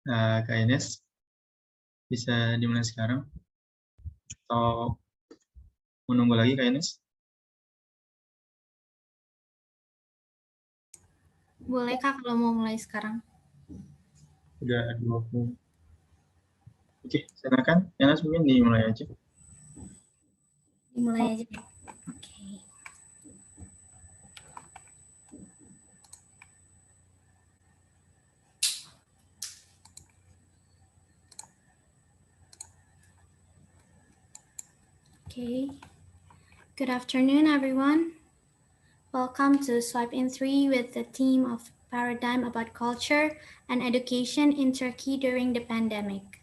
Kak Ines, bisa dimulai sekarang? Atau menunggu lagi Kak Ines? Boleh Kak kalau mau mulai sekarang. Udah 20. Oke, silakan. Ines mungkin dimulai aja. Dimulai aja. Oke. Okay. Good afternoon, everyone. Welcome to Swipe-In 3 with the theme of Paradigm about Culture and Education in Turkey during the Pandemic.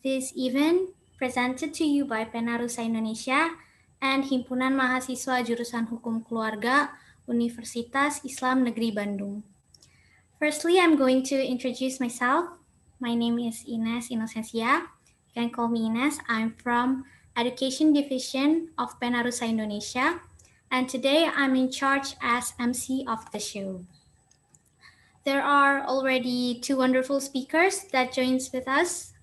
This event presented to you by Pena Rusa Indonesia and Himpunan Mahasiswa Jurusan Hukum Keluarga Universitas Islam Negeri Bandung. Firstly, I'm going to introduce myself. My name is Ines Inocencia. You can call me Ines. I'm from Education Division of Pena Rusa Indonesia. And today I'm in charge as MC of the show. There are already two wonderful speakers that joins with us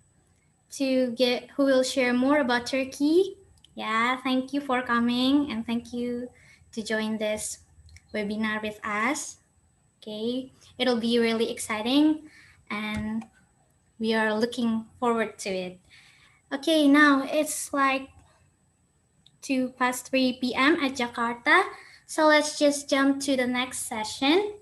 who will share more about Turkey. Yeah, thank you for coming and thank you to join this webinar with us. Okay, it'll be really exciting and we are looking forward to it. Okay, now it's like 3 p.m. at Jakarta. So let's just jump to the next session.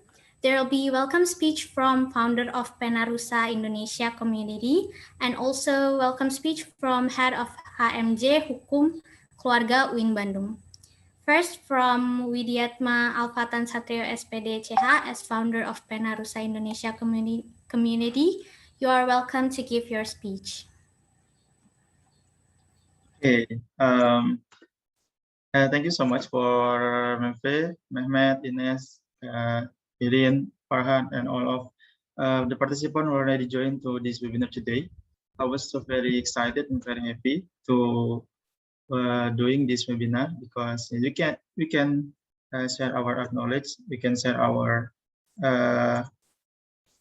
There will be welcome speech from founder of Pena Rusa Indonesia community and also welcome speech from head of HMJ Hukum Keluarga UIN Bandung. First, from Widiatma Alfatan Satrio SPD CH as founder of Pena Rusa Indonesia community, you are welcome to give your speech. Okay. Thank you so much for Mefe, Mehmet, Ines, Irin, Farhan, and all of the participants who already joined to this webinar today. I was so very excited and very happy to doing this webinar because we can share our knowledge, we can share our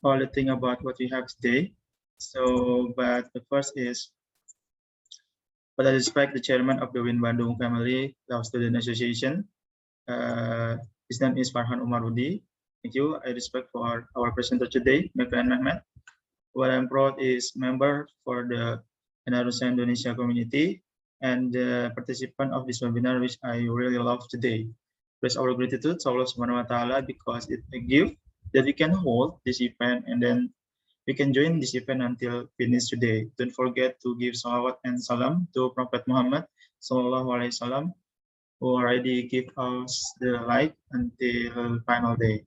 all the thing about what we have today. So, but the first is, but I respect the chairman of the UIN Bandung Family Law Student Association. His name is Farhan Umarudi. Thank you. I respect for our presenter today, my friend Mehmet. What I'm proud is member for the Pena Rusa Indonesia community and the participant of this webinar, which I really love today. Praise our gratitude to Allah Subhanahu wa Taala because it's a gift that we can hold this event and then we can join this event until finish today. Don't forget to give salawat and salam to Prophet Muhammad Sallallahu Alaihi Wasallam, who already give us the light until final day.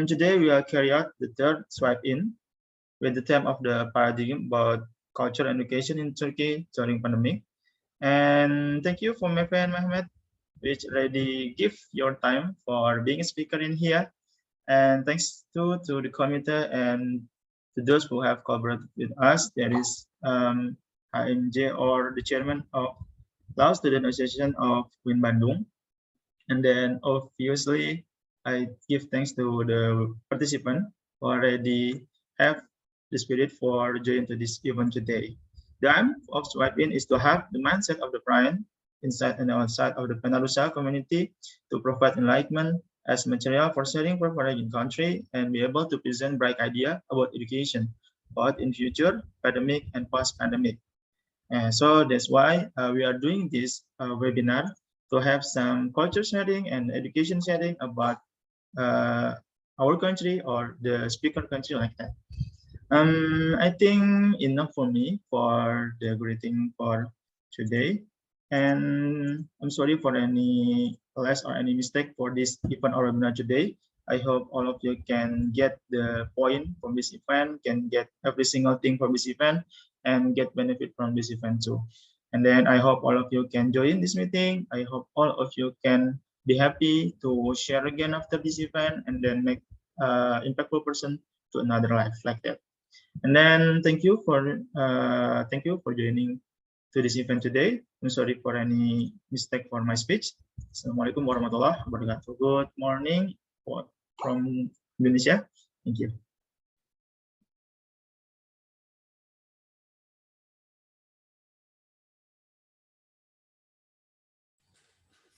Today we will carry out the third swipe-in with the theme of the paradigm about culture and education in Turkey during pandemic. And thank you for my friend Mehmet, which already give your time for being a speaker in here. And thanks to the committee and to those who have collaborated with us. There is HMJ or the chairman of Law Student Association of UIN Bandung. And then obviously, I give thanks to the participant who already have the spirit for joining to this event today. The aim of Swipe-In is to have the mindset of the parent inside and outside of the Pena Rusa community to provide enlightenment as material for sharing for foreign country and be able to present bright idea about education, both in future, pandemic, and post-pandemic. And so that's why we are doing this webinar to have some culture sharing and education sharing about our country or the speaker country like that. I think enough for me for the greeting for today. And I'm sorry for any less or any mistake for this event or webinar today. I hope all of you can get the point from this event, can get every single thing from this event, and get benefit from this event too. And then I hope all of you can join this meeting. I hope all of you can be happy to share again after this event and then make impactful person to another life like that. And then thank you for joining to this event today. I'm sorry for any mistake for my speech. Assalamualaikum warahmatullahi wabarakatuh. Good morning from Indonesia. Thank you.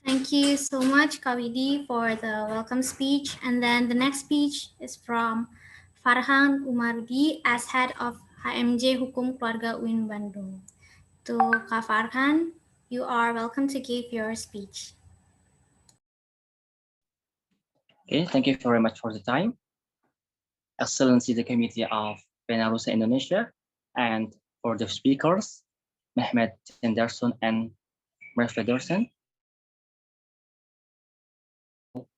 Thank you so much, Kawidi, for the welcome speech. And then the next speech is from Farhan Umarudi as head of HMJ Hukum Keluarga UIN Bandung. To Kak Farhan, you are welcome to give your speech. Okay, thank you very much for the time. Excellency, the Committee of Pena, Rusa, Indonesia, and for the speakers, Mehmet Tenderson and Merfederson.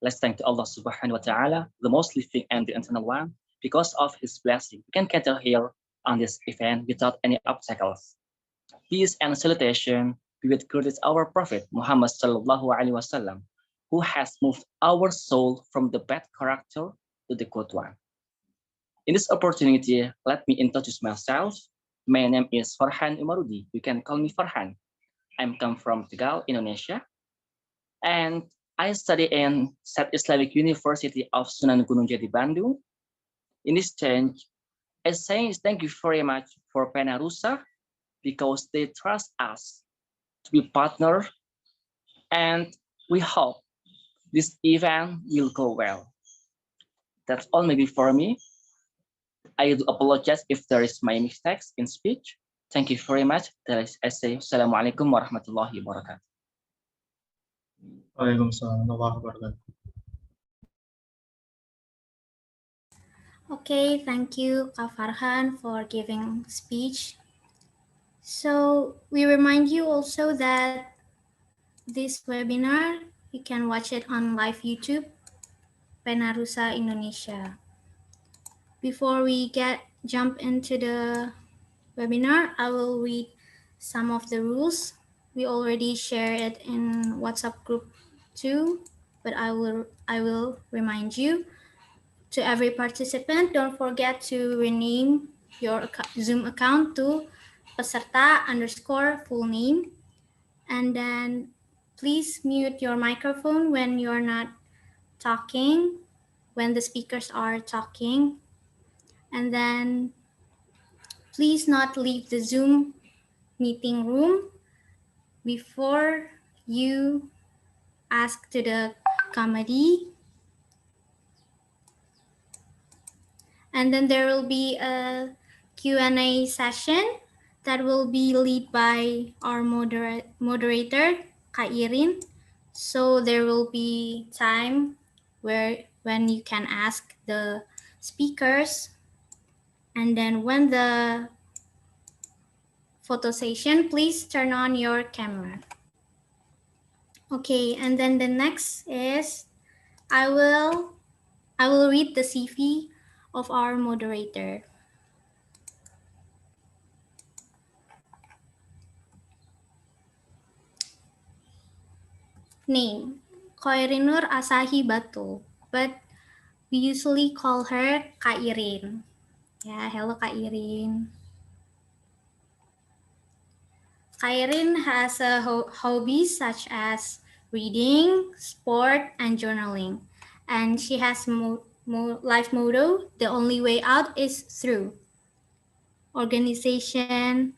Let's thank to Allah subhanahu wa ta'ala, the most living and the eternal one, because of his blessing. We can gather here on this event without any obstacles. Peace and salutation be with greatest our Prophet Muhammad sallallahu alaihi wasallam, who has moved our soul from the bad character to the good one. In this opportunity, let me introduce myself. My name is Farhan Umarudi. You can call me Farhan. I'm come from Tanggal, Indonesia, and I study in South Islamic University of Sunan Gunung Jati, Bandung. In this change, I say thank you very much for Pena Rusa because they trust us to be partner, and we hope this event will go well. That's all maybe for me. I do apologize if there is my mistakes in speech. Thank you very much. I say Assalamualaikum warahmatullahi wabarakatuh. Waalaikumsalam warahmatullahi wabarakatuh. Okay, thank you, Kak Farhan, for giving speech. So we remind you also that this webinar, you can watch it on live YouTube, Pena Rusa Indonesia. Before we jump into the webinar, I will read some of the rules. We already shared it in WhatsApp group too, but I will remind you. To every participant, don't forget to rename your Zoom account to peserta _ full name, and then please mute your microphone when you're not talking, when the speakers are talking, and then please not leave the Zoom meeting room before you ask to the committee. And then there will be a Q&A session that will be led by our moderator, Kak Irin. So there will be time when you can ask the speakers. And then when the photo session, please turn on your camera. Okay, and then the next is I will read the CV of our moderator. Name, Koirinur Asahi Batu, but we usually call her Kak Irin. Yeah, hello Kak Irin. Kak Irin has a hobbies such as reading, sport, and journaling. And she has life motto, the only way out is through. Organization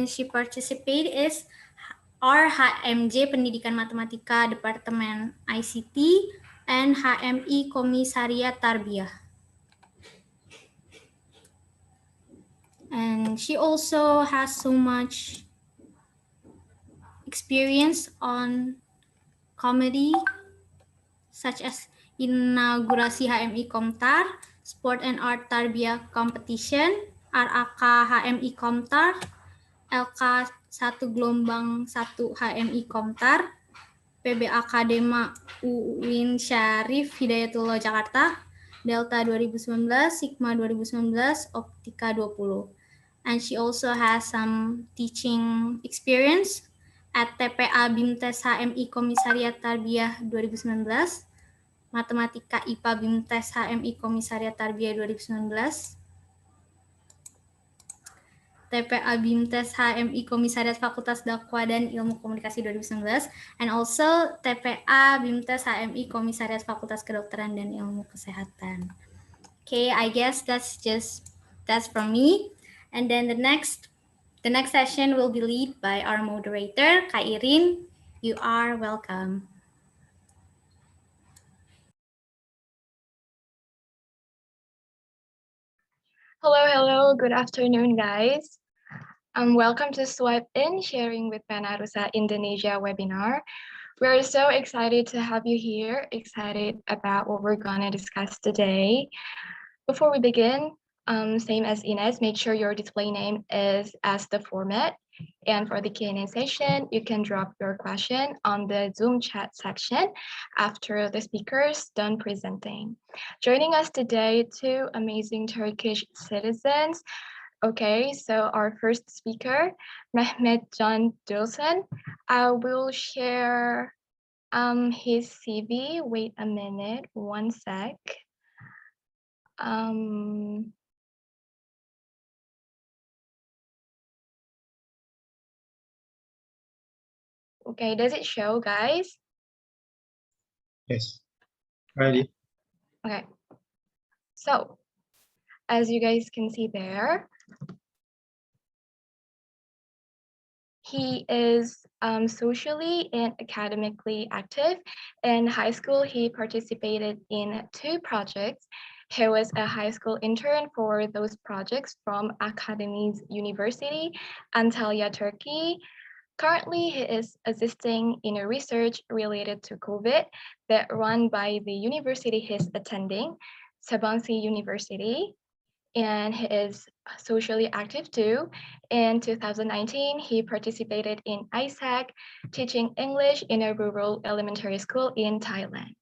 she participate is RHMJ Pendidikan Matematika Departemen ICT and HMI Komisariat Tarbiyah. And she also has so much experience on comedy, such as inaugurasi HMI Komtar, Sport and Art Tarbiyah Competition, RAK HMI Komtar, LK 1 Gelombang 1 HMI Komtar, PB Akadema UIN Syarif Hidayatullah Jakarta, Delta 2019, Sigma 2019, Optika 20. And she also has some teaching experience at TPA BIMTES HMI Komisariat Tarbiyah 2019, Matematika IPA BIMTES HMI Komisariat Tarbiyah 2019, TPA BIMTES HMI Komisariat Fakultas Dakwah dan Ilmu Komunikasi 2019, and also TPA BIMTES HMI Komisariat Fakultas Kedokteran dan Ilmu Kesehatan. Okay, I guess that's from me. And then the next session will be led by our moderator, Kak Irin. You are welcome. Hello, good afternoon, guys. Welcome to Swipe-In, sharing with Pena, Rusa, Indonesia webinar. We're so excited to have you here, excited about what we're gonna discuss today. Before we begin, same as Ines, make sure your display name is as the format. And for the Q&A session, you can drop your question on the Zoom chat section after the speakers done presenting. Joining us today, two amazing Turkish citizens. Okay, so our first speaker, Mehmet Can Dulsen. I will share his CV. Wait a minute, one sec. Okay, does it show, guys? Yes. Ready? Okay. So, as you guys can see there, he is socially and academically active. In high school, he participated in 2 projects. He was a high school intern for those projects from Akademi's University, Antalya, Turkey. Currently, he is assisting in a research related to COVID that run by the university he's attending, Sabancı University, and he is socially active too. In 2019, he participated in ISAC, teaching English in a rural elementary school in Thailand.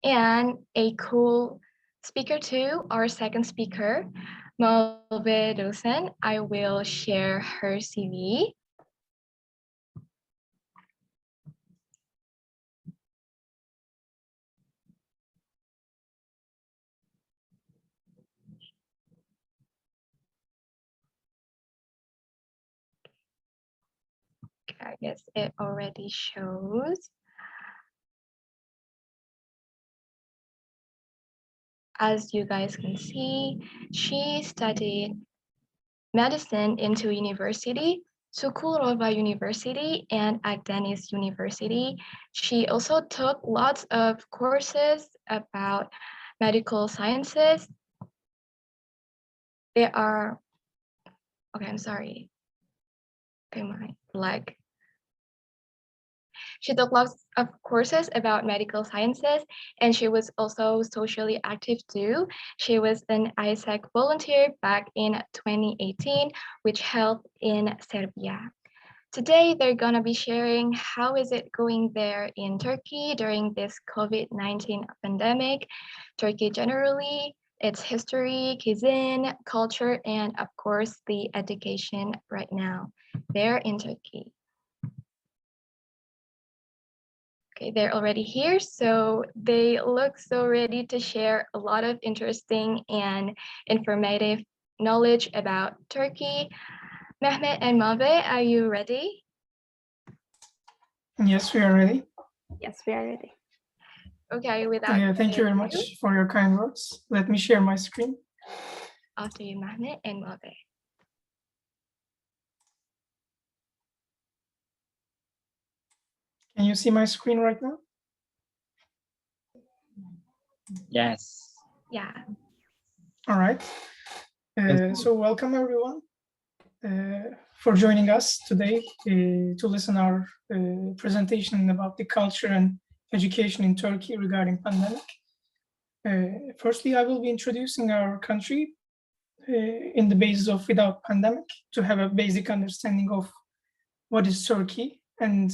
And a cool speaker too, our second speaker, Malve Dosen. I will share her CV. I guess it already shows. As you guys can see, she studied medicine in 2 universities, Çukurova University and Akdeniz University. She also took lots of courses about medical sciences. There are, okay, I'm sorry. Okay, my leg. She took lots of courses about medical sciences, and she was also socially active too. She was an ISAC volunteer back in 2018, which held in Serbia. Today, they're gonna be sharing how is it going there in Turkey during this COVID-19 pandemic, Turkey generally, its history, cuisine, culture, and of course, the education right now there in Turkey. Okay, they're already here, so they look so ready to share a lot of interesting and informative knowledge about Turkey. Mehmet and Mave, are you ready? Yes, we are ready. Yes, we are ready. Okay, without Thank you very much for your kind words. Let me share my screen. After you, Mehmet and Mave. Can you see my screen right now? Yes. Yeah. All right. So welcome everyone for joining us today to listen our presentation about the culture and education in Turkey regarding pandemic. Firstly, I will be introducing our country in the basis of without pandemic to have a basic understanding of what is Turkey and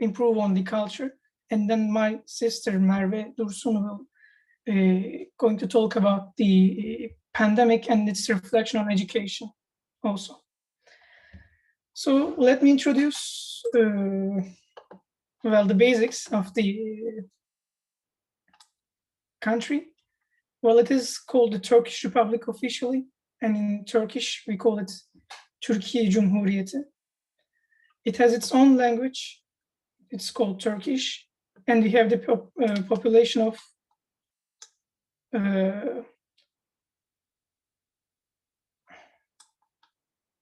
improve on the culture. And then my sister Merve Dursun will going to talk about the pandemic and its reflection on education also. So let me introduce well, the basics of the country. Well, it is called the Turkish Republic officially, and in Turkish we call it Türkiye Cumhuriyeti. It has its own language. It's called Turkish, and we have the population of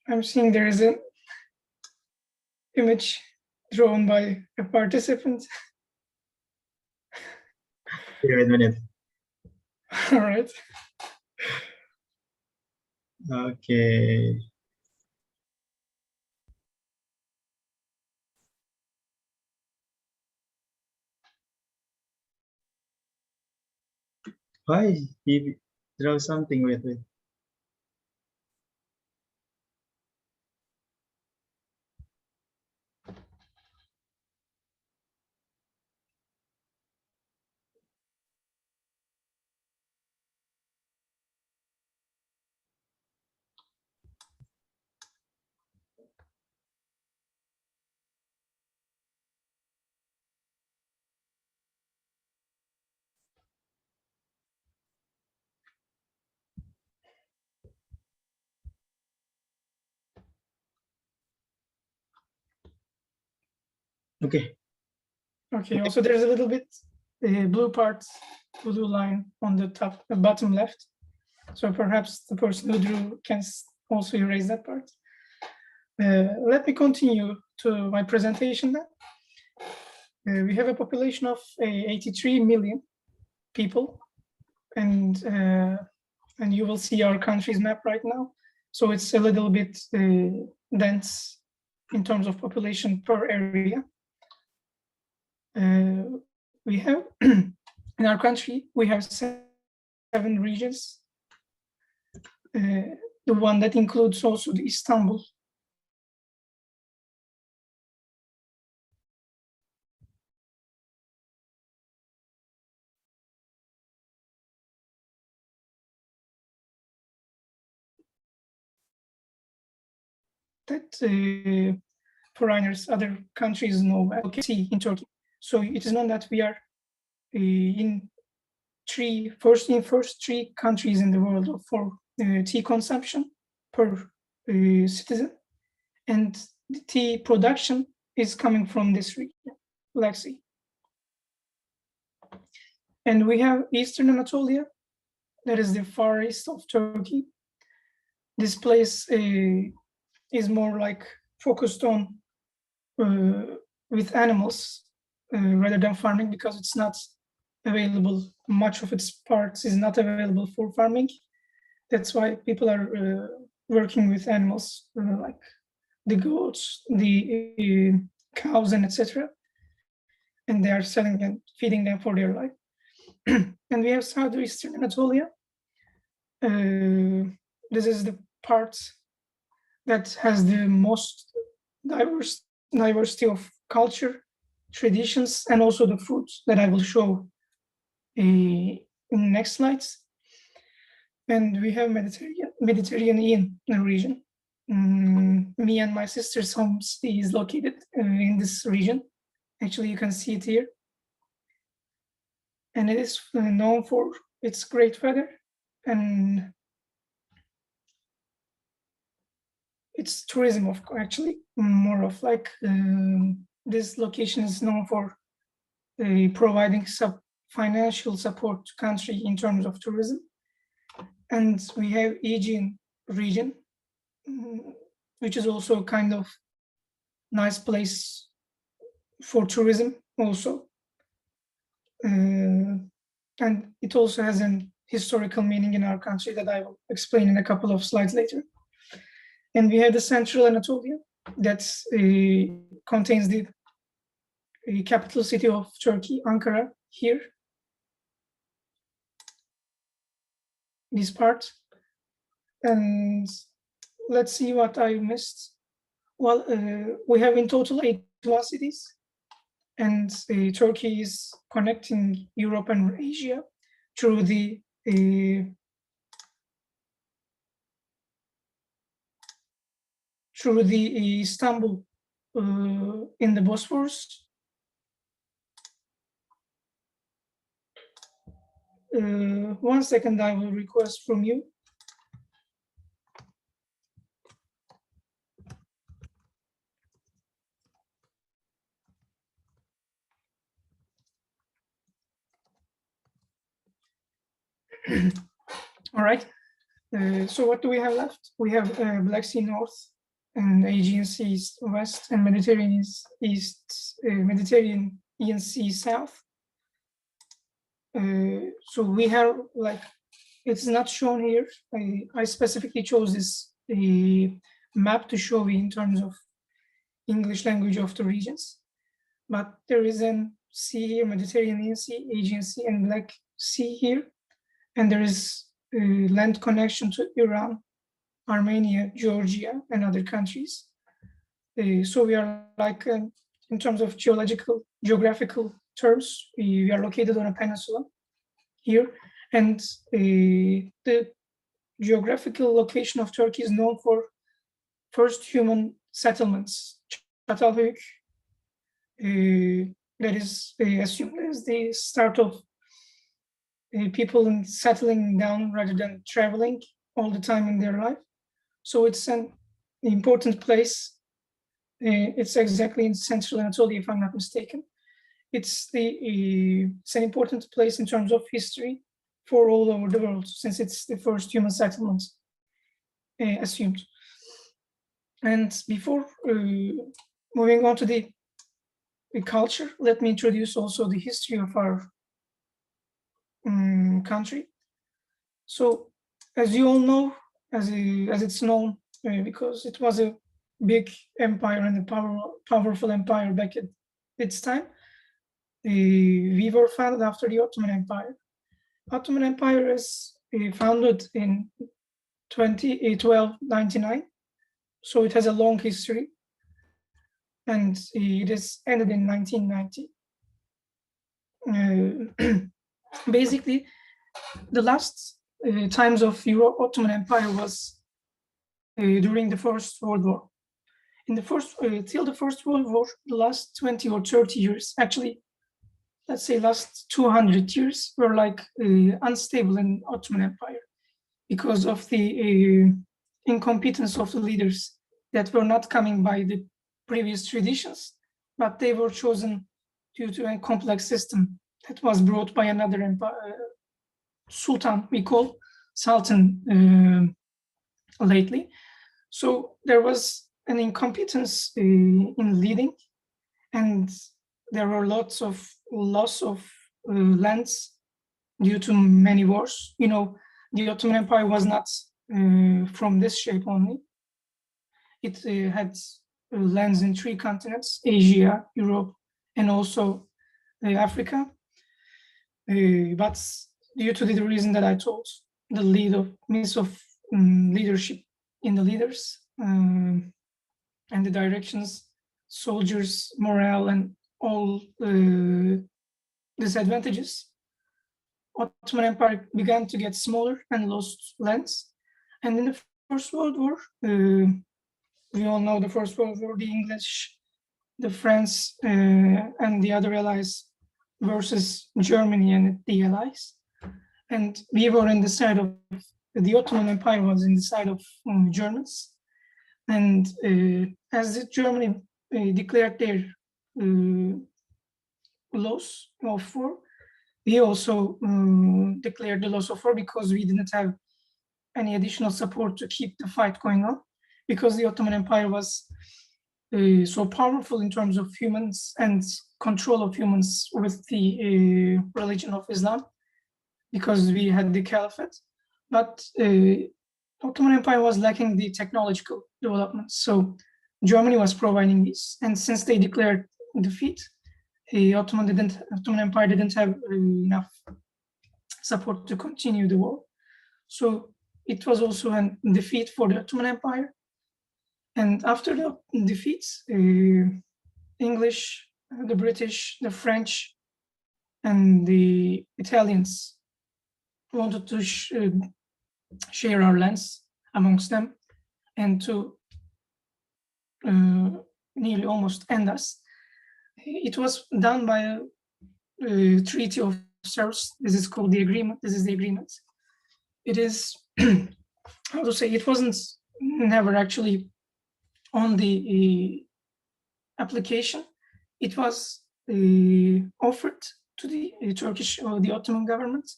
I'm seeing there is an image drawn by a participant. Wait a minute. All right. Okay. Why he draw something? Wait. Okay. Okay. Also, there's a little bit blue part, blue line on the top, the bottom left. So perhaps the person who drew can also erase that part. Let me continue to my presentation then. We have a population of 83 million people, and you will see our country's map right now. So it's a little bit dense in terms of population per area. We have in our country we have 7 regions. The one that includes also the Istanbul. That foreigners, other countries know in Turkey. So it is known that we are in first 3 countries in the world for tea consumption per citizen, and the tea production is coming from this region, Black Sea. And we have Eastern Anatolia, that is the far east of Turkey. This place is more like focused on with animals rather than farming, because it's not available. Much of its parts is not available for farming. That's why people are working with animals like the goats, the cows, and etc. And they are selling them, feeding them for their life. And we have southeastern Anatolia. This is the part that has the most diversity of culture, traditions, and also the foods that I will show in the next slides. And we have Mediterranean region. Me and my sister's home is located in this region. Actually, you can see it here. And it is known for its great weather, and it's tourism, actually, more of like this location is known for providing financial support to country in terms of tourism. And we have Aegean region, which is also kind of nice place for tourism also. And it also has an historical meaning in our country that I will explain in a couple of slides later. And we have the Central Anatolia that contains the capital city of Turkey, Ankara, here. This part. And let's see what I missed. Well, we have in total 81 cities, and Turkey is connecting Europe and Asia through the Istanbul in the Bosphorus. 1 second, I will request from you. All right. So what do we have left? We have Black Sea North and Aegean Sea is west, and Mediterranean is east, Mediterranean Sea south. So we have, like, it's not shown here. I specifically chose this map to show you in terms of English language of the regions. But there is an sea here, Mediterranean Sea, Aegean Sea, and Black Sea here. And there is a land connection to Iran, Armenia, Georgia, and other countries. So we are like, in terms of geographical terms, we are located on a peninsula here. And the geographical location of Turkey is known for first human settlements. Çatalhöyük, that is assumed as the start of people settling down rather than traveling all the time in their life. So it's an important place. It's exactly in Central Anatolia, if I'm not mistaken. It's an important place in terms of history for all over the world, since it's the first human settlement assumed. And before moving on to the culture, let me introduce also the history of our country. So, as you all know, as it's known, because it was a big empire and a powerful empire back at its time, we were founded after the Ottoman Empire. Ottoman Empire is founded in 1299, so it has a long history, and it is ended in 1990. Basically, the last times of Ottoman Empire was during the First World War. In the till the First World War, the last 20 or 30 years, actually, let's say last 200 years, were like unstable in Ottoman Empire because of the incompetence of the leaders that were not coming by the previous traditions, but they were chosen due to a complex system that was brought by another empire, Sultan, we call Sultan lately. So there was an incompetence in leading, and there were lots of loss of lands due to many wars. You know, the Ottoman Empire was not from this shape only. It had lands in 3 continents: Asia, Europe, and also Africa. But due to the reason that I told, the miss of leadership in the leaders and the directions, soldiers, morale, and all disadvantages, Ottoman Empire began to get smaller and lost lands. And in the First World War, we all know the First World War, the English, the France, and the other allies versus Germany and the allies. And we were in the side of, the Ottoman Empire was in the side of Germans. And as Germany declared their loss of war, we also declared the loss of war, because we didn't have any additional support to keep the fight going on, because the Ottoman Empire was so powerful in terms of humans and control of humans with the religion of Islam, because we had the Caliphate. But Ottoman Empire was lacking the technological development. So Germany was providing this. And since they declared defeat, the Ottoman Empire didn't have enough support to continue the war. So it was also a defeat for the Ottoman Empire. And after the defeats, English, the British, the French, and the Italians wanted to share our lands amongst them and to nearly almost end us. It was done by a treaty of Sevres. This is called the agreement. This is the agreement. It is, how to say, it wasn't never actually on the application. It was offered to the Turkish or the Ottoman government.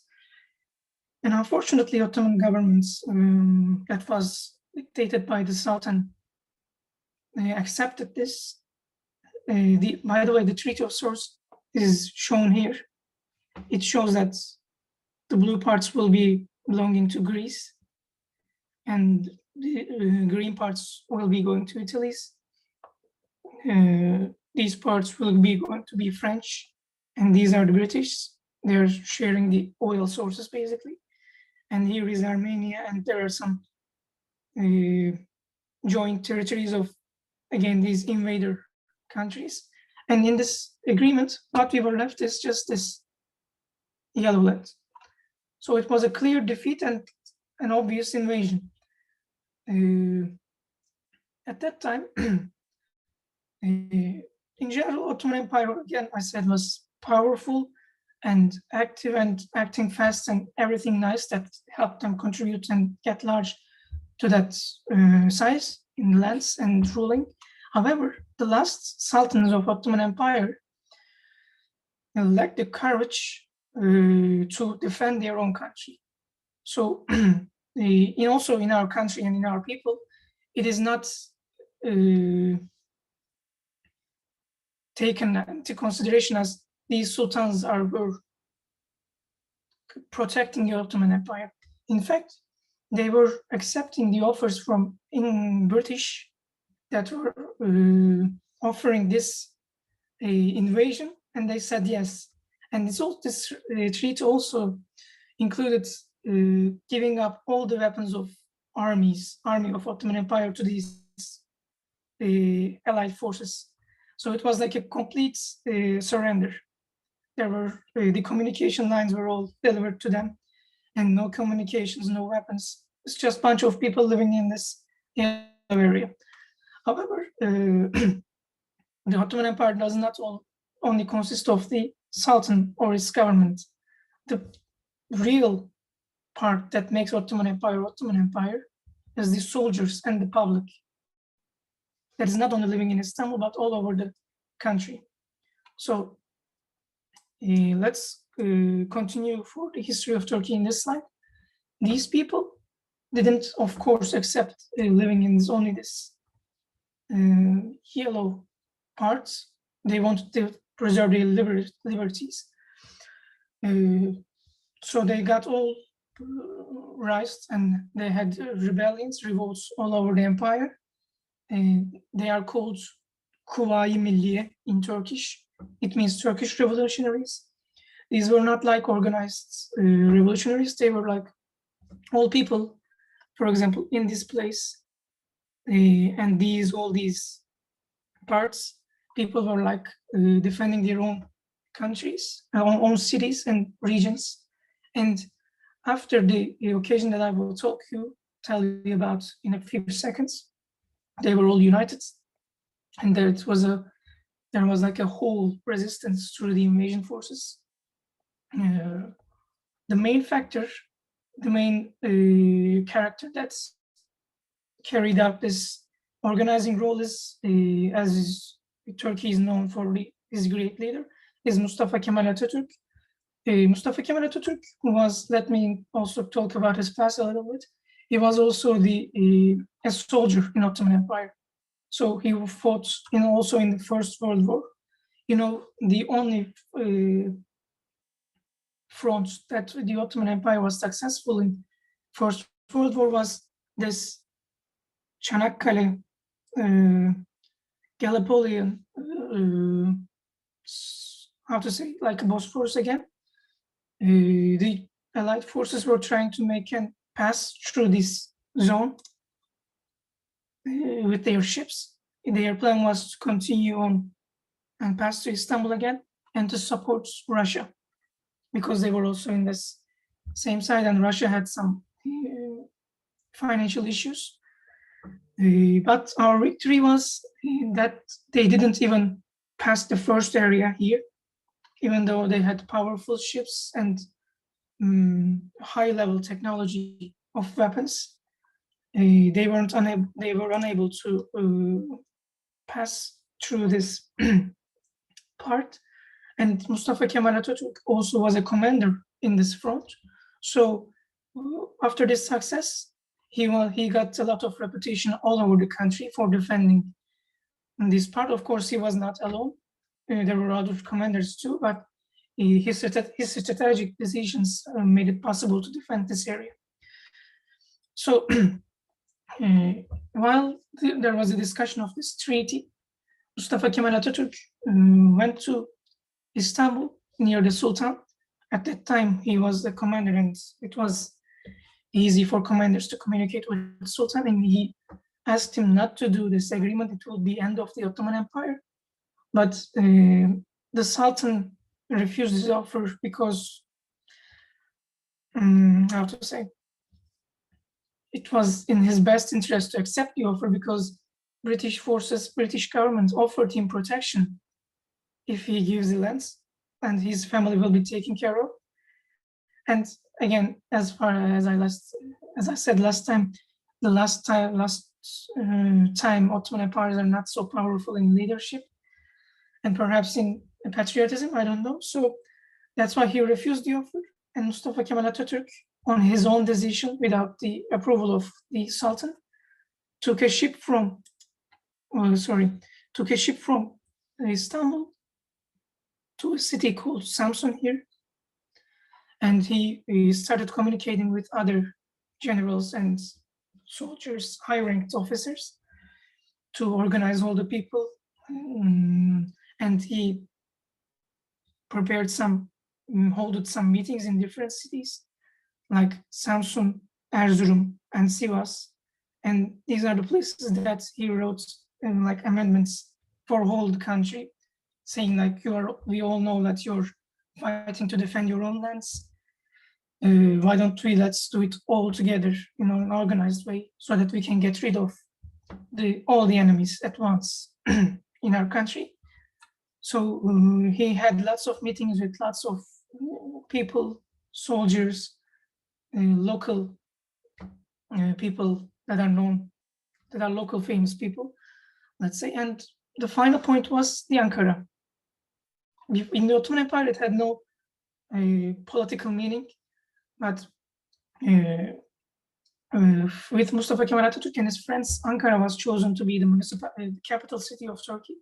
And unfortunately, Ottoman governments that was dictated by the Sultan accepted this. By the way, the Treaty of Source is shown here. It shows that the blue parts will be belonging to Greece, and the green parts will be going to Italy's. These parts will be going to be French, and these are the British. They're sharing the oil sources basically. And here is Armenia, and there are some joint territories of, again, these invader countries. And in this agreement, what we were left is just this yellow land. So it was a clear defeat and an obvious invasion. At that time, in general, Ottoman Empire, again, I said, was powerful and active and acting fast and everything nice that helped them contribute and get large to that size in lands and ruling. However, the last sultans of Ottoman Empire lacked the courage to defend their own country. So also in our country and in our people, it is not taken into consideration as these sultans were protecting the Ottoman Empire. In fact, they were accepting the offers from British that were offering this invasion, and they said yes. And this treaty also included giving up all the weapons of army of Ottoman Empire to these allied forces. So it was like a complete surrender. There were the communication lines were all delivered to them, and no communications, no weapons. It's just a bunch of people living in this area. However, the Ottoman Empire does not only consist of the Sultan or its government. The real part that makes Ottoman Empire is the soldiers and the public. That is not only living in Istanbul, but all over the country. So let's continue for the history of Turkey in this slide. These people didn't, of course, accept living in only this yellow parts. They wanted to preserve their liberties. So they got all raised, and they had rebellions, revolts all over the empire. They are called Kuvayi Milliye in Turkish. It means Turkish revolutionaries. These were not like organized revolutionaries. They were like all people, for example, in this place. And all these parts, people were like defending their own countries, own cities and regions. And after the occasion that I will tell you about in a few seconds, they were all united, and there was like a whole resistance to the invasion forces. The main factor, the main character that's carried out this organizing role is, Turkey is known for his great leader, is Mustafa Kemal Atatürk. Mustafa Kemal Atatürk was, let me also talk about his past a little bit. He was also a soldier in Ottoman Empire. So he fought also in the First World War. The only front that the Ottoman Empire was successful in First World War was this Çanakkale, Gallipolian, how to say, like Bosphorus again. The Allied forces were trying to make a pass through this zone with their ships. Their plan was to continue on and pass to Istanbul again and to support Russia, because they were also in this same side, and Russia had some financial issues. But our victory was that they didn't even pass the first area here, even though they had powerful ships and high-level technology of weapons. They were unable to pass through this part. And Mustafa Kemal Atatürk also was a commander in this front. So after this success, he got a lot of reputation all over the country for defending in this part. Of course, he was not alone. There were other commanders too, but his strategic decisions made it possible to defend this area. So while there was a discussion of this treaty, Mustafa Kemal Atatürk went to Istanbul near the Sultan. At that time, he was the commander, and it was easy for commanders to communicate with the Sultan, and he asked him not to do this agreement. It would be end of the Ottoman Empire. But the Sultan refused his offer because, how to say, it was in his best interest to accept the offer because British forces, British government offered him protection if he gives the lands, and his family will be taken care of. And again, as far as I said last time, the last time Ottoman empires are not so powerful in leadership and perhaps in patriotism, I don't know. So that's why he refused the offer. And Mustafa Kemal Atatürk, on his own decision, without the approval of the Sultan, took a ship from Istanbul to a city called Samsun here. And he started communicating with other generals and soldiers, high-ranked officers, to organize all the people. And he prepared holded some meetings in different cities, like Samsun, Erzurum, and Sivas. And these are the places that he wrote like amendments for whole the country, saying like, we all know that you're fighting to defend your own lands. Why don't let's do it all together, in an organized way, so that we can get rid of all the enemies at once in our country. So he had lots of meetings with lots of people, soldiers, local people that are known, that are local famous people, let's say. And the final point was the Ankara. In the Ottoman Empire, it had no political meaning, but with Mustafa Kemal Atatürk and his friends, Ankara was chosen to be the capital city of Turkey.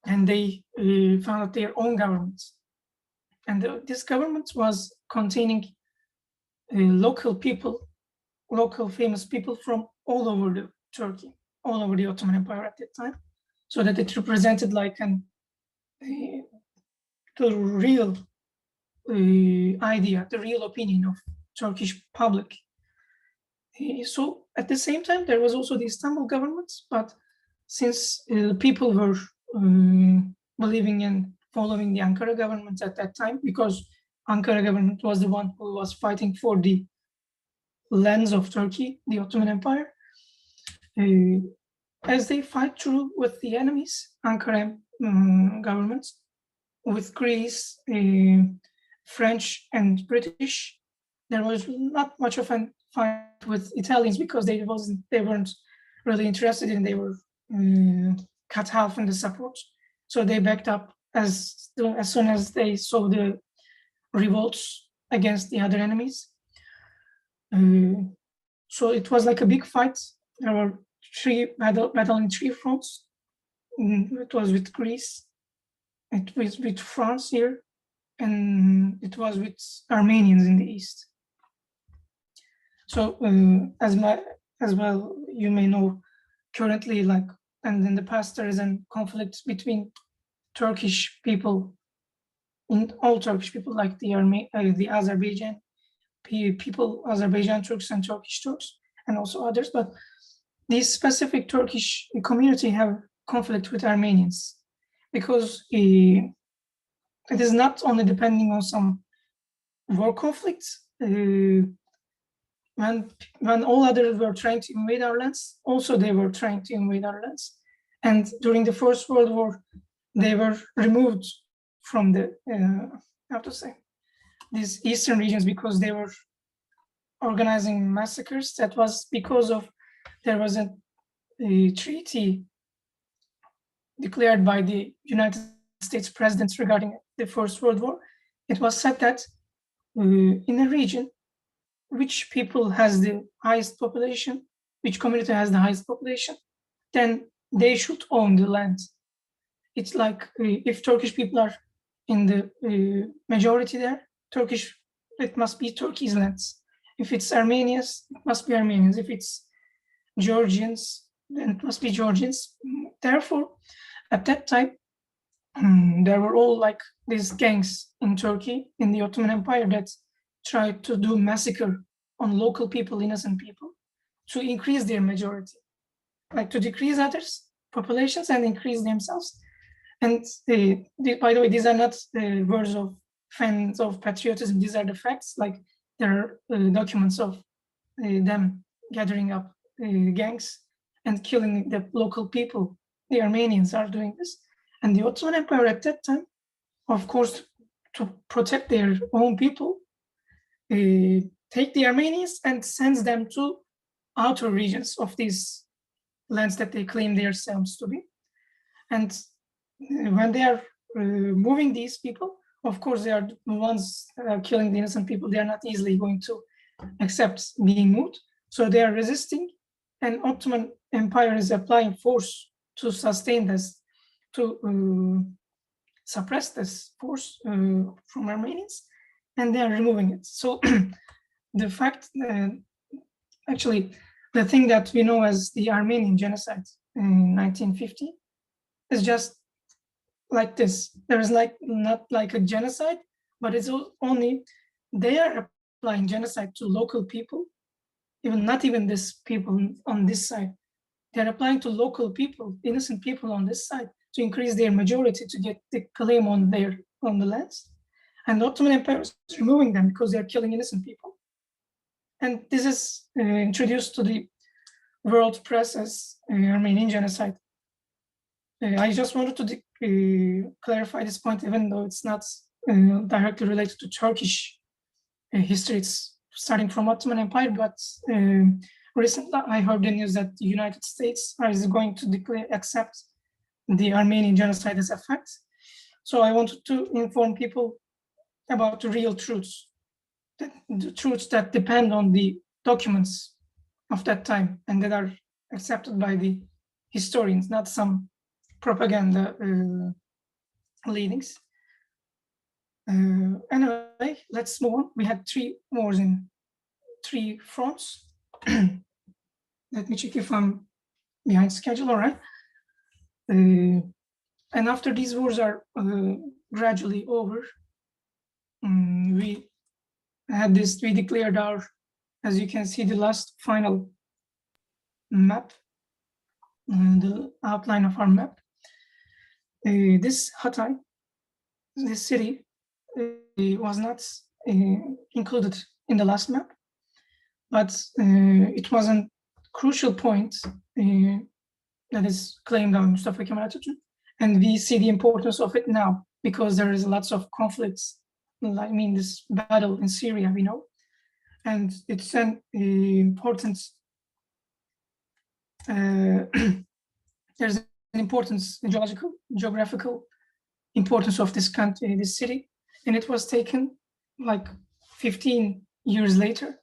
And they founded their own government. And this government was containing local people, local famous people from all over Turkey, all over the Ottoman Empire at that time, so that it represented like the real idea, the real opinion of Turkish public. So at the same time, there was also the Istanbul government, but since people were believing and following the Ankara government at that time, because Ankara government was the one who was fighting for the lands of Turkey, the Ottoman Empire, as they fight through with the enemies, Ankara government, with Greece, French and British, there was not much of a fight with Italians because they weren't really interested in, they were cut half in the support. So they backed up as soon as they saw the revolts against the other enemies. So it was like a big fight. There were battle in 3 fronts. It was with Greece, it was with France here, and it was with Armenians in the east. So as well, you may know, currently, and in the past, there is a conflict between Turkish people, all Turkish people, like the Azerbaijan people, Azerbaijan Turks and Turkish Turks, and also others. But this specific Turkish community have conflict with Armenians because it is not only depending on some war conflicts. When all others were trying to invade our lands, also they were trying to invade our lands. And during the First World War, they were removed from the, these eastern regions because they were organizing massacres. That was because of, there was a treaty declared by the United States presidents regarding the First World War. It was said that in a region, which people has the highest population, which community has the highest population, then they should own the land. It's like if Turkish people are in the majority there, it must be Turkey's lands. If it's Armenians, it must be Armenians. If it's Georgians, then it must be Georgians. Therefore, at that time, there were all like these gangs in Turkey, in the Ottoman Empire, that tried to do massacre on local people, innocent people, to increase their majority, like to decrease others' populations and increase themselves. And by the way, these are not words of fans of patriotism. These are the facts. Like there are documents of them gathering up gangs and killing the local people. The Armenians are doing this. And the Ottoman Empire at that time, of course, to protect their own people, take the Armenians and sends them to outer regions of these lands that they claim themselves to be. And when they are moving these people, of course, they are the ones killing the innocent people. They are not easily going to accept being moved. So they are resisting, and Ottoman Empire is applying force to sustain this, to suppress this force from Armenians, and they are removing it. So the fact, actually, the thing that we know as the Armenian genocide in 1950 is just like this. There is like not like a genocide, but it's only they are applying genocide to local people, not even this people on this side. They're applying to local people, innocent people on this side, to increase their majority, to get the claim on the lands. And the Ottoman Empire is removing them because they're killing innocent people. And this is introduced to the world press as Armenian genocide. I just wanted to clarify this point, even though it's not directly related to Turkish history. It's starting from Ottoman Empire, but recently I heard the news that the United States is going to accept the Armenian genocide as a fact. So I wanted to inform people about the real truths, the truths that depend on the documents of that time and that are accepted by the historians, not some propaganda leanings. Anyway, let's move on. We had 3 wars in 3 fronts. Let me check if I'm behind schedule. All right. And after these wars are gradually over, we declared our, as you can see, the last final map, the outline of our map. This Hatay, this city, was not included in the last map, but it was a crucial point that is claimed by Mustafa Kemal Atatürk, and we see the importance of it now because there is lots of conflicts. I mean, this battle in Syria, we know, and it's an important. There's an importance, geographical importance of this country, this city, and it was taken like 15 years later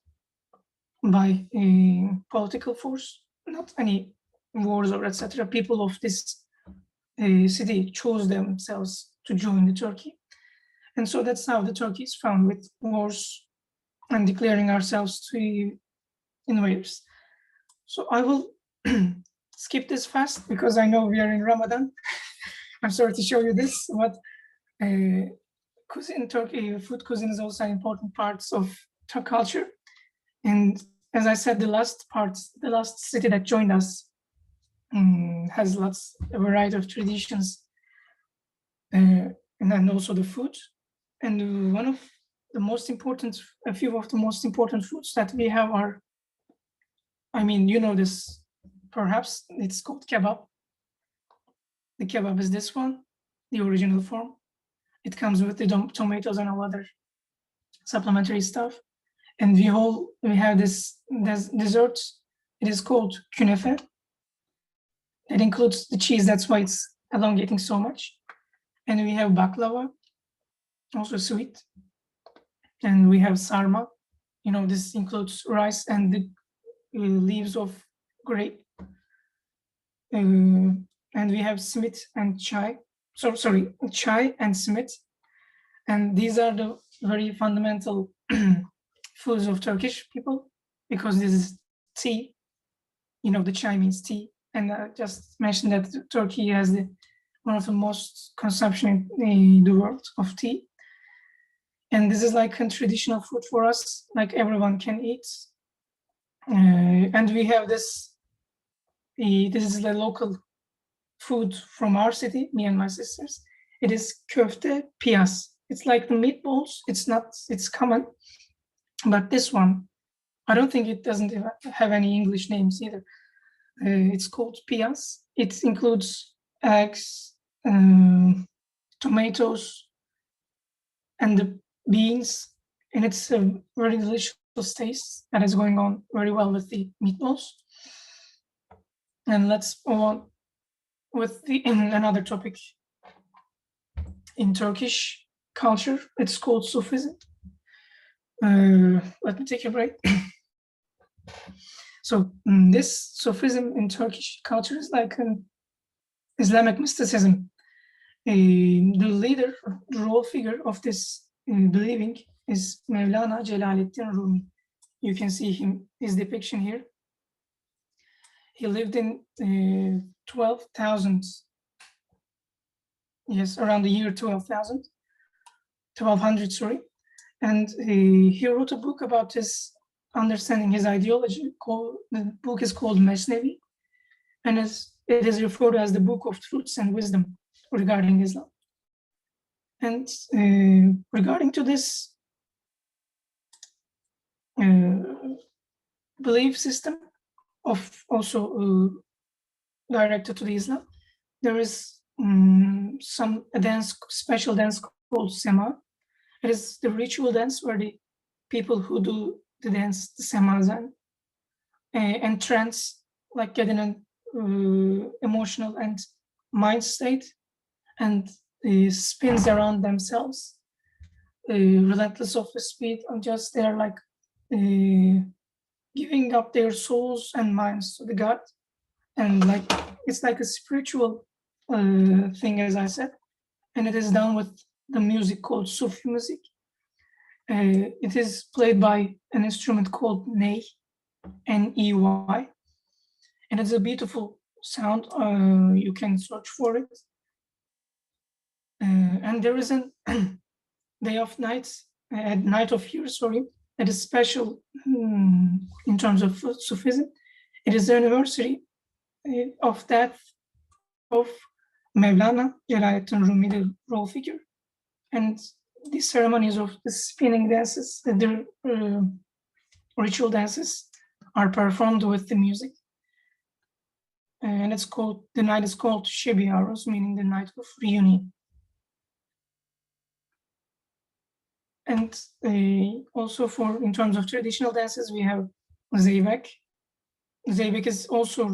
by a political force, not any wars or etc. People of this city chose themselves to join the Turkey, and so that's how the Turkey is found, with wars and declaring ourselves to invaders. So I will skip this fast because I know we are in Ramadan. I'm sorry to show you this, but cuisine, Turkey, food cuisine is also an important part of Turk culture. And as I said, the last city that joined us has a variety of traditions, and then also the food. And one of the most important, a few of the most important foods that we have are, I mean, you know this, perhaps it's called kebab. The kebab is this one, the original form. It comes with the tomatoes and all other supplementary stuff. And we have this dessert. It is called künefe. It includes the cheese, that's why it's elongating so much. And we have baklava, also sweet. And we have sarma. You know, this includes rice and the leaves of grape. and we have Smith and chai. So sorry, chai and Smith, and these are the very fundamental foods of Turkish people, because this is tea. You know, the chai means tea, and I just mentioned that Turkey has one of the most consumption in the world of tea. And this is like a traditional food for us, like everyone can eat. And we have this is the local food from our city, me and my sisters. It is köfte piyaz. It's like the meatballs. It's common. But this one, I don't think it doesn't have any English names either. It's called piyaz. It includes eggs, tomatoes, and the beans, and it's a very delicious taste that is going on very well with the meatballs. And let's move on with another topic in Turkish culture. It's called Sufism. Let me take a break. So this Sufism in Turkish culture is like an Islamic mysticism. The leader, the role figure of this believing is Mevlana Celaleddin Rumi. You can see his depiction here. He lived in 12,000, yes, around the year 1200, sorry. And he wrote a book about his understanding his ideology. The book is called Mesnevi, and it is referred to as the Book of Truths and Wisdom regarding Islam. And regarding to this belief system of also directed to the Islam, there is a special dance called Sema. It is the ritual dance where the people who do the dance, the Semazan, and trance, like get in an emotional and mind state, and spins around themselves, relentless of the speed, and just they're like giving up their souls and minds to the God, and like it's like a spiritual thing, as I said, and it is done with the music called Sufi music. It is played by an instrument called ney, N-E-Y, and it's a beautiful sound. You can search for it. And there is a night of year, sorry, that is special in terms of Sufism. It is the anniversary of death of Mevlana Celaleddin Rumi, the role figure. And the ceremonies of the spinning dances, the ritual dances, are performed with the music. And the night is called Shebi Aruz, meaning the night of reunion. And also in terms of traditional dances, we have Zeybek. Zeybek is also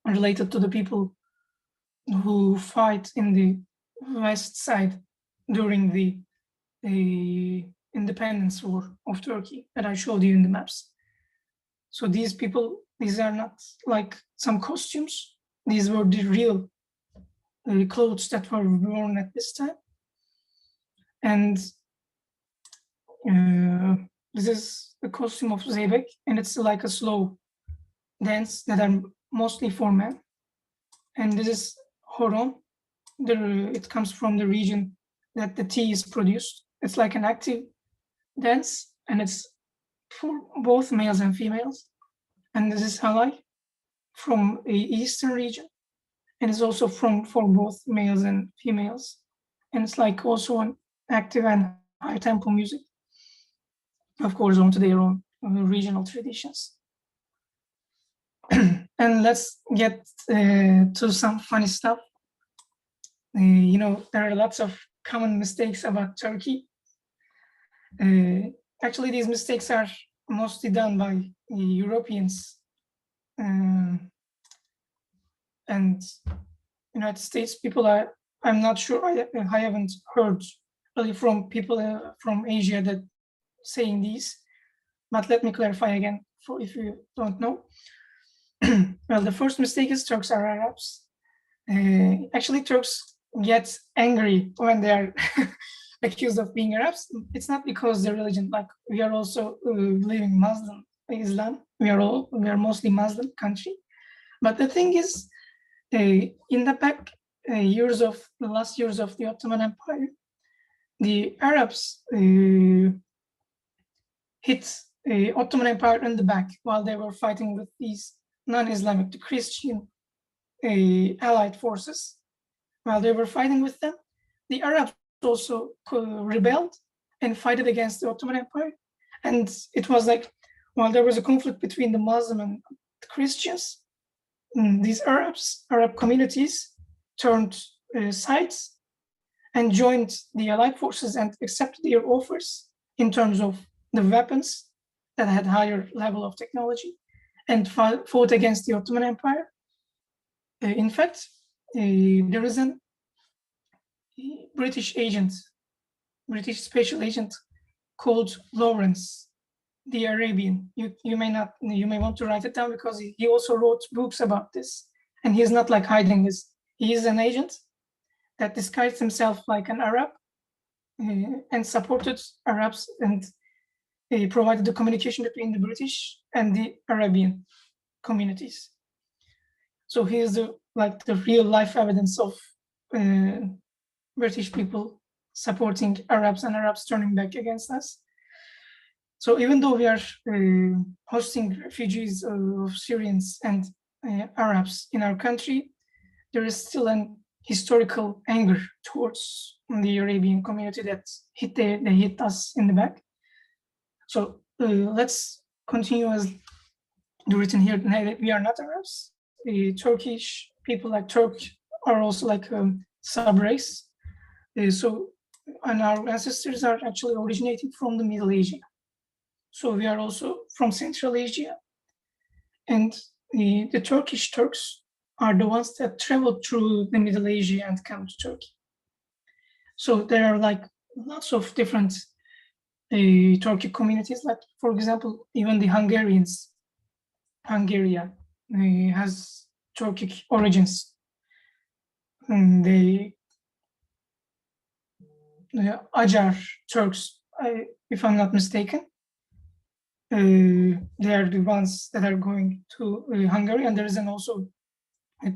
related to the people who fight in the west side during the independence war of Turkey that I showed you in the maps. So these people, these are not like some costumes. These were the real clothes that were worn at this time. And this is the costume of Zeybek, and it's like a slow dance that are mostly for men. And this is Horon. It comes from the region that the tea is produced. It's like an active dance, and it's for both males and females. And this is Halay from the eastern region, and it's also for both males and females. And it's like also an active and high tempo music, of course, onto their own regional traditions. And let's get to some funny stuff. There are lots of common mistakes about Turkey. Actually, these mistakes are mostly done by Europeans and United States people. I'm not sure. I haven't heard really from people from Asia that saying these. But let me clarify again, if you don't know. Well, the first mistake is Turks are Arabs. Actually, Turks get angry when they are accused of being Arabs. It's not because their religion, like we are also living Muslim Islam. We are mostly Muslim country. But the thing is, in the back the last years of the Ottoman Empire, the Arabs hit Ottoman Empire in the back while they were fighting with these non-Islamic, the Christian allied forces. While they were fighting with them, the Arabs also rebelled and fought against the Ottoman Empire. And it was like, while there was a conflict between the Muslim and the Christians, these Arab communities turned sides and joined the allied forces and accepted their offers in terms of the weapons that had higher level of technology and fought against the Ottoman Empire. In fact, there is a British special agent called Lawrence, the Arabian. You may want to write it down because he also wrote books about this, and he is not like hiding this. He is an agent that disguised himself like an Arab and supported Arabs and provided the communication between the British and the Arabian communities. So he is the real life evidence of British people supporting Arabs and Arabs turning back against us. So even though we are hosting refugees of Syrians and Arabs in our country, there is still an historical anger towards the Arabian community that they hit us in the back. So let's continue as written here. We are not Arabs. The Turkish people, like Turk, are also like a sub-race. And our ancestors are actually originating from the Middle Asia. So we are also from Central Asia. And the Turkish Turks are the ones that traveled through the Middle Asia and come to Turkey. So there are like lots of different Turkic communities. Like, for example, even the Hungarians, Hungary has Turkic origins. And the Ajar Turks, if I'm not mistaken, they are the ones that are going to Hungary, and there is also a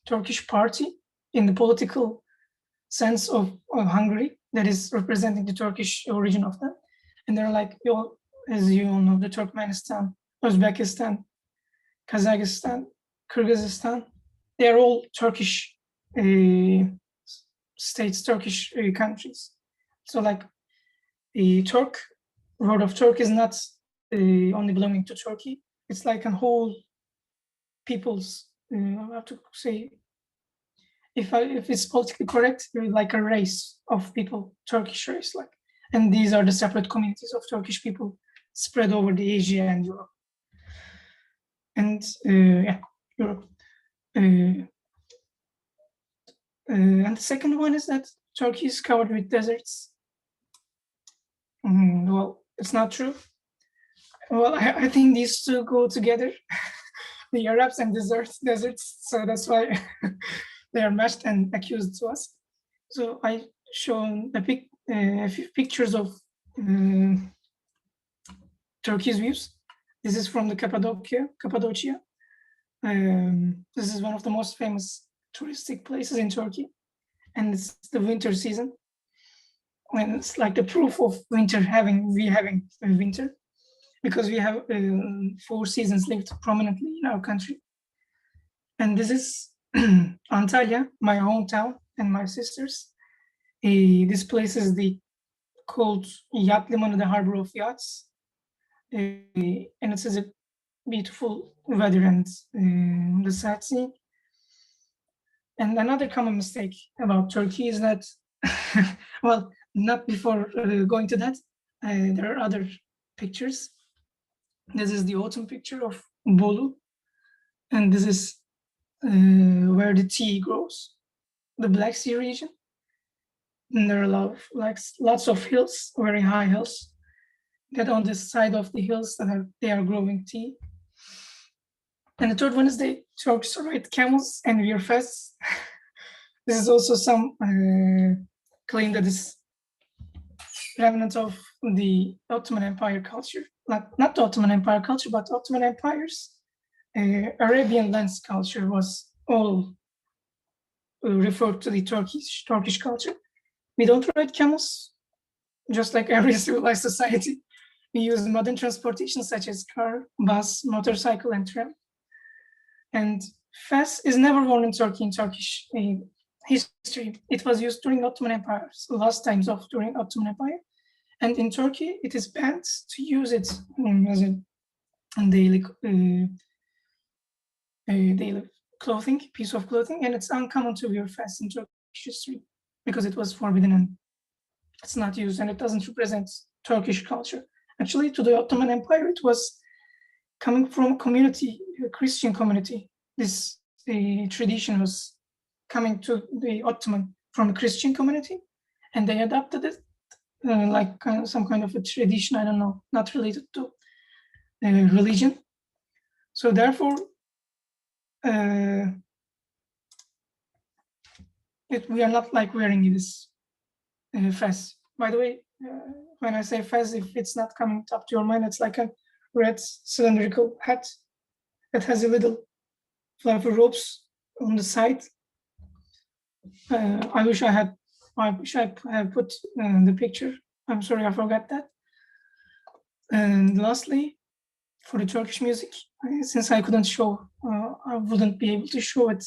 Turkish party in the political sense of Hungary that is representing the Turkish origin of them. And they're like, as you all know, the Turkmenistan, Uzbekistan, Kazakhstan, Kyrgyzstan, they are all Turkish states, Turkish countries. So like the word of Turk is not only belonging to Turkey. It's like a whole people's, I have to say, if it's politically correct, like a race of people, Turkish race, like, and these are the separate communities of Turkish people spread over the Asia and Europe. And Europe. And the second one is that Turkey is covered with deserts. Well, it's not true. Well, I think these two go together, the Arabs and deserts. So that's why they are matched and accused to us. So I shown a few pictures of Turkey's views. This is from the Cappadocia. This is one of the most famous touristic places in Turkey, and it's the winter season. And it's like the proof of winter having a winter, because we have 4 seasons lived prominently in our country. And this is Antalya, my hometown, and my sister's. This place is called Yacht Limanı, the harbor of yachts. And it is a beautiful weather and the sightseeing. And another common mistake about Turkey is that, well, not before going to that, there are other pictures. This is the autumn picture of Bolu, and this is where the tea grows, the Black Sea region. And there are lots of hills, very high hills, that on the side of the hills they are growing tea. And the third one is the Turks ride camels and wear vests. This is also some claim that is remnant of the Ottoman Empire culture. Not the Ottoman Empire culture, but Ottoman Empire's Arabian lands culture was all referred to the Turkish culture. We don't ride camels, just like every civilized society. We use modern transportation such as car, bus, motorcycle, and tram. And fez is never worn in Turkey in Turkish history. It was used during Ottoman Empire, last times of during Ottoman Empire. And in Turkey, it is banned to use it as a daily clothing, piece of clothing, and it's uncommon to wear fez in Turkish history because it was forbidden and it's not used and it doesn't represent Turkish culture. Actually, to the Ottoman Empire, it was coming from a community, a Christian community. This tradition was coming to the Ottoman from a Christian community, and they adopted it like some kind of a tradition, I don't know, not related to religion. So therefore, we are not like wearing this fez. By the way, when I say fez, if it's not coming up to your mind, it's like a red cylindrical hat that has a little fluffy ropes on the side. I wish I had put the picture. I'm sorry, I forgot that. And lastly, for the Turkish music, since I couldn't show, I wouldn't be able to show it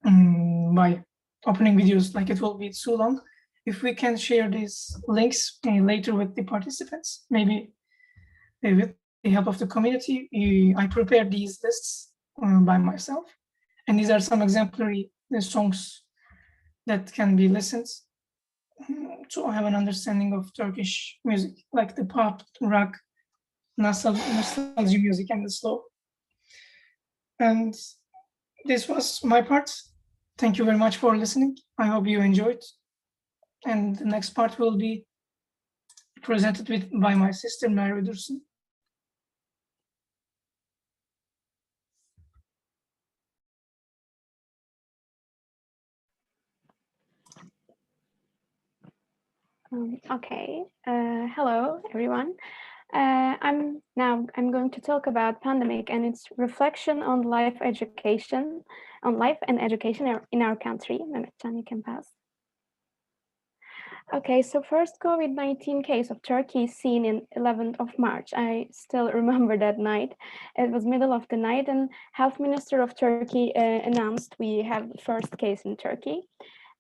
by opening videos, like it will be too long. If we can share these links later with the participants, maybe with the help of the community, I prepared these lists by myself. And these are some exemplary songs that can be listened to have an understanding of Turkish music, like the pop, rock, nostalgia music, and the slow. And this was my part. Thank you very much for listening. I hope you enjoyed. And the next part will be presented by my sister, Mary Dursun. Okay. Hello, everyone. I'm going to talk about pandemic and its reflection on life and education in our country. Mehmetcan, you can pass. Okay, so first COVID-19 case of Turkey seen in 11th of March. I still remember that night. It was middle of the night and Health Minister of Turkey announced we have the first case in Turkey.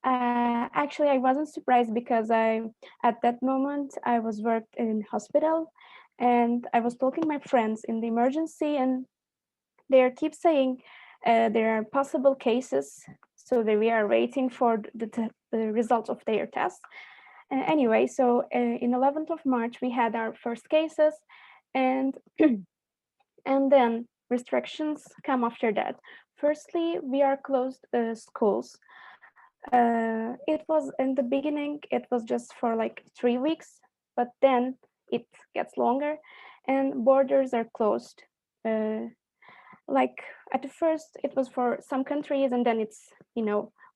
Actually, I wasn't surprised because at that moment, I was worked in hospital and I was talking to my friends in the emergency and they keep saying there are possible cases. So that we are waiting for the results of their tests. Anyway, so in 11th of March, we had our first cases and, and then restrictions come after that. Firstly, we are closed schools. It was in the beginning, it was just for like 3 weeks, but then it gets longer and borders are closed. Like at the first, it was for some countries and then it's,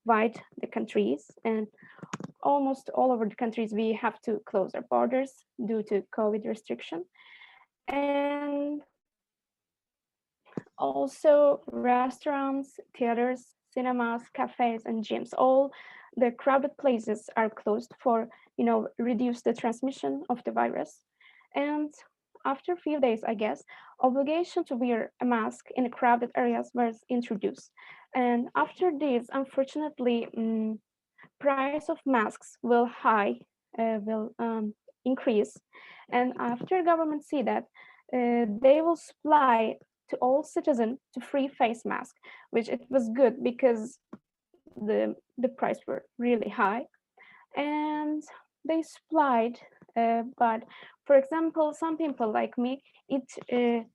wide the countries and almost all over the countries, we have to close our borders due to COVID restriction. And also restaurants, theaters, cinemas, cafes, and gyms, all the crowded places are closed for, reduce the transmission of the virus. And after a few days, I guess, obligation to wear a mask in crowded areas was introduced. And after this, unfortunately, price of masks will increase. And after government see that, they will supply to all citizens to free face mask, which it was good because the price were really high. And they supplied, but for example, some people like me,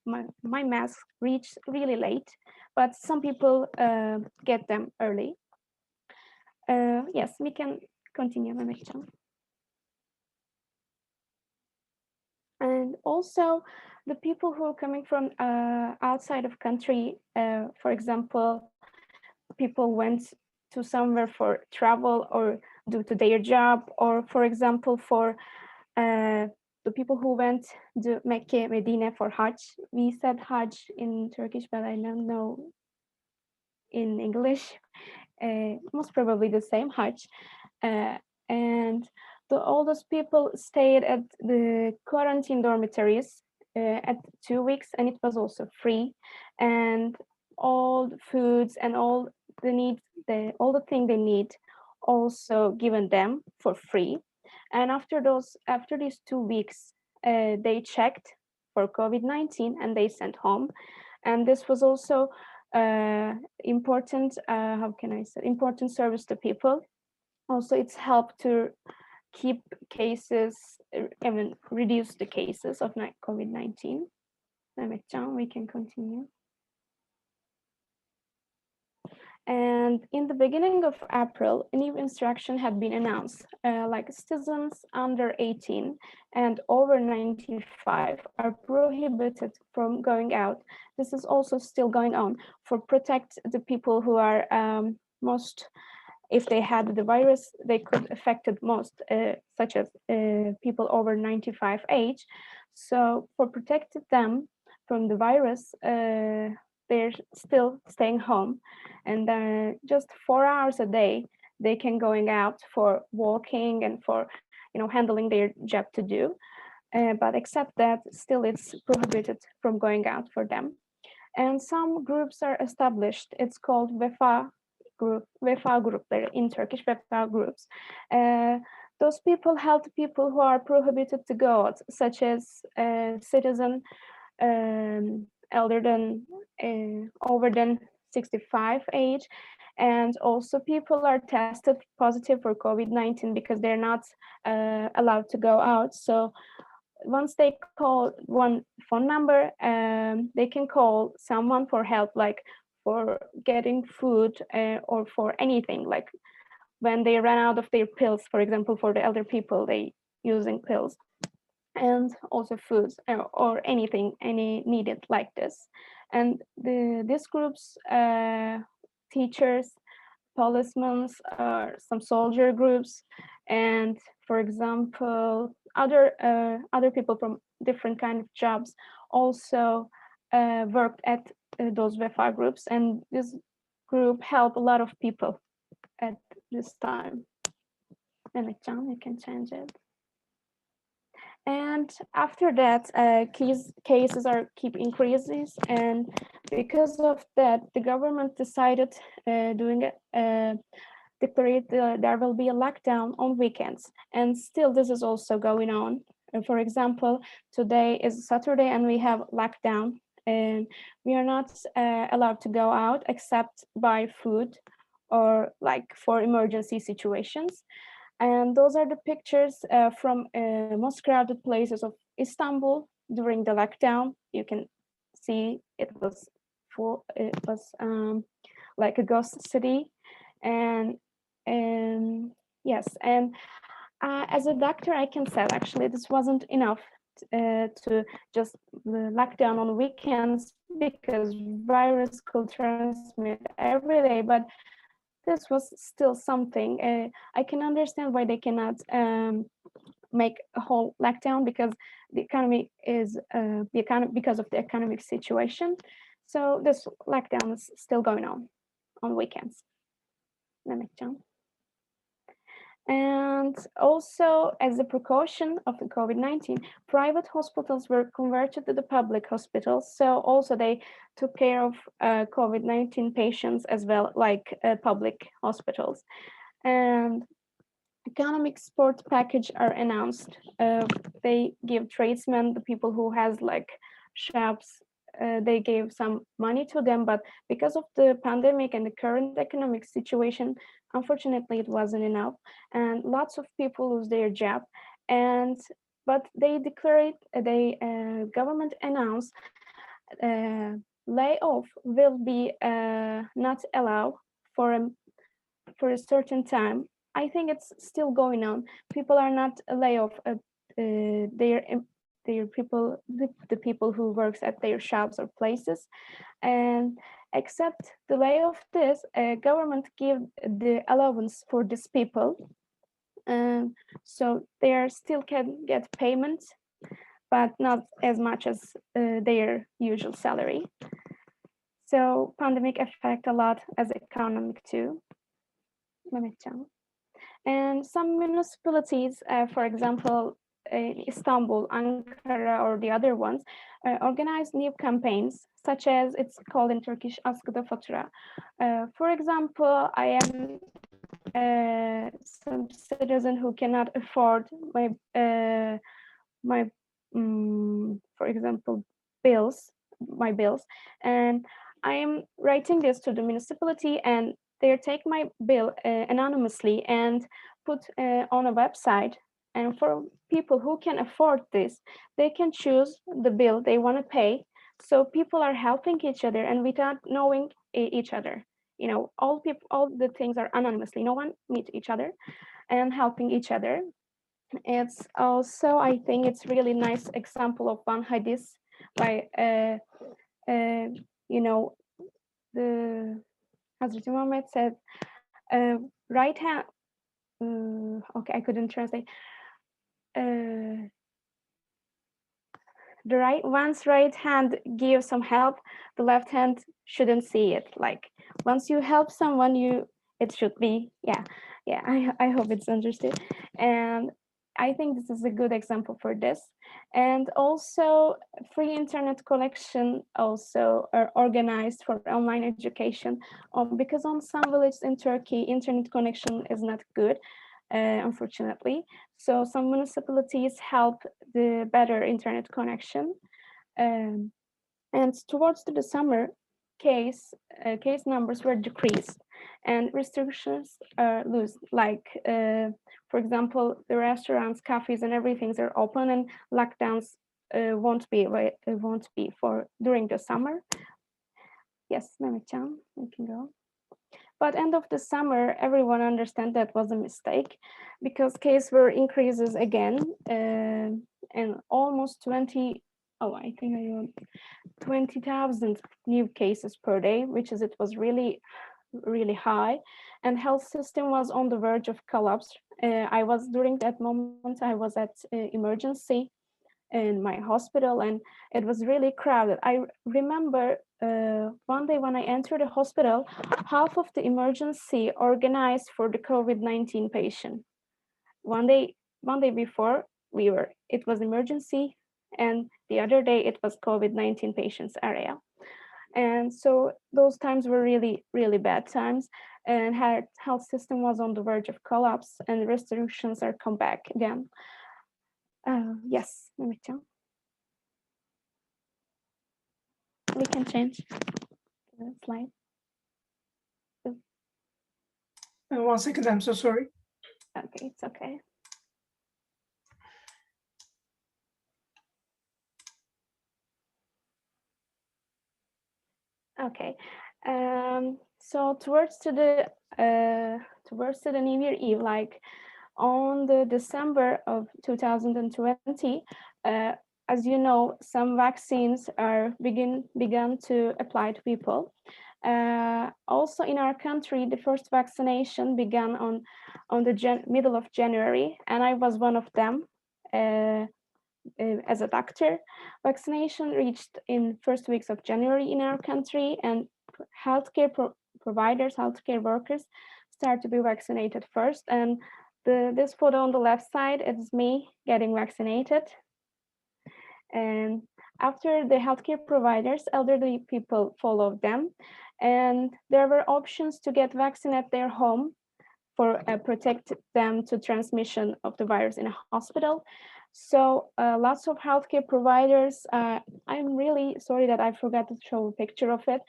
my mask reached really late, but some people get them early. Yes, we can continue, Mehmetcan. And And also the people who are coming from outside of country, for example, people went to somewhere for travel or due to their job, or for example, for the people who went to Mecca, Medina for Hajj. We said Hajj in Turkish, but I don't know in English. Most probably the same Hajj. And all those people stayed at the quarantine dormitories at 2 weeks, and it was also free. And all the foods and all the needs, all the thing they need also given them for free. And after these 2 weeks, they checked for COVID-19 and they sent home. And this was also important, how can I say, important service to people. Also, it's helped to keep cases, even reduce the cases of COVID-19. Mehmetcan, we can continue. And in the beginning of April, a new instruction had been announced, like citizens under 18 and over 95 are prohibited from going out. This is also still going on for protect the people who are most, if they had the virus, they could affect it most, such as people over 95 age. So for protecting them from the virus, they're still staying home, and just 4 hours a day they can going out for walking and for handling their job to do, but except that still it's prohibited from going out for them. And some groups are established. It's called vefa grupları in Turkish, vefa groups. Those people help people who are prohibited to go out, such as citizen elder than over than 65 age, and also people are tested positive for COVID-19 because they're not allowed to go out. So once they call one phone number, they can call someone for help, like for getting food or for anything, like when they run out of their pills, for example, for the elder people, they using pills, and also foods or anything, any needed like this. And these groups, teachers, policemen, some soldier groups, and for example, other people from different kind of jobs also worked at those VEFA groups, and this group helped a lot of people at this time. And John, you can change it. And after that, cases are keep increases, and because of that, the government decided declared there will be a lockdown on weekends, and still this is also going on. For example, today is Saturday, and we have lockdown, and we are not allowed to go out except buy food or like for emergency situations. And those are the pictures from most crowded places of Istanbul during the lockdown. You can see it was full. It was like a ghost city, and yes. And as a doctor, I can say actually this wasn't enough to just lock down on weekends, because virus could transmit every day, but this was still something. I can understand why they cannot make a whole lockdown, because the economy is because of the economic situation. So this lockdown is still going on weekends. And also, as a precaution of the COVID-19, private hospitals were converted to the public hospitals. So also they took care of COVID-19 patients as well, like public hospitals. And economic support package are announced. They give tradesmen, the people who has like shops, they gave some money to them, but because of the pandemic and the current economic situation, unfortunately, it wasn't enough, and lots of people lose their job. But they declared, government announced, layoff will be not allowed for a certain time. I think it's still going on. People are not lay off their their people, the people who works at their shops or places. And except the way of this, government give the allowance for these people. So they are still can get payment, but not as much as their usual salary. So pandemic affect a lot as economic too. Mehmetcan. And some municipalities, for example, Istanbul, Ankara, or the other ones, organize new campaigns, such as it's called in Turkish Askıda Fatura. For example, I am some citizen who cannot afford my for example, my bills, and I am writing this to the municipality, and they take my bill anonymously and put on a website. And for people who can afford this, they can choose the bill they want to pay. So people are helping each other and without knowing each other. You know, all the things are anonymously. No one meet each other and helping each other. It's also, I think it's really nice example of one hadith by, you know, the Hazrat Muhammad said, right hand, okay, I couldn't translate. One's right hand gives some help, the left hand shouldn't see it. Like once you help someone, it should be, yeah. I hope it's understood. And I think this is a good example for this. And also free internet connection also are organized for online education, because on some villages in Turkey, internet connection is not good, unfortunately. So some municipalities help the better internet connection. And towards the summer, case numbers were decreased and restrictions are loose. Like, for example, the restaurants, cafes, and everything are open, and lockdowns won't be for during the summer. Yes, Mehmetcan, you can go. But end of the summer, everyone understand that was a mistake, because case were increases again, and almost 20,000 new cases per day, which is, it was really, really high, and health system was on the verge of collapse. I was during that moment, I was at emergency in my hospital, and it was really crowded. I remember one day when I entered the hospital, half of the emergency organized for the COVID-19 patient. One day before it was emergency, and the other day it was COVID-19 patients area. And so those times were really, really bad times, and health system was on the verge of collapse, and restrictions are come back again. Yes, Mehmetcan. We can change the slide. 1 second, I'm so sorry. Okay, it's okay. Okay, so towards to the New Year Eve, like on the December of 2020, as you know, some vaccines are begun to apply to people. Also in our country, the first vaccination began on the middle of January, and I was one of them. As a doctor, vaccination reached in first weeks of January in our country, and healthcare providers, healthcare workers start to be vaccinated first. And this photo on the left side is me getting vaccinated. And after the healthcare providers, elderly people followed them, and there were options to get vaccine at their home for protect them to transmission of the virus in a hospital. So lots of healthcare providers, I'm really sorry that I forgot to show a picture of it,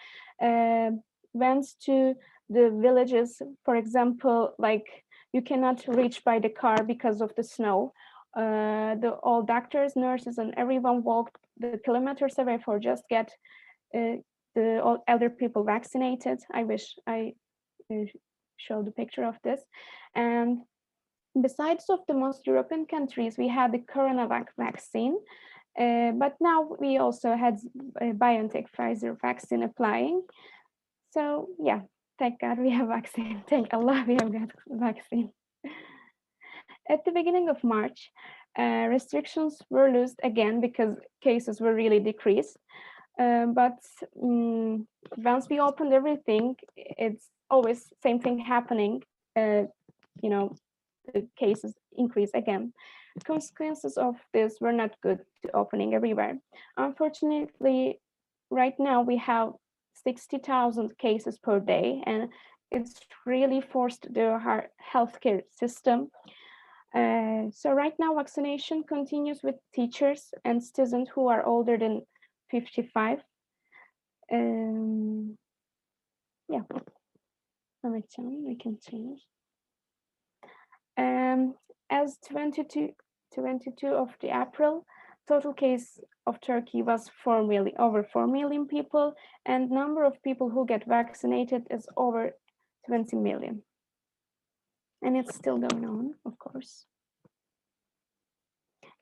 went to the villages. For example, like you cannot reach by the car because of the snow. All doctors, nurses, and everyone walked the kilometers away for just get the all elder people vaccinated. I wish I show the picture of this. And besides of the most European countries, we had the CoronaVac vaccine. But now we also had BioNTech Pfizer vaccine applying. So yeah, thank God we have vaccine. Thank Allah we have got vaccine. At the beginning of March, restrictions were loosed again because cases were really decreased. But once we opened everything, it's always same thing happening. You know, the cases increase again. Consequences of this were not good to opening everywhere. Unfortunately, right now we have 60,000 cases per day, and it's really forced the healthcare system. So right now, vaccination continues with teachers and students who are older than 55. Yeah, we can change. As 22 of the April, total case of Turkey was over 4 million people, and number of people who get vaccinated is over 20 million. And it's still going on, of course.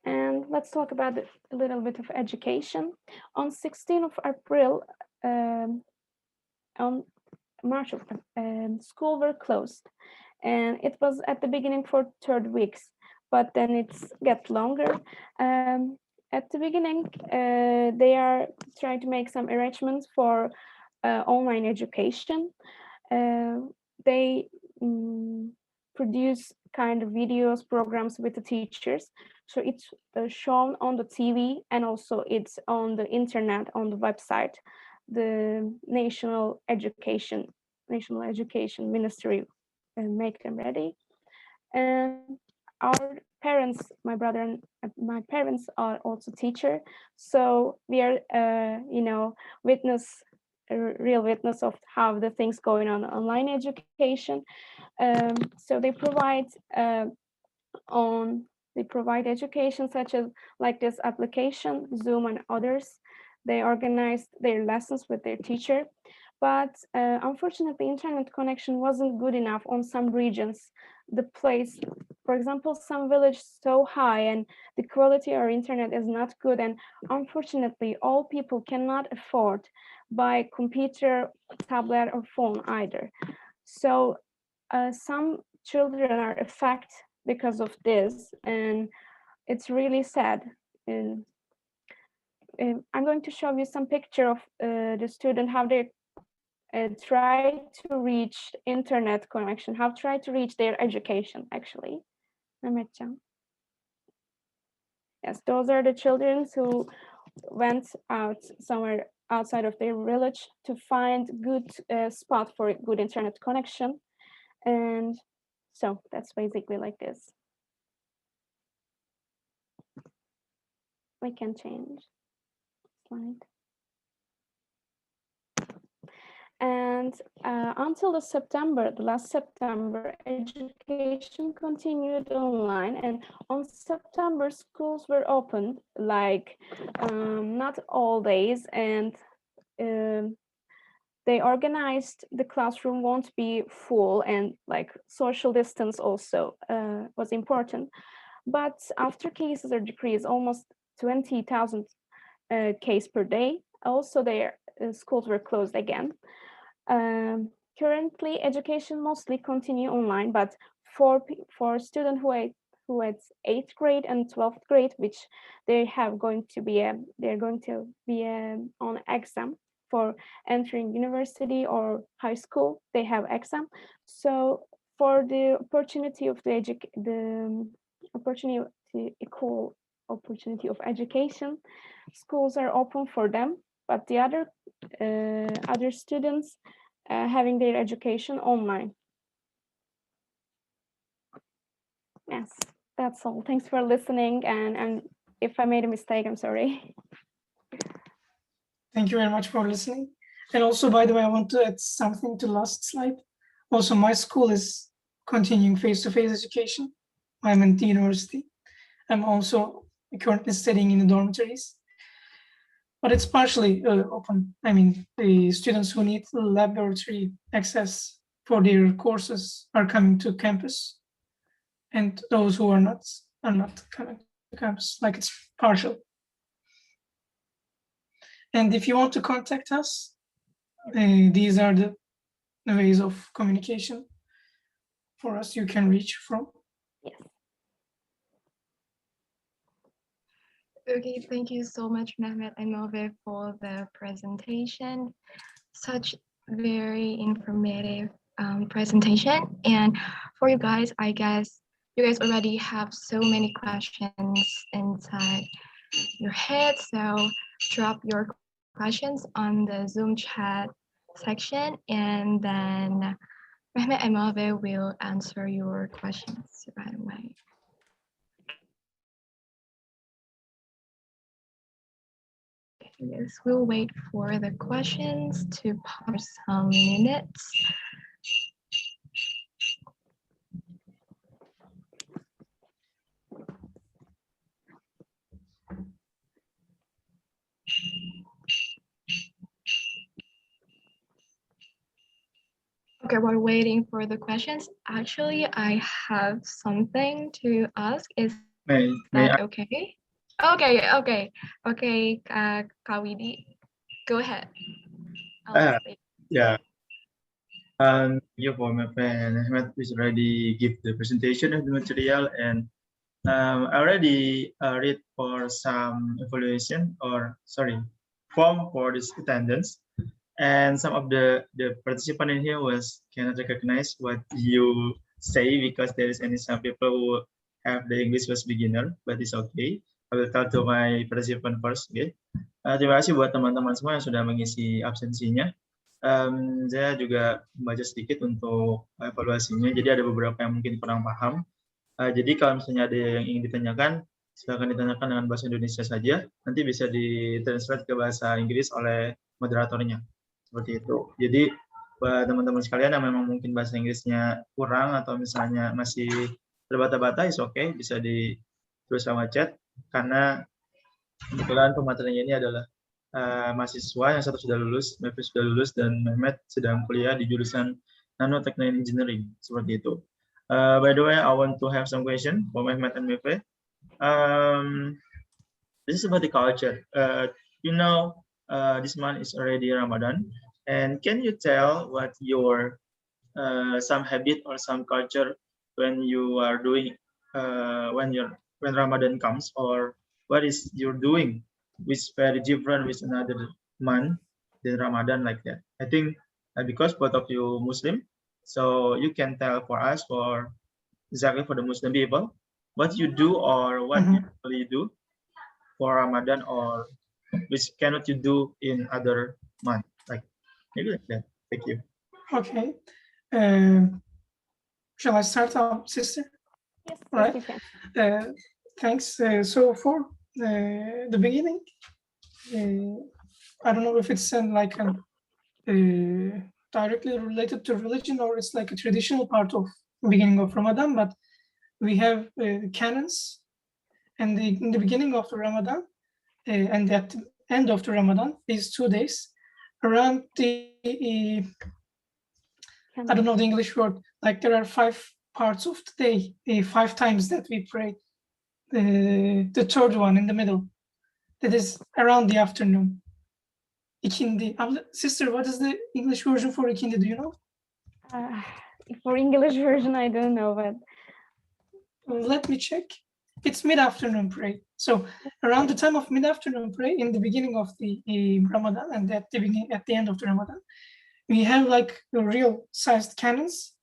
And let's talk about a little bit of education. On 16th of April, on March, school were closed, and it was at the beginning for 3rd weeks, but then it's get longer. At the beginning, they are trying to make some arrangements for online education. They produce kind of videos, programs with the teachers. So it's shown on the TV, and also it's on the internet, on the website. The National Education Ministry make them ready. And our parents, my brother and my parents are also teacher. So we are, real witness of how the things going on online education. So they provide education such as like this application, Zoom and others. They organized their lessons with their teacher, but unfortunately, internet connection wasn't good enough on some regions. The place, for example, some village so high and the quality of internet is not good, and unfortunately, all people cannot afford buy computer, tablet, or phone either. So some children are affected because of this, and it's really sad. And I'm going to show you some picture of the student, how they try to reach internet connection, how try to reach their education actually. Yes, those are the children who went out somewhere outside of their village to find good spot for good internet connection. And so that's basically like this. We can change slide. And until the last September, education continued online, and on September, schools were opened, like not all days, and they organized the classroom won't be full, and like social distance also was important. But after cases are decreased, almost 20,000 case per day, also their schools were closed again. Currently, education mostly continue online, but for students who had 8th grade and 12th grade, which they're going to be on exam for entering university or high school, they have exam. So for the opportunity of equal opportunity of education, schools are open for them, but the other students having their education online. Yes, that's all. Thanks for listening, and if I made a mistake, I'm sorry. Thank you very much for listening. And also, by the way, I want to add something to last slide. Also, my school is continuing face-to-face education. I'm in the university. I'm also currently studying in the dormitories, but it's partially open. I mean, the students who need laboratory access for their courses are coming to campus, and those who are not coming to campus, like it's partial. And if you want to contact us, these are the ways of communication for us you can reach from. Yes. Okay, thank you so much, Mehmet and Move, for the presentation. Such very informative presentation. And for you guys, I guess you guys already have so many questions inside your head. So drop your questions on the Zoom chat section, and then Mehmet and Move will answer your questions right away. Yes, we'll wait for the questions to pause some minutes. Okay, while waiting for the questions, actually, I have something to ask. Is May that I? okay? Okay, Kawidi, go ahead. Yeah. Thank you for my friend Ahmed, which already give the presentation of the material, and I already read for some evaluation or form for this attendance, and some of the participant in here cannot recognize what you say because there is some people who have the English was beginner, but it's okay. I will talk to my participant first. Okay. Terima kasih buat teman-teman semua yang sudah mengisi absensinya. Saya juga membaca sedikit untuk evaluasinya. Jadi ada beberapa yang mungkin kurang paham. Jadi kalau misalnya ada yang ingin ditanyakan, silakan ditanyakan dengan bahasa Indonesia saja. Nanti bisa ditranslate ke bahasa Inggris oleh moderatornya. Seperti itu. Jadi buat teman-teman sekalian yang memang mungkin bahasa Inggrisnya kurang atau misalnya masih terbata-bata, is okay, bisa ditulis sama chat. Karena kebetulan pematerinya ini adalah mahasiswa, yang satu sudah lulus, Mevri sudah lulus, dan Mehmet sedang kuliah di jurusan Nanotechnology Engineering, seperti itu. By the way, I want to have some question for Mehmet and Mevri. This is about the culture. This month is already Ramadan, and can you tell what your some habit or some culture when you are doing when Ramadan comes, or what is you're doing which is very different with another month than Ramadan, like that? I think because both of you Muslim, so you can tell for us, for exactly for the Muslim people, what you do or what you usually do for Ramadan, or which cannot you do in other month, like maybe like that. Thank you. Okay. Shall I start out, sister? Yes, right. You can. Thanks. So for the beginning, I don't know if it's directly related to religion, or it's like a traditional part of beginning of Ramadan, but we have canons, and in the beginning of the Ramadan and at the end of the Ramadan, these 2 days, around the I don't know the English word, like there are 5 parts of the day, 5 times that we pray. The third one in the middle, that is around the afternoon. İkindi. Sister, what is the English version for ikindi? Do you know? For English version, I don't know, but let me check. It's mid-afternoon prayer. So around the time of mid-afternoon prayer, in the beginning of the Ramadan and at the end of the Ramadan, we have like real sized cannons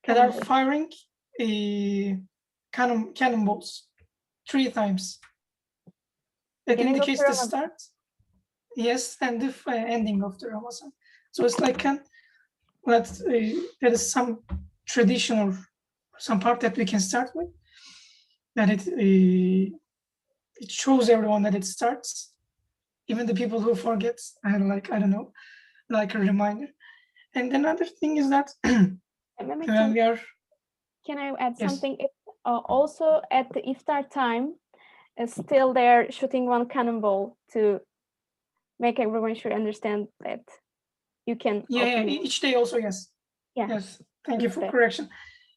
that are firing cannonballs 3 times. That indicates the start, yes, and the ending of the Ramadan. So it's like there is some traditional, some part that we can start with, that it shows everyone that it starts, even the people who forget, and like, I don't know, like a reminder. And another thing is that when we are... Can I add something? It, also at the iftar time, still they're shooting one cannonball to make everyone should understand that you can... Yeah, each day also, yes. Yeah. Yes, thank you for correction.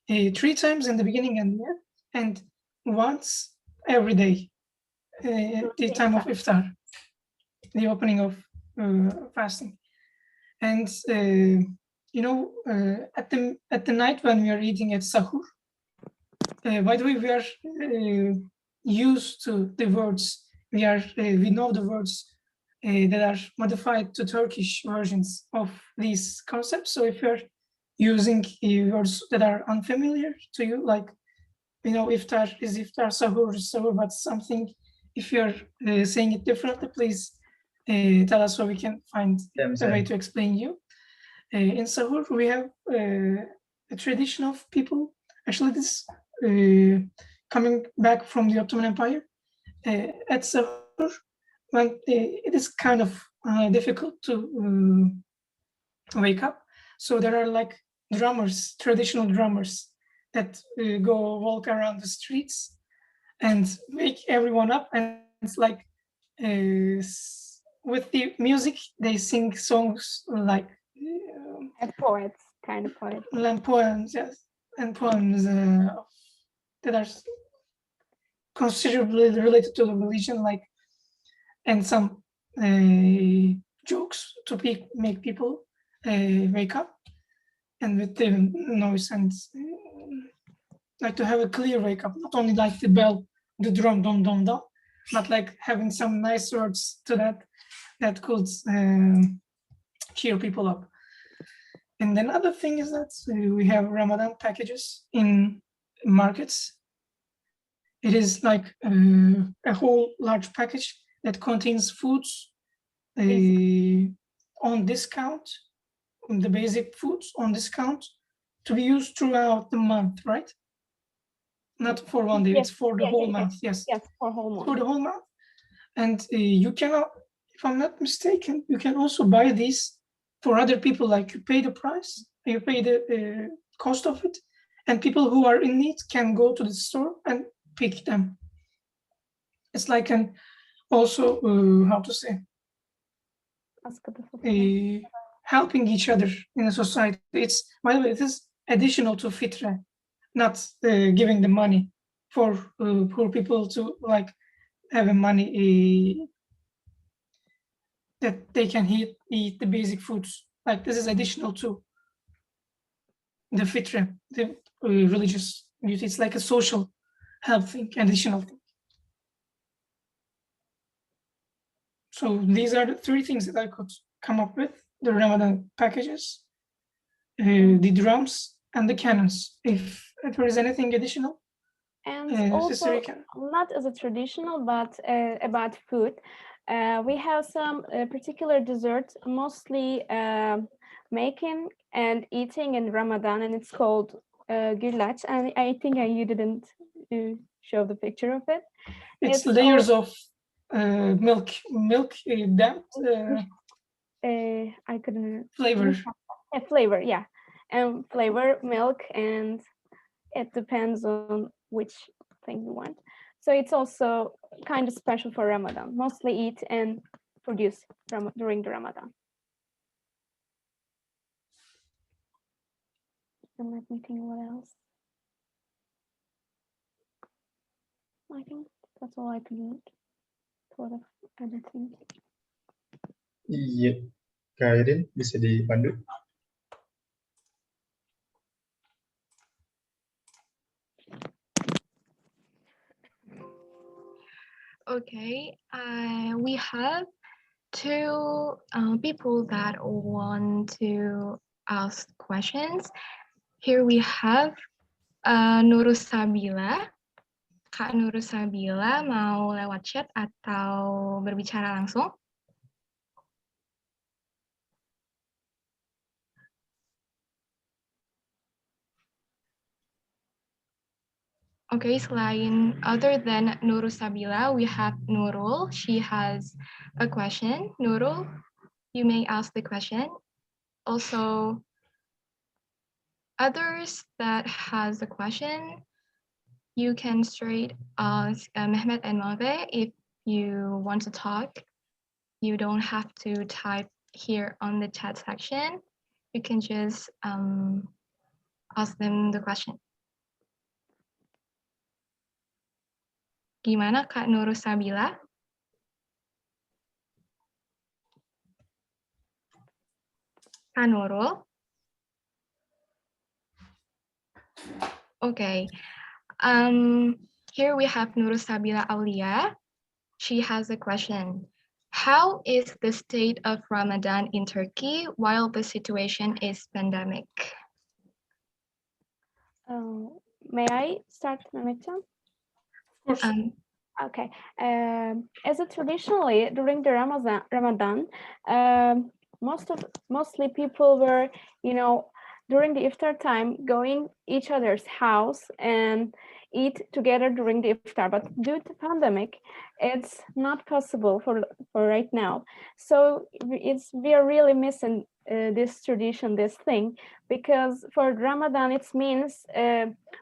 3 times in the beginning and the end, and once every day at the time of iftar. the opening of fasting. And at the night when we are eating at sahur, by the way, we are used to the words. We know the words that are modified to Turkish versions of these concepts. So if you're using words that are unfamiliar to you, like iftar is iftar, sahur is sahur, but something, if you're saying it differently, please tell us so we can find a way to explain you. In sahur, we have a tradition of people. Actually, this coming back from the Ottoman Empire. At sahur, when it is kind of difficult to wake up, so there are like drummers, traditional drummers, that go walk around the streets and wake everyone up. And it's like with the music, they sing songs like poets, kind of poets. And poems, yes, and poems that are considerably related to the religion, like, and some jokes to make people wake up, and with the noise, and like to have a clear wake up, not only like the bell, the drum, dum dum dum, but like having some nice words to that could cheer people up. And then other thing is that we have Ramadan packages in markets. It is like a whole large package that contains foods on discount, the basic foods on discount, to be used throughout the month, right? Not for one day, yes. It's for the whole month. Yes, for whole month. For the whole month. And you can, if I'm not mistaken, you can also buy these for other people, like you pay the price, you pay the cost of it, and people who are in need can go to the store and pick them. It's like an also, how to say, helping each other in a society. It's, by the way, it is additional to fitre, not giving the money for poor people to like have a money that they can eat the basic foods. Like this is additional to the fitre, the religious duty. It's like a social help thing, additional thing. So these are the three things that I could come up with: the Ramadan packages, the drums, and the cannons. If there is anything additional, and also not as a traditional, but about food. We have some particular desserts, mostly making and eating in Ramadan, and it's called gulaç. And I think you didn't show the picture of it. It's layers of milk damped. I couldn't flavor. Flavor, yeah, and flavor milk, and it depends on which thing you want. So it's also kind of special for Ramadan. Mostly eat and produce during the Ramadan. And let me think what else. I think that's all I can thought of anything. Iya, Kak Irin bisa dipandu. Okay, we have two people that want to ask questions. Here we have Nurusabila. Kak Nurusabila mau lewat chat atau berbicara langsung? Okay, selain other than Nurusabila, we have Nurul. She has a question. Nurul, you may ask the question. Also, others that has a question, you can straight ask Mehmet and Mave if you want to talk. You don't have to type here on the chat section. You can just ask them the question. Gimana Kak Nurusabila? Kak Nurul? Okay. Here we have Nurul Sabila Aulia. She has a question. How is the state of Ramadan in Turkey while the situation is pandemic? May I start, Mehmetcan? Of course. Okay. As a traditionally during the Ramadan, mostly people were, during the iftar time, going each other's house and eat together during the iftar. But due to pandemic, it's not possible for right now. So we are really missing this tradition, this thing, because for Ramadan it means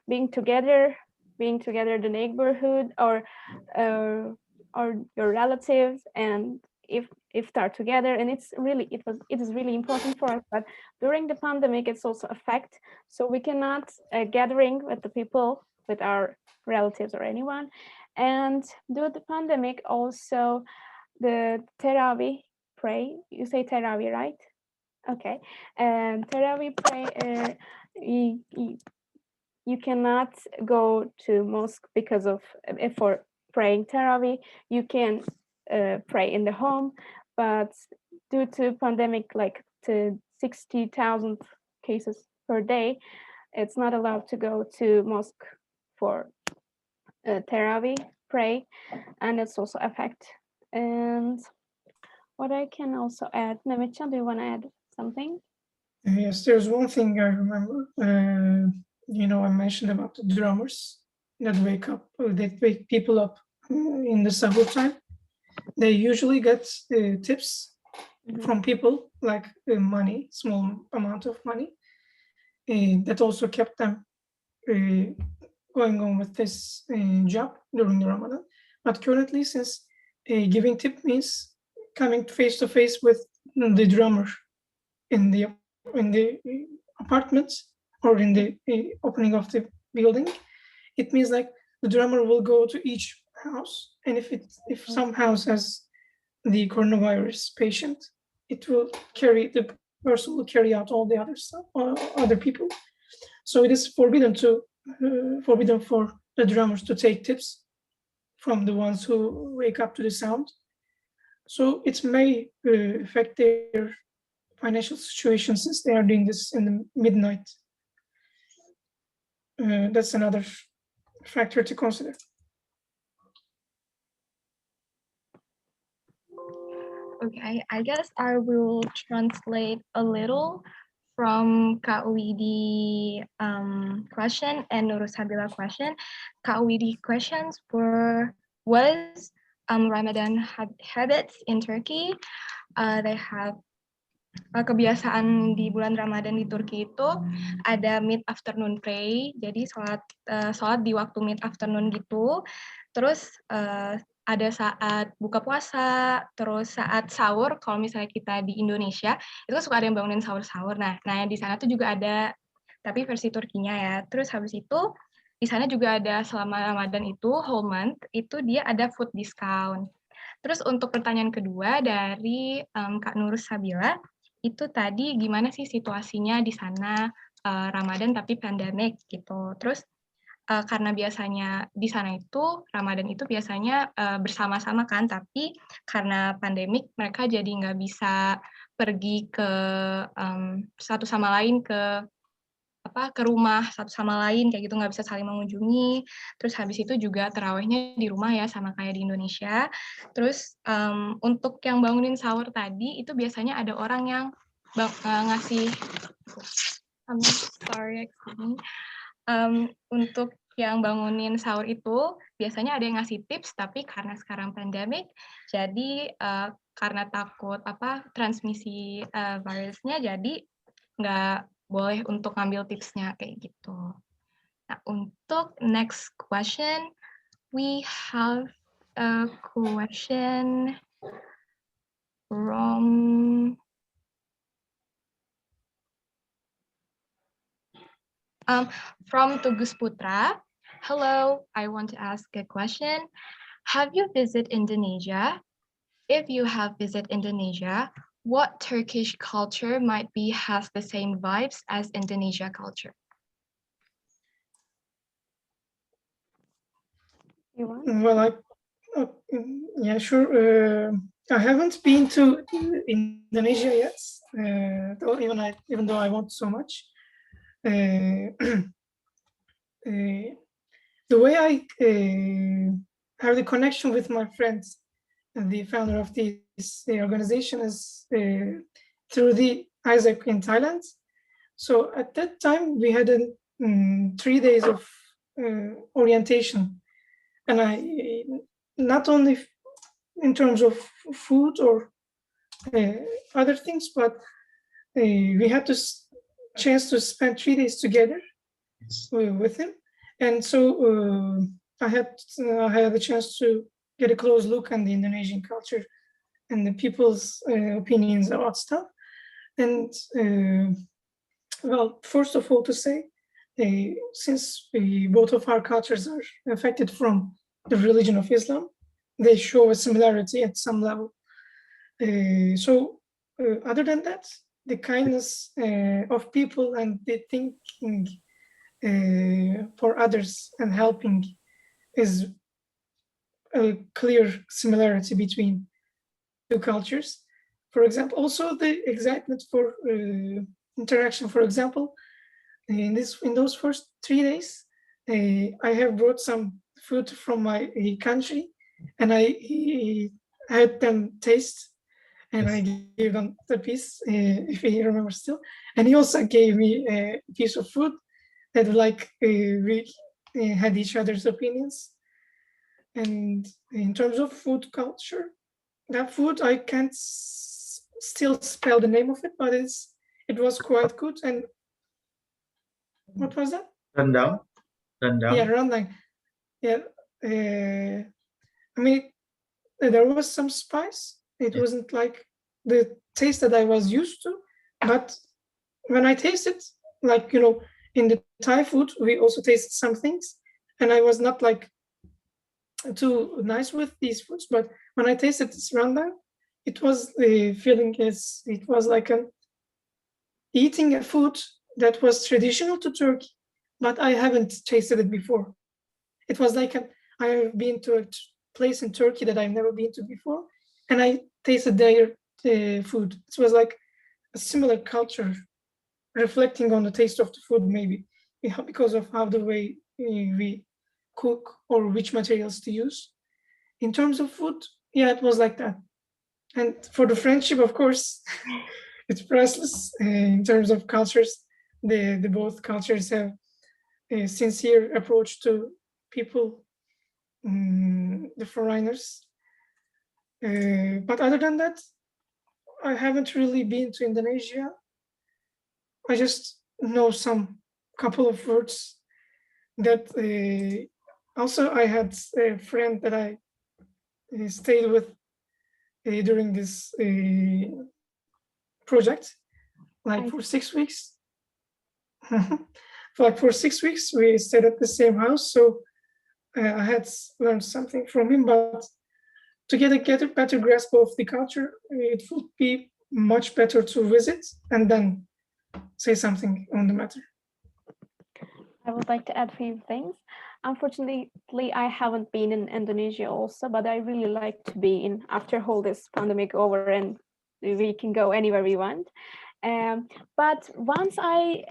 being together, the neighborhood or your relatives, and iftar together, and it is really important for us. But during the pandemic it's also a fact, so we cannot gathering with the people, with our relatives or anyone. And due to the pandemic also, the Terawih pray, you say Terawih, right? Okay. And Terawih pray, you cannot go to mosque because of for praying Tarawih. You can pray in the home, but due to pandemic, like to 60,000 cases per day, it's not allowed to go to mosque for Tarawih pray, and it's also a fact. And what I can also add, Mehmetcan, do you want to add something? Yes, there's one thing I remember. I mentioned about the drummers that wake people up in the sahur time. They usually get tips from people, like money, small amount of money. That also kept them going on with this job during the Ramadan. But currently, since giving tip means coming face to face with the drummer in the apartments or in the opening of the building, it means like the drummer will go to each house, and if some house has the coronavirus patient, the person will carry out all the other stuff, other people. So it is forbidden for the drummers to take tips from the ones who wake up to the sound. So it may affect their financial situation since they are doing this in the midnight. That's another factor to consider. Okay, I guess I will translate a little from Kak Widi question and Nurul Sabila question. Kak Widi questions was Ramadan habits in Turkey. They have kebiasaan di bulan Ramadan di Turki itu ada mid afternoon pray, jadi sholat di waktu mid afternoon gitu. Terus ada saat buka puasa, terus saat sahur. Kalau misalnya kita di Indonesia itu suka ada yang bangunin sahur-sahur. Nah di sana tuh juga ada, tapi versi Turkinya ya. Terus habis itu di sana juga ada selama Ramadan itu whole month itu dia ada food discount. Terus untuk pertanyaan kedua dari Kak Nurul Sabila, itu tadi gimana sih situasinya di sana Ramadan tapi pandemik gitu. Terus karena biasanya di sana itu Ramadan itu biasanya bersama-sama kan, tapi karena pandemik mereka jadi nggak bisa pergi ke satu sama lain ke rumah satu sama lain kayak gitu, nggak bisa saling mengunjungi. Terus habis itu juga terawihnya di rumah ya, sama kayak di Indonesia. Terus untuk yang bangunin sahur tadi itu biasanya ada orang yang ngasih untuk yang bangunin sahur itu biasanya ada yang ngasih tips, tapi karena sekarang pandemik jadi karena takut transmisi virusnya, jadi nggak boleh untuk ngambil tipsnya kayak gitu. Nah, untuk next question, we have a question from Tugus Putra. Hello, I want to ask a question. Have you visited Indonesia? If you have visited Indonesia, what Turkish culture might be has the same vibes as Indonesia culture? You want? Well, yeah, sure. I haven't been to Indonesia yet, even though I want so much. The way I have the connection with my friends and the founder of this organization is through the Isaac in Thailand. So at that time we had 3 days of orientation, and I not only in terms of food or other things, but we had to chance to spend 3 days together with him, and so I had the chance to get a close look on the Indonesian culture and the people's opinions about stuff. And well, first of all, to say, since both of our cultures are affected from the religion of Islam, they show a similarity at some level. So other than that, the kindness of people and the thinking for others and helping is a clear similarity between two cultures. For example, also the excitement for interaction. For example, in those first 3 days, I have brought some food from my country, and I had them taste, and I gave them the piece, if he remembers still. And he also gave me a piece of food that like we had each other's opinions. And in terms of food culture, that food I can't still spell the name of it, but it was quite good. And what was that? Rendang. Rendang. Yeah, rendang. Yeah, I mean, there was some spice. It wasn't like the taste that I was used to, but when I tasted, like, you know, in the Thai food, we also tasted some things, and I was not like too nice with these foods. But when I tasted this rendang, it was the feeling is it was like eating a food that was traditional to Turkey, but I haven't tasted it before. It was like I have been to a place in Turkey that I've never been to before, and I tasted their food. It was like a similar culture, reflecting on the taste of the food, maybe because of how the way we cook or which materials to use. In terms of food, yeah, it was like that. And for the friendship, of course, it's priceless. In terms of cultures, the both cultures have a sincere approach to people, the foreigners. But other than that, I haven't really been to Indonesia. I just know some couple of words that also I had a friend that I stayed with during this project, like for 6 weeks. Like for 6 weeks, we stayed at the same house. So I had learned something from him, but to get a better grasp of the culture, it would be much better to visit and then say something on the matter. I would like to add a few things. Unfortunately, I haven't been in Indonesia also, but I really like to be in after all this pandemic over and we can go anywhere we want. But once I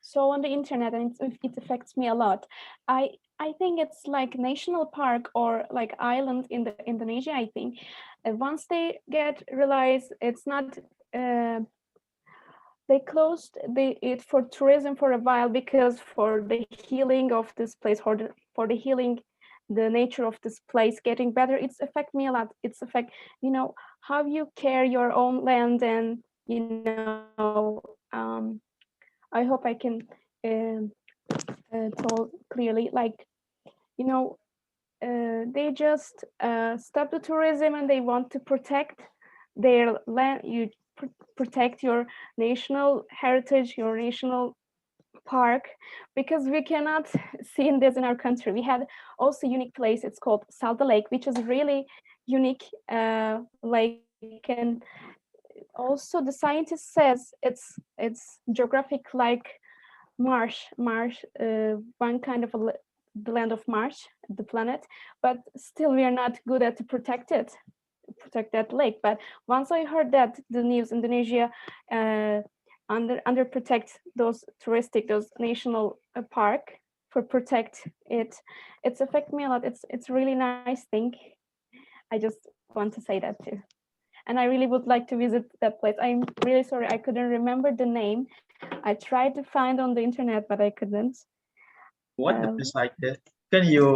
saw on the internet, and it affects me a lot, I think it's like national park or like island in the Indonesia, I think. Once they realize it's not they closed it for tourism for a while because for the healing of this place, for the healing, the nature of this place getting better, it's affect me a lot. It's affect, you know, how you care your own land, and you know, I hope I can tell clearly, like, you know, they just stop the tourism and they want to protect their land. You protect your national heritage, your national park, because we cannot see this in our country. We had also a unique place. It's called Salda Lake, which is really unique lake, and also the scientist says it's geographic like Mars, one kind of the land of Mars, the planet, but still we are not good at to protect that lake. But once I heard that the news, Indonesia under protect those national park for protect it, it's affect me a lot. It's really nice thing. I just want to say that too. And I really would like to visit that place. I'm really sorry, I couldn't remember the name. I tried to find on the internet, but I couldn't. What the place like that? Can you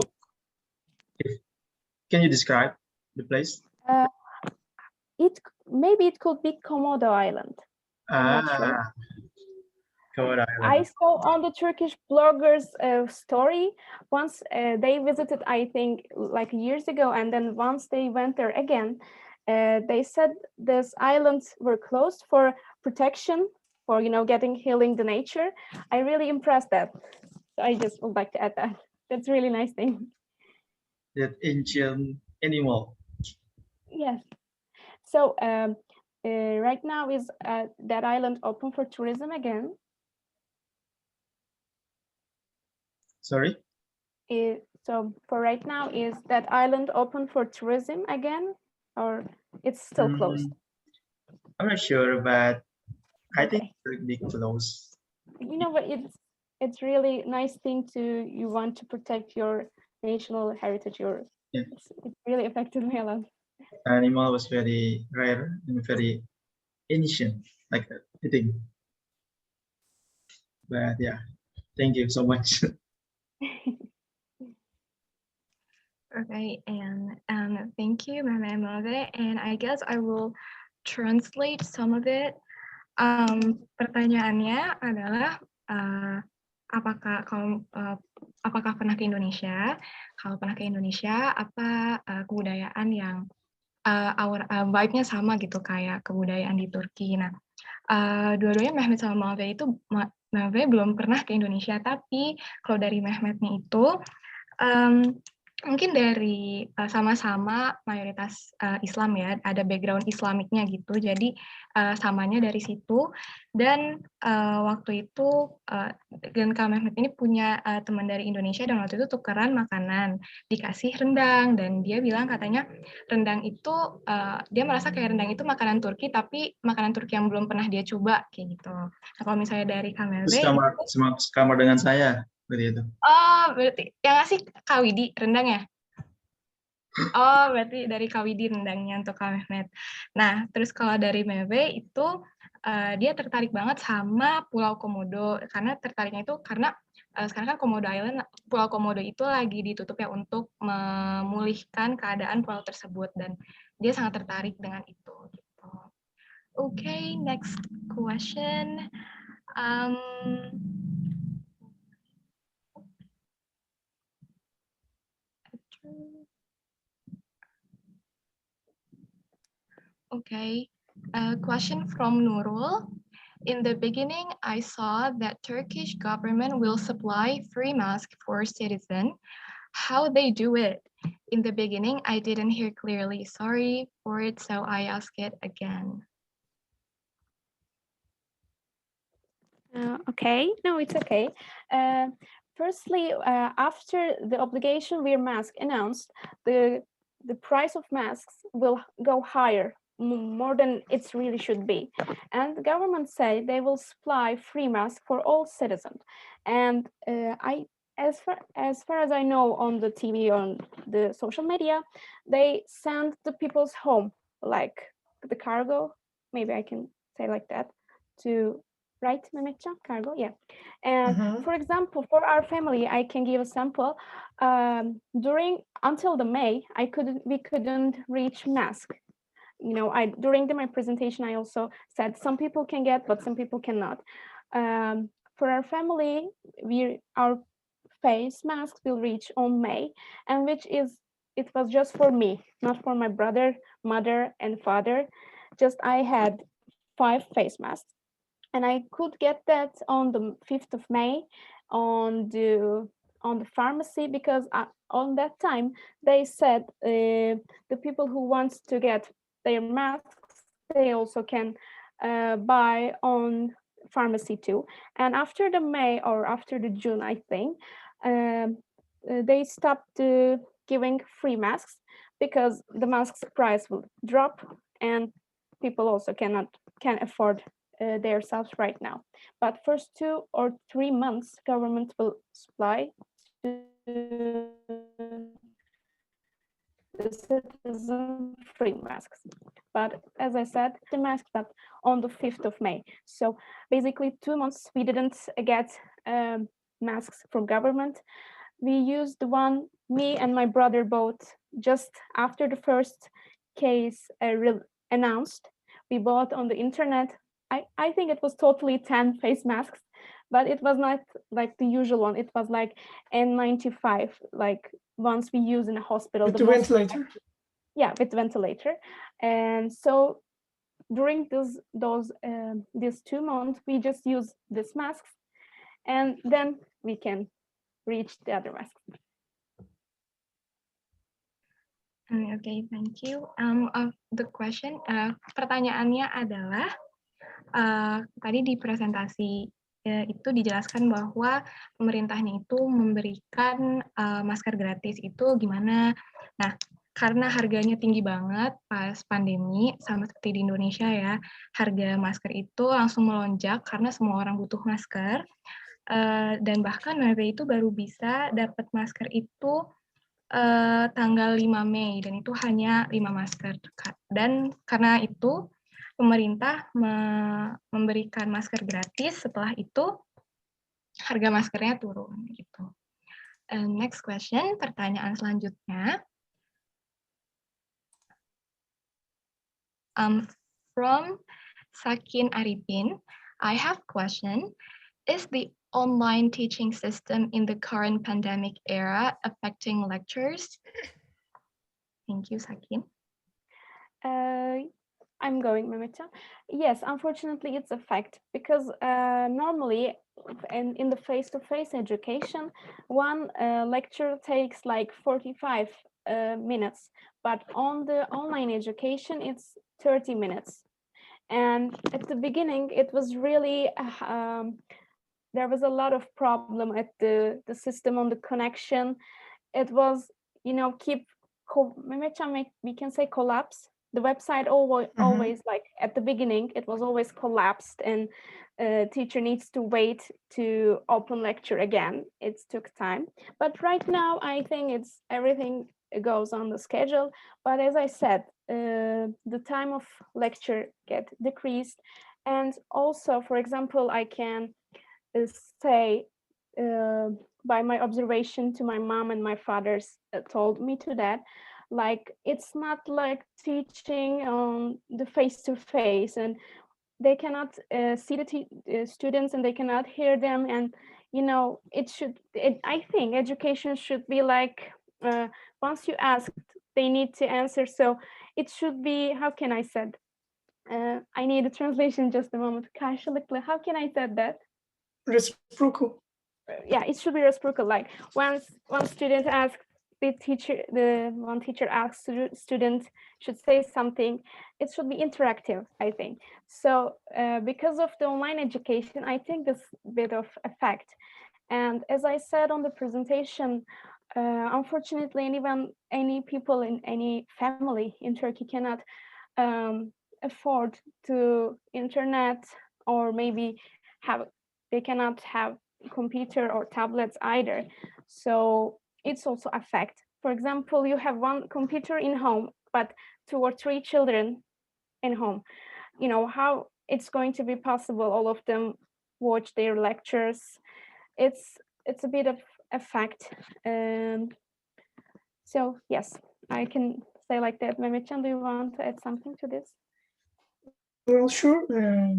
describe the place? Maybe it could be Komodo Island. I'm not sure. Komodo Island. I saw on the Turkish bloggers story once they visited, I think, like years ago, and then once they went there again, they said these islands were closed for protection, for healing the nature. I really impressed that. So I just would like to add that. That's a really nice thing. That ancient animal. Yes. So right now is that island open for tourism again? Sorry? So for right now, is that island open for tourism again, or it's still closed? I'm not sure, but I think it's closed. You know what? It's really nice thing you want to protect your national heritage. It really affected me a lot. Animal was very rare and very ancient, like that, I think. But yeah, thank you so much. Okay, and thank you, Mame. And I guess I will translate some of it. Pertanyaannya adalah apakah pernah ke Indonesia? Kalau pernah ke Indonesia, apa kebudayaan yang vibe-nya sama gitu kayak kebudayaan di Turki? Nah, dua-duanya Mehmet sama Mave itu, Mave belum pernah ke Indonesia, tapi kalau dari Mehmetnya itu mungkin dari sama-sama mayoritas Islam ya, ada background Islamiknya gitu, jadi samanya dari situ. Dan waktu itu dan Kak Mehmet ini punya teman dari Indonesia, dan waktu itu tukeran makanan, dikasih rendang, dan dia bilang katanya rendang itu dia merasa kayak rendang itu makanan Turki, tapi makanan Turki yang belum pernah dia coba kayak gitu. Nah, kalau misalnya dari Kak Mehmet, kamar dengan saya. Itu. Oh, berarti yang ngasih Kak Widi rendangnya? Oh, berarti dari Kak Widi rendangnya untuk Kak Mehmet. Nah, terus kalau dari Meve itu dia tertarik banget sama Pulau Komodo, karena tertariknya itu karena sekarang kan Komodo Island, Pulau Komodo itu lagi ditutup ya untuk memulihkan keadaan pulau tersebut, dan dia sangat tertarik dengan itu. Gitu. Okay, next question. Okay, a question from Nurul. In the beginning, I saw that Turkish government will supply free masks for citizens. How they do it? In the beginning, I didn't hear clearly. Sorry for it, so I ask it again. Okay, no, it's okay. Firstly, after the obligation wear mask announced, the price of masks will go higher, more than it really should be. And the government say they will supply free masks for all citizens. And as far as I know on the TV, on the social media, they send the people's home, like the cargo, maybe I can say like that, to right, Mehmetcan? Cargo, yeah. And for example, for our family, I can give a sample. Until the May, we couldn't reach mask. You know, during my presentation, I also said some people can get, but some people cannot. For our family, our face masks will reach on May, and it was just for me, not for my brother, mother, and father. Just I had 5 face masks. And I could get that on the 5th of May on the pharmacy, because on that time they said the people who wants to get their masks, they also can buy on pharmacy too. And after the May or after the June, I think, they stopped giving free masks because the mask's price will drop and people also can afford themselves right now. But first 2 or 3 months, government will supply to the citizen free masks. But as I said, the masks but on the 5th of May. So basically 2 months we didn't get masks from government. We used the one me and my brother bought just after the first case announced. We bought on the internet. I think it was totally 10 face masks, but it was not like the usual one. It was like N95, like ones we use in a hospital. With the ventilator. Yeah, with ventilator. And so during these 2 months, we just use these masks, and then we can reach the other masks. Okay, thank you. The question, pertanyaannya adalah, tadi di presentasi itu dijelaskan bahwa pemerintahnya itu memberikan masker gratis itu gimana. Nah, karena harganya tinggi banget pas pandemi, sama seperti di Indonesia ya, harga masker itu langsung melonjak karena semua orang butuh masker. Dan bahkan Materi itu baru bisa dapat masker itu tanggal 5 Mei, dan itu hanya 5 masker. Dan karena itu pemerintah memberikan masker gratis, setelah itu harga maskernya turun gitu. Next question, pertanyaan selanjutnya. From Sakin Arifin, I have question. Is the online teaching system in the current pandemic era affecting lectures? Thank you, Sakin. I'm going, Mehmetcan. Yes, unfortunately, it's a fact because normally in the face-to-face education, one lecture takes like 45 minutes, but on the online education, it's 30 minutes. And at the beginning, it was really, there was a lot of problem at the system on the connection. It was, we can say collapse. The website always like at the beginning, it was always collapsed and teacher needs to wait to open lecture again. It took time. But right now, I think everything goes on the schedule. But as I said, the time of lecture get decreased. And also, for example, I can say by my observation to my mom and my father's told me to that, like it's not like teaching on the face-to-face, and they cannot see the students and they cannot hear them, and I think education should be like once you ask, they need to answer. So it should be, how can I said? I need a translation just a moment. Karşılıklı. How can I said that? Reciprocal. Yeah, it should be reciprocal. Like once one student asks one teacher asks student should say something, it should be interactive, I think. So because of the online education, I think this bit of effect. And as I said on the presentation, unfortunately, any people in any family in Turkey cannot afford to internet, or maybe they cannot have computer or tablets either. So it's also a fact. For example, you have one computer in home, but 2 or 3 children in home. How it's going to be possible all of them watch their lectures? It's a bit of a fact. So yes, I can say like that. Mehmetcan, do you want to add something to this? Well, sure.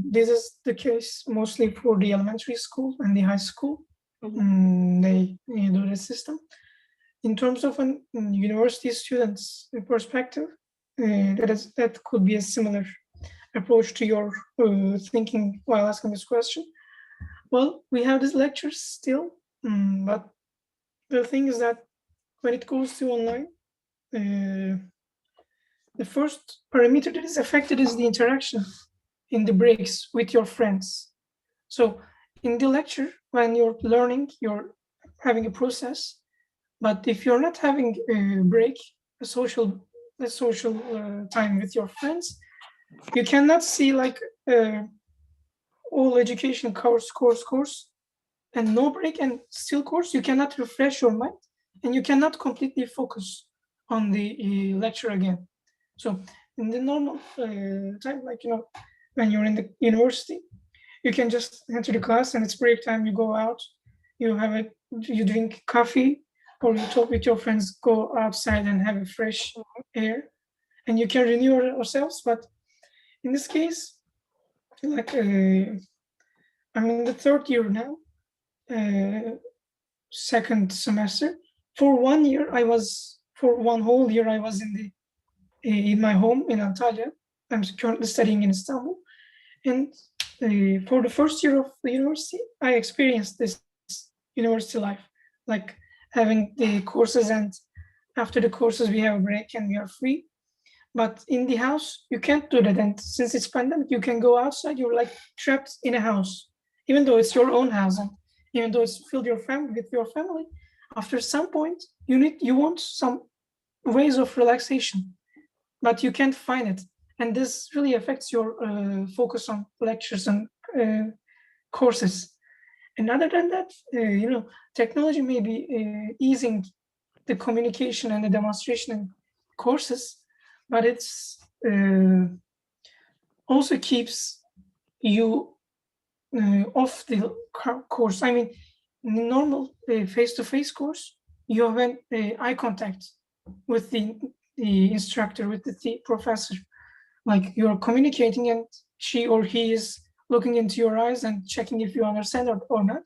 This is the case mostly for the elementary school and the high school. They do the system. In terms of a university student's perspective, that could be a similar approach to your thinking while asking this question. Well, we have these lectures still, but the thing is that when it goes to online, the first parameter that is affected is the interaction. in the breaks with your friends. So in the lecture, when you're learning, you're having a process, but if you're not having a break, a social time with your friends, you cannot see like all education course, and no break and still course. You cannot refresh your mind, and you cannot completely focus on the lecture again. So in the normal time, like, when you're in the university, you can just enter the class and it's break time. You go out, you drink coffee, or you talk with your friends, go outside and have a fresh air, and you can renew yourselves. But in this case, like I'm in the third year now, second semester. For 1 year, for one whole year, I was in my home in Antalya. I'm currently studying in Istanbul, and for the first year of the university, I experienced this university life, like having the courses, and after the courses we have a break and we are free. But in the house, you can't do that. And since it's pandemic, you can go outside. You're like trapped in a house, even though it's your own house, and even though it's filled with your family. After some point, you want some ways of relaxation, but you can't find it, and this really affects your focus on lectures and courses. And other than that, technology may be easing the communication and the demonstration in courses, but it's also keeps you off the course. I mean, in the normal face-to-face course, you have eye contact with the instructor, with the professor. Like, you're communicating and she or he is looking into your eyes and checking if you understand or not.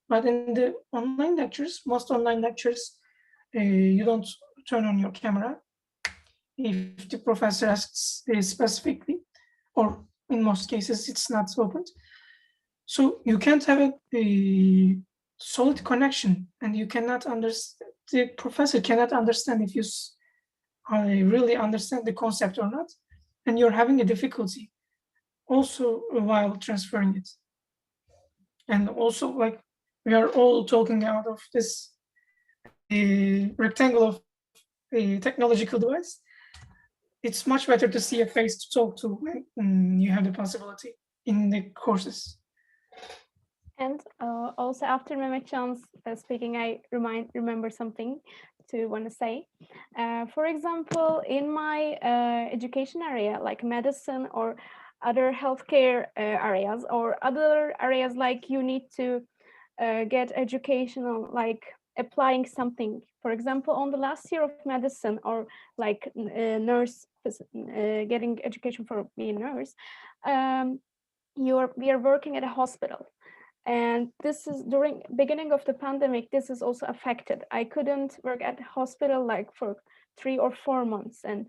But in the online lectures, most online lectures, you don't turn on your camera if the professor asks specifically, or in most cases it's not opened. So you can't have a solid connection, and you cannot understand, the professor cannot understand if you really understand the concept or not, and you're having a difficulty also while transferring it. And also, like, we are all talking out of this rectangle of a technological device. It's much better to see a face to talk to when you have the possibility in the courses. And also, after Mehmetcan's speaking, I remember something to want to say. For example, in my education area, like medicine or other healthcare areas, or other areas like you need to get educational, like applying something. For example, on the last year of medicine, or like nurse, getting education for being a nurse, we are working at a hospital. And this is during beginning of the pandemic. This is also affected. I couldn't work at the hospital like for 3 or 4 months, and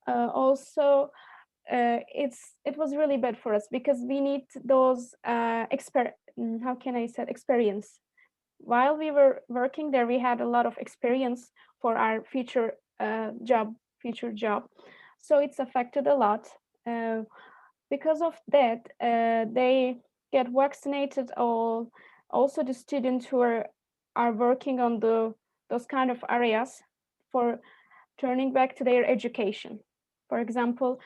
also it was really bad for us, because we need those experience. While we were working there, we had a lot of experience for our future job. So it's affected a lot. Because of that, they get vaccinated, all also the students who are working on those kind of areas, for turning back to their education. For example,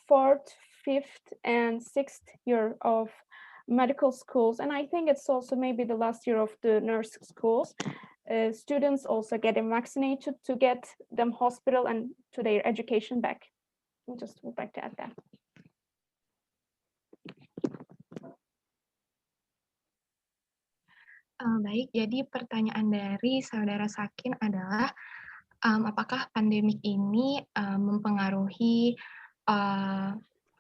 4th, 5th, and 6th year of medical schools, and I think it's also maybe the last year of the nurse schools, students also getting vaccinated to get them hospital and to their education back. I just would like to add that. Baik, jadi pertanyaan dari Saudara Sakin adalah, apakah pandemik ini mempengaruhi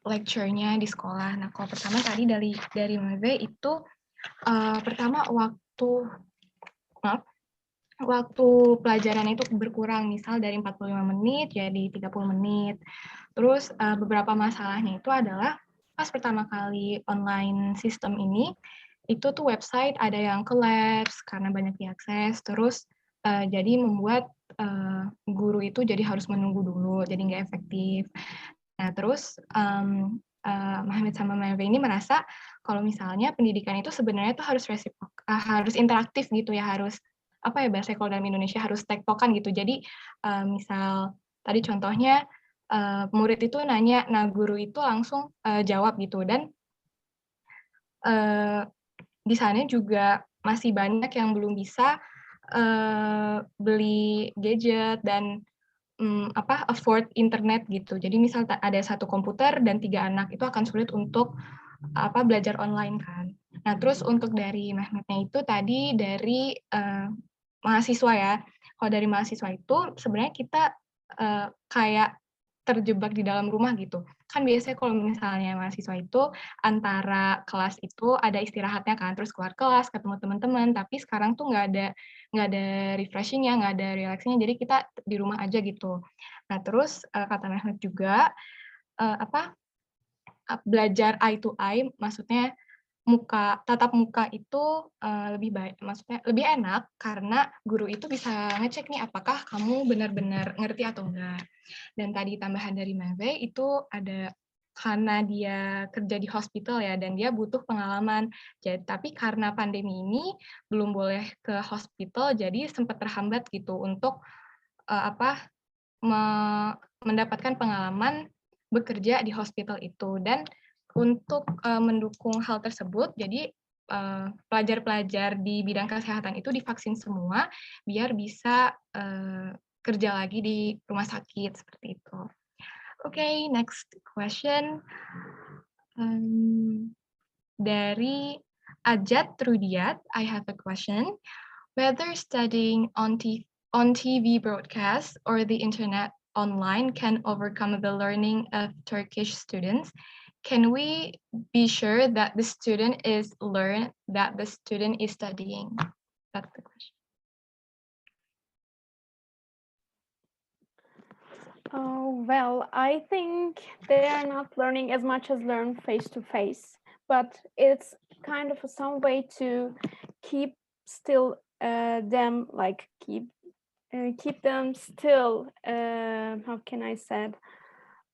lecture-nya di sekolah? Nah, kalau pertama tadi dari Mave itu, pertama waktu pelajaran itu berkurang, misal dari 45 menit jadi 30 menit. Terus beberapa masalahnya itu adalah pas pertama kali online sistem ini, itu tuh website ada yang collapse karena banyak diakses, terus jadi membuat guru itu jadi harus menunggu dulu, jadi nggak efektif. Nah, terus Mohammed sama Meve ini merasa kalau misalnya pendidikan itu sebenarnya tuh harus interaktif gitu ya, harus apa ya bahasa kalau dalam Indonesia harus tektokan gitu. Jadi misal tadi contohnya murid itu nanya, nah guru itu langsung jawab gitu, dan di sana juga masih banyak yang belum bisa beli gadget dan afford internet gitu. Jadi misal ada satu komputer dan 3 anak itu akan sulit untuk belajar online kan. Nah terus untuk dari Mehmetnya itu tadi dari mahasiswa ya. Kalau dari mahasiswa itu sebenarnya kita kayak terjebak di dalam rumah gitu. Kan biasanya kalau misalnya mahasiswa itu antara kelas itu ada istirahatnya kan, terus keluar kelas ketemu teman-teman, tapi sekarang tuh nggak ada refreshingnya, nggak ada relaxingnya, jadi kita di rumah aja gitu. Nah terus kata Mehmet juga belajar eye to eye, maksudnya tatap muka itu lebih baik, maksudnya lebih enak karena guru itu bisa ngecek nih apakah kamu benar-benar ngerti atau enggak. Dan tadi tambahan dari Mave itu ada karena dia kerja di hospital ya, dan dia butuh pengalaman. Jadi tapi karena pandemi ini belum boleh ke hospital, jadi sempat terhambat gitu untuk mendapatkan pengalaman bekerja di hospital itu. Dan untuk mendukung hal tersebut, jadi pelajar-pelajar di bidang kesehatan itu divaksin semua biar bisa kerja lagi di rumah sakit seperti itu. Okay, next question dari Ajat Rudiat. I have a question. Whether studying on TV broadcast or the internet online can overcome the learning of Turkish students, can we be sure that the student is studying? That's the question. Oh, well, I think they are not learning as much as learn face-to-face, but it's kind of some way to keep still them, like keep them still, how can I say,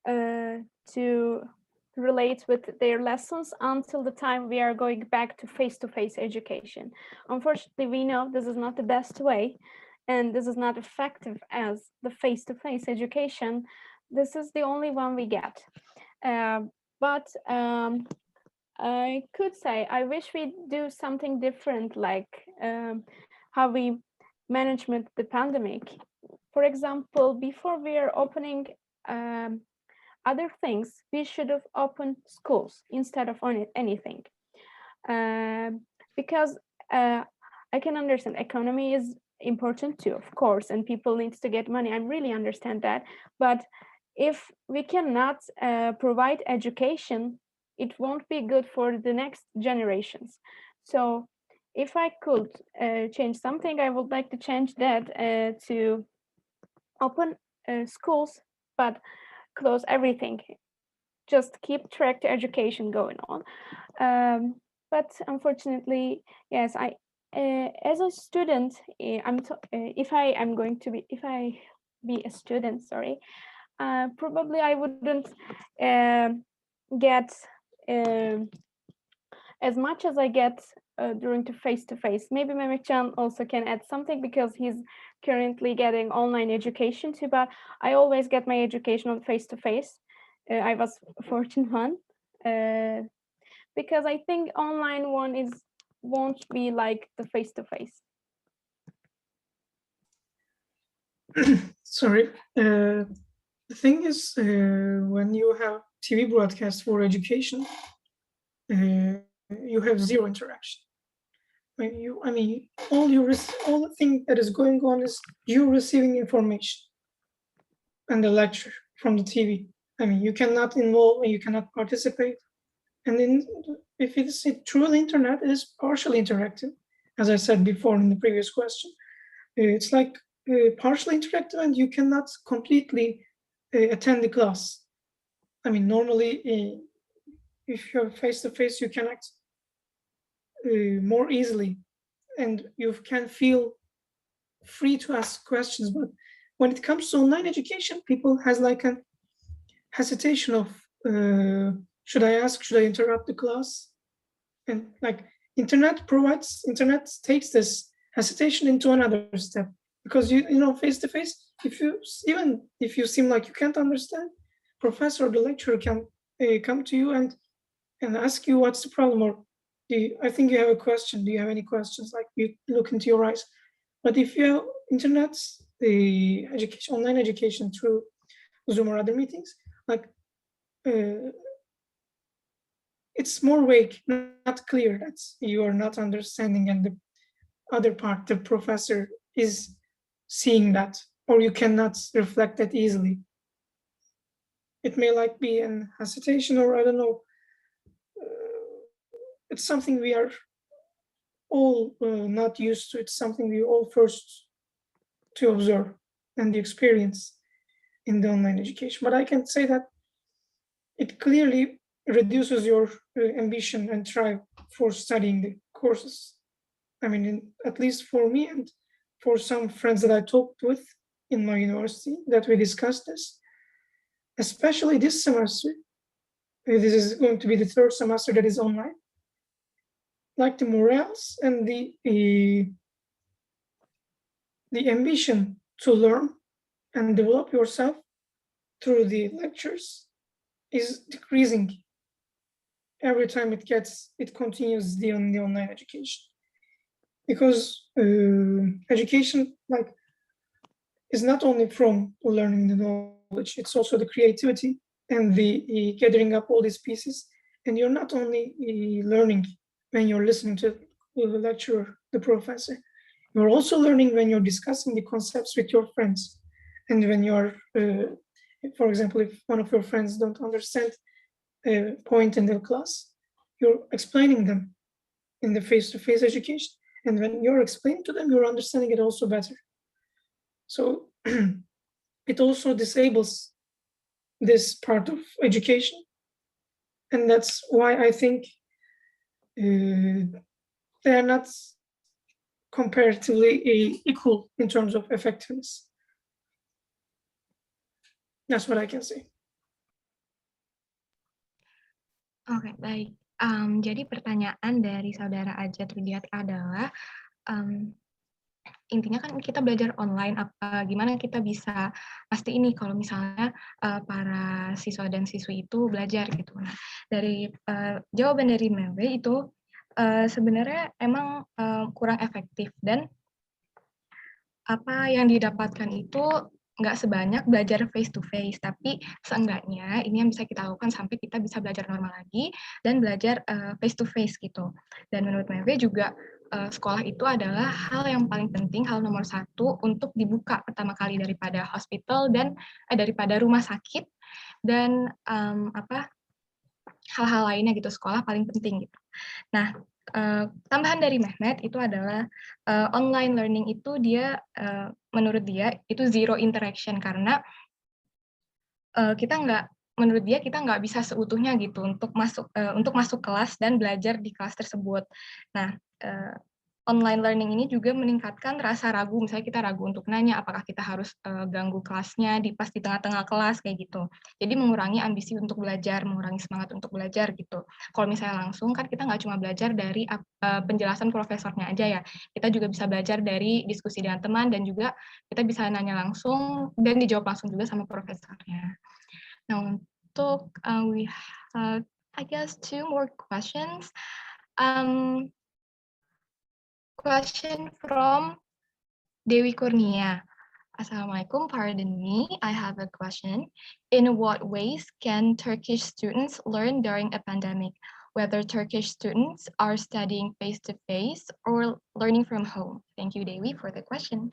to relate with their lessons until the time we are going back to face-to-face education. Unfortunately, we know this is not the best way, and this is not effective as the face-to-face education. This is the only one we get. But I could say, I wish we do something different, like how we manage the pandemic. For example, before we are opening other things, we should have opened schools instead of anything. Because I can understand economy is important too, of course, and people need to get money. I really understand that. But if we cannot provide education, it won't be good for the next generations. So if I could change something, I would like to change that to open schools, but close everything. Just keep track to education going on. But unfortunately, yes, I as a student, if I be a student, sorry, probably I wouldn't get as much as I get during the face-to-face. Maybe Mehmetcan also can add something because he's currently getting online education too, but I always get my education on face-to-face. I was fortunate one because I think online one won't be like the face-to-face. Sorry. The thing is, when you have TV broadcasts for education, you have zero interaction. All the thing that is going on is you receiving information and the lecture from the TV. You cannot involve, you cannot participate. And then if it's through the internet, it is partially interactive. As I said before in the previous question, it's like partially interactive and you cannot completely attend the class. Normally, if you're face-to-face, you connect more easily and you can feel free to ask questions. But when it comes to online education, people has like a hesitation of should I ask, should I interrupt the class? And like internet takes this hesitation into another step, because you know, face to face, even if you seem like you can't understand, professor or the lecturer can come to you and ask you what's the problem, or I think you have a question, do you have any questions? Like, you look into your eyes. But if you have internet, the education, online education through Zoom or other meetings, like it's more vague, not clear, that you are not understanding, and the other part, the professor is seeing that, or you cannot reflect that easily. It may like be an hesitation, or I don't know. It's something we are all not used to. It's something we all first to observe and the experience in the online education. But I can say that it clearly reduces your ambition and drive for studying the courses. I mean, at least for me and for some friends that I talked with in my university, that we discussed this, especially this semester. This is going to be the third semester that is online. Like the morals and the ambition to learn and develop yourself through the lectures is decreasing every time it continues the online education, because education like is not only from learning the knowledge, it's also the creativity and the gathering up all these pieces. And you're not only learning when you're listening to the lecturer, the professor, you're also learning when you're discussing the concepts with your friends. And when you're, for example, if one of your friends don't understand a point in the class, you're explaining them in the face-to-face education. And when you're explaining to them, you're understanding it also better. So it also disables this part of education. And that's why I think they are not comparatively equal in terms of effectiveness. That's what I can say. Oke, baik. Jadi pertanyaan dari saudara Ajat Rudiat adalah, intinya kan kita belajar online, gimana kita bisa pasti ini kalau misalnya para siswa dan siswi itu belajar gitu. Nah, dari jawaban dari Mary itu sebenarnya emang kurang efektif, dan apa yang didapatkan itu nggak sebanyak belajar face to face, tapi seenggaknya ini yang bisa kita lakukan sampai kita bisa belajar normal lagi dan belajar face to face gitu. Dan menurut Mary juga sekolah itu adalah hal yang paling penting, hal nomor satu untuk dibuka pertama kali daripada hospital dan daripada rumah sakit, dan hal-hal lainnya gitu, sekolah paling penting gitu. Nah, tambahan dari Mehmet itu adalah online learning itu dia menurut dia itu zero interaction, karena menurut dia kita nggak bisa seutuhnya gitu untuk masuk kelas dan belajar di kelas tersebut. Nah, online learning ini juga meningkatkan rasa ragu, misalnya kita ragu untuk nanya apakah kita harus ganggu kelasnya pas di tengah-tengah kelas kayak gitu. Jadi mengurangi ambisi untuk belajar, mengurangi semangat untuk belajar gitu. Kalau misalnya langsung kan kita nggak cuma belajar dari penjelasan profesornya aja ya, kita juga bisa belajar dari diskusi dengan teman, dan juga kita bisa nanya langsung dan dijawab langsung juga sama profesornya. Nah, untuk we have I guess 2 more questions. Question from Dewi Kurnia. Assalamualaikum, pardon me, I have a question. In what ways can Turkish students learn during a pandemic, whether Turkish students are studying face-to-face or learning from home? Thank you, Dewi, for the question.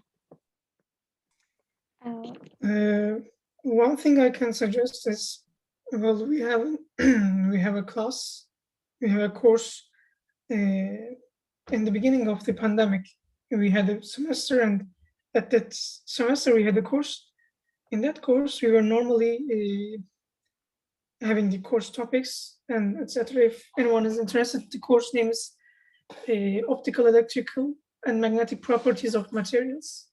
One thing I can suggest is, well, we have a class, we have a course. In the beginning of the pandemic, we had a semester, and at that semester we had a course. In that course, we were normally having the course topics and etc. If anyone is interested, the course name is Optical, Electrical, and Magnetic Properties of Materials.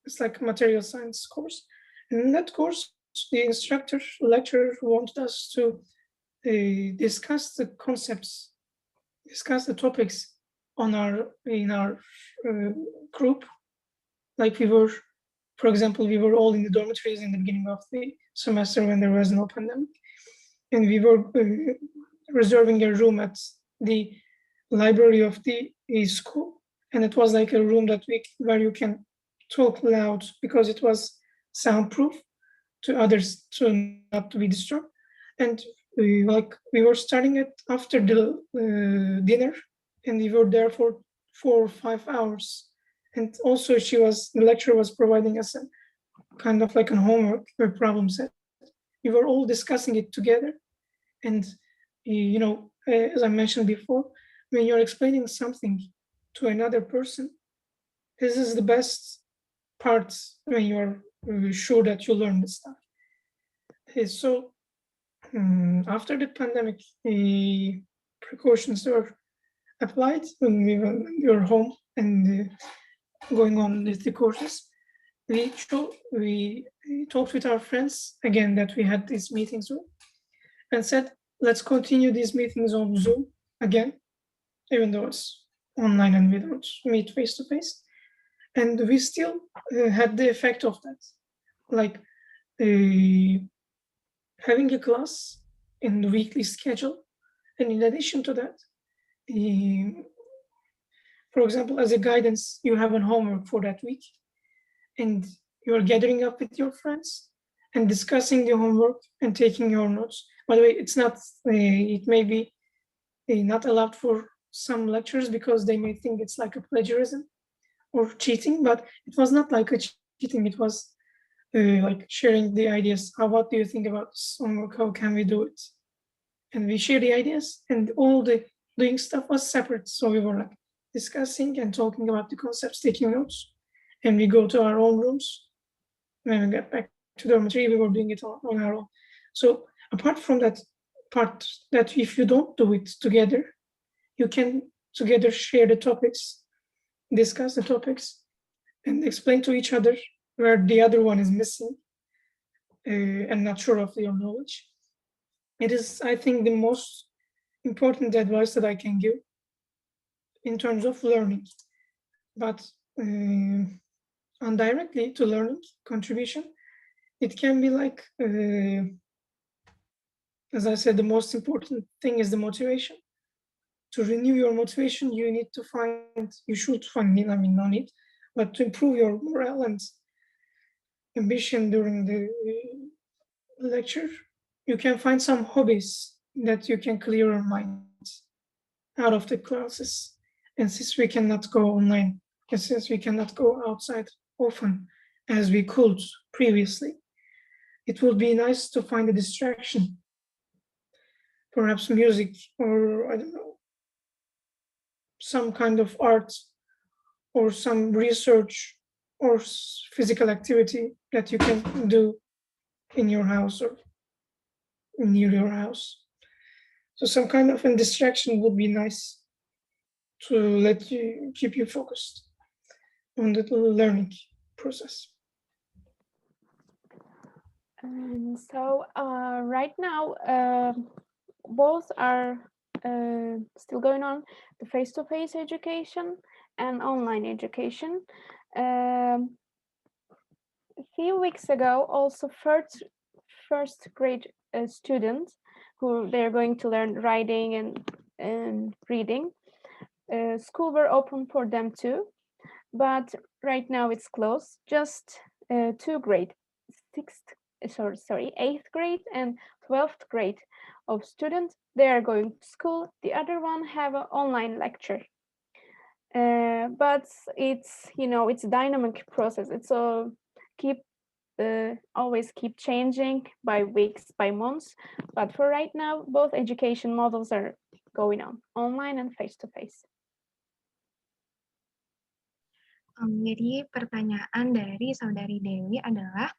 It's like a material science course. And in that course, the lecturer wanted us to discuss the concepts, discuss the topics in our group. Like we were, for example, we were all in the dormitories in the beginning of the semester when there was no pandemic, and we were reserving a room at the library of the school, and it was like a room where you can talk loud because it was soundproof to others to not to be disturbed. And we were starting it after the dinner, and we were there for 4 or 5 hours. And also the lecturer was providing us a kind of like a homework or problem set. We were all discussing it together. And, as I mentioned before, when you're explaining something to another person, this is the best part when you're sure that you learn the stuff. So after the pandemic, the precautions were applied when we were home and going on with the courses. We talked with our friends again that we had these meetings with, and said, let's continue these meetings on Zoom again, even though it's online and we don't meet face to face. And we still had the effect of that, like having a class in the weekly schedule. And in addition to that, for example, as a guidance, you have a homework for that week, and you're gathering up with your friends and discussing the homework and taking your notes. By the way, it may be not allowed for some lectures because they may think it's like a plagiarism or cheating, but it was not like a cheating. It was like sharing the ideas. What do you think about this homework? How can we do it? And we share the ideas, and all the doing stuff was separate. So we were like discussing and talking about the concepts, taking notes, and we go to our own rooms. When we get back to dormitory, we were doing it on our own. So apart from that part, that if you don't do it together, you can together share the topics, discuss the topics, and explain to each other where the other one is missing and not sure of your knowledge. It is, I think, the most important advice that I can give in terms of learning. But indirectly to learning contribution, it can be like, as I said, the most important thing is the motivation. To renew your motivation, you should find, no need, but to improve your morale and ambition during the lecture, you can find some hobbies that you can clear your mind out of the classes. And since we cannot go online, and since we cannot go outside often as we could previously, it would be nice to find a distraction, perhaps music, or I don't know, some kind of art or some research or physical activity that you can do in your house or near your house. So some kind of a distraction would be nice to keep you focused on the learning process. So right now, both are still going on, the face-to-face education and online education. A few weeks ago, also first grade students who they're going to learn writing and reading. School were open for them too, but right now it's closed. Just 2 grade, 8th grade and 12th grade of students, they are going to school. The other one have an online lecture. But it's it's a dynamic process. It's always keep changing by weeks, by months. But for right now, both education models are going on, online and face-to-face. Jadi pertanyaan dari Saudari Dewi adalah,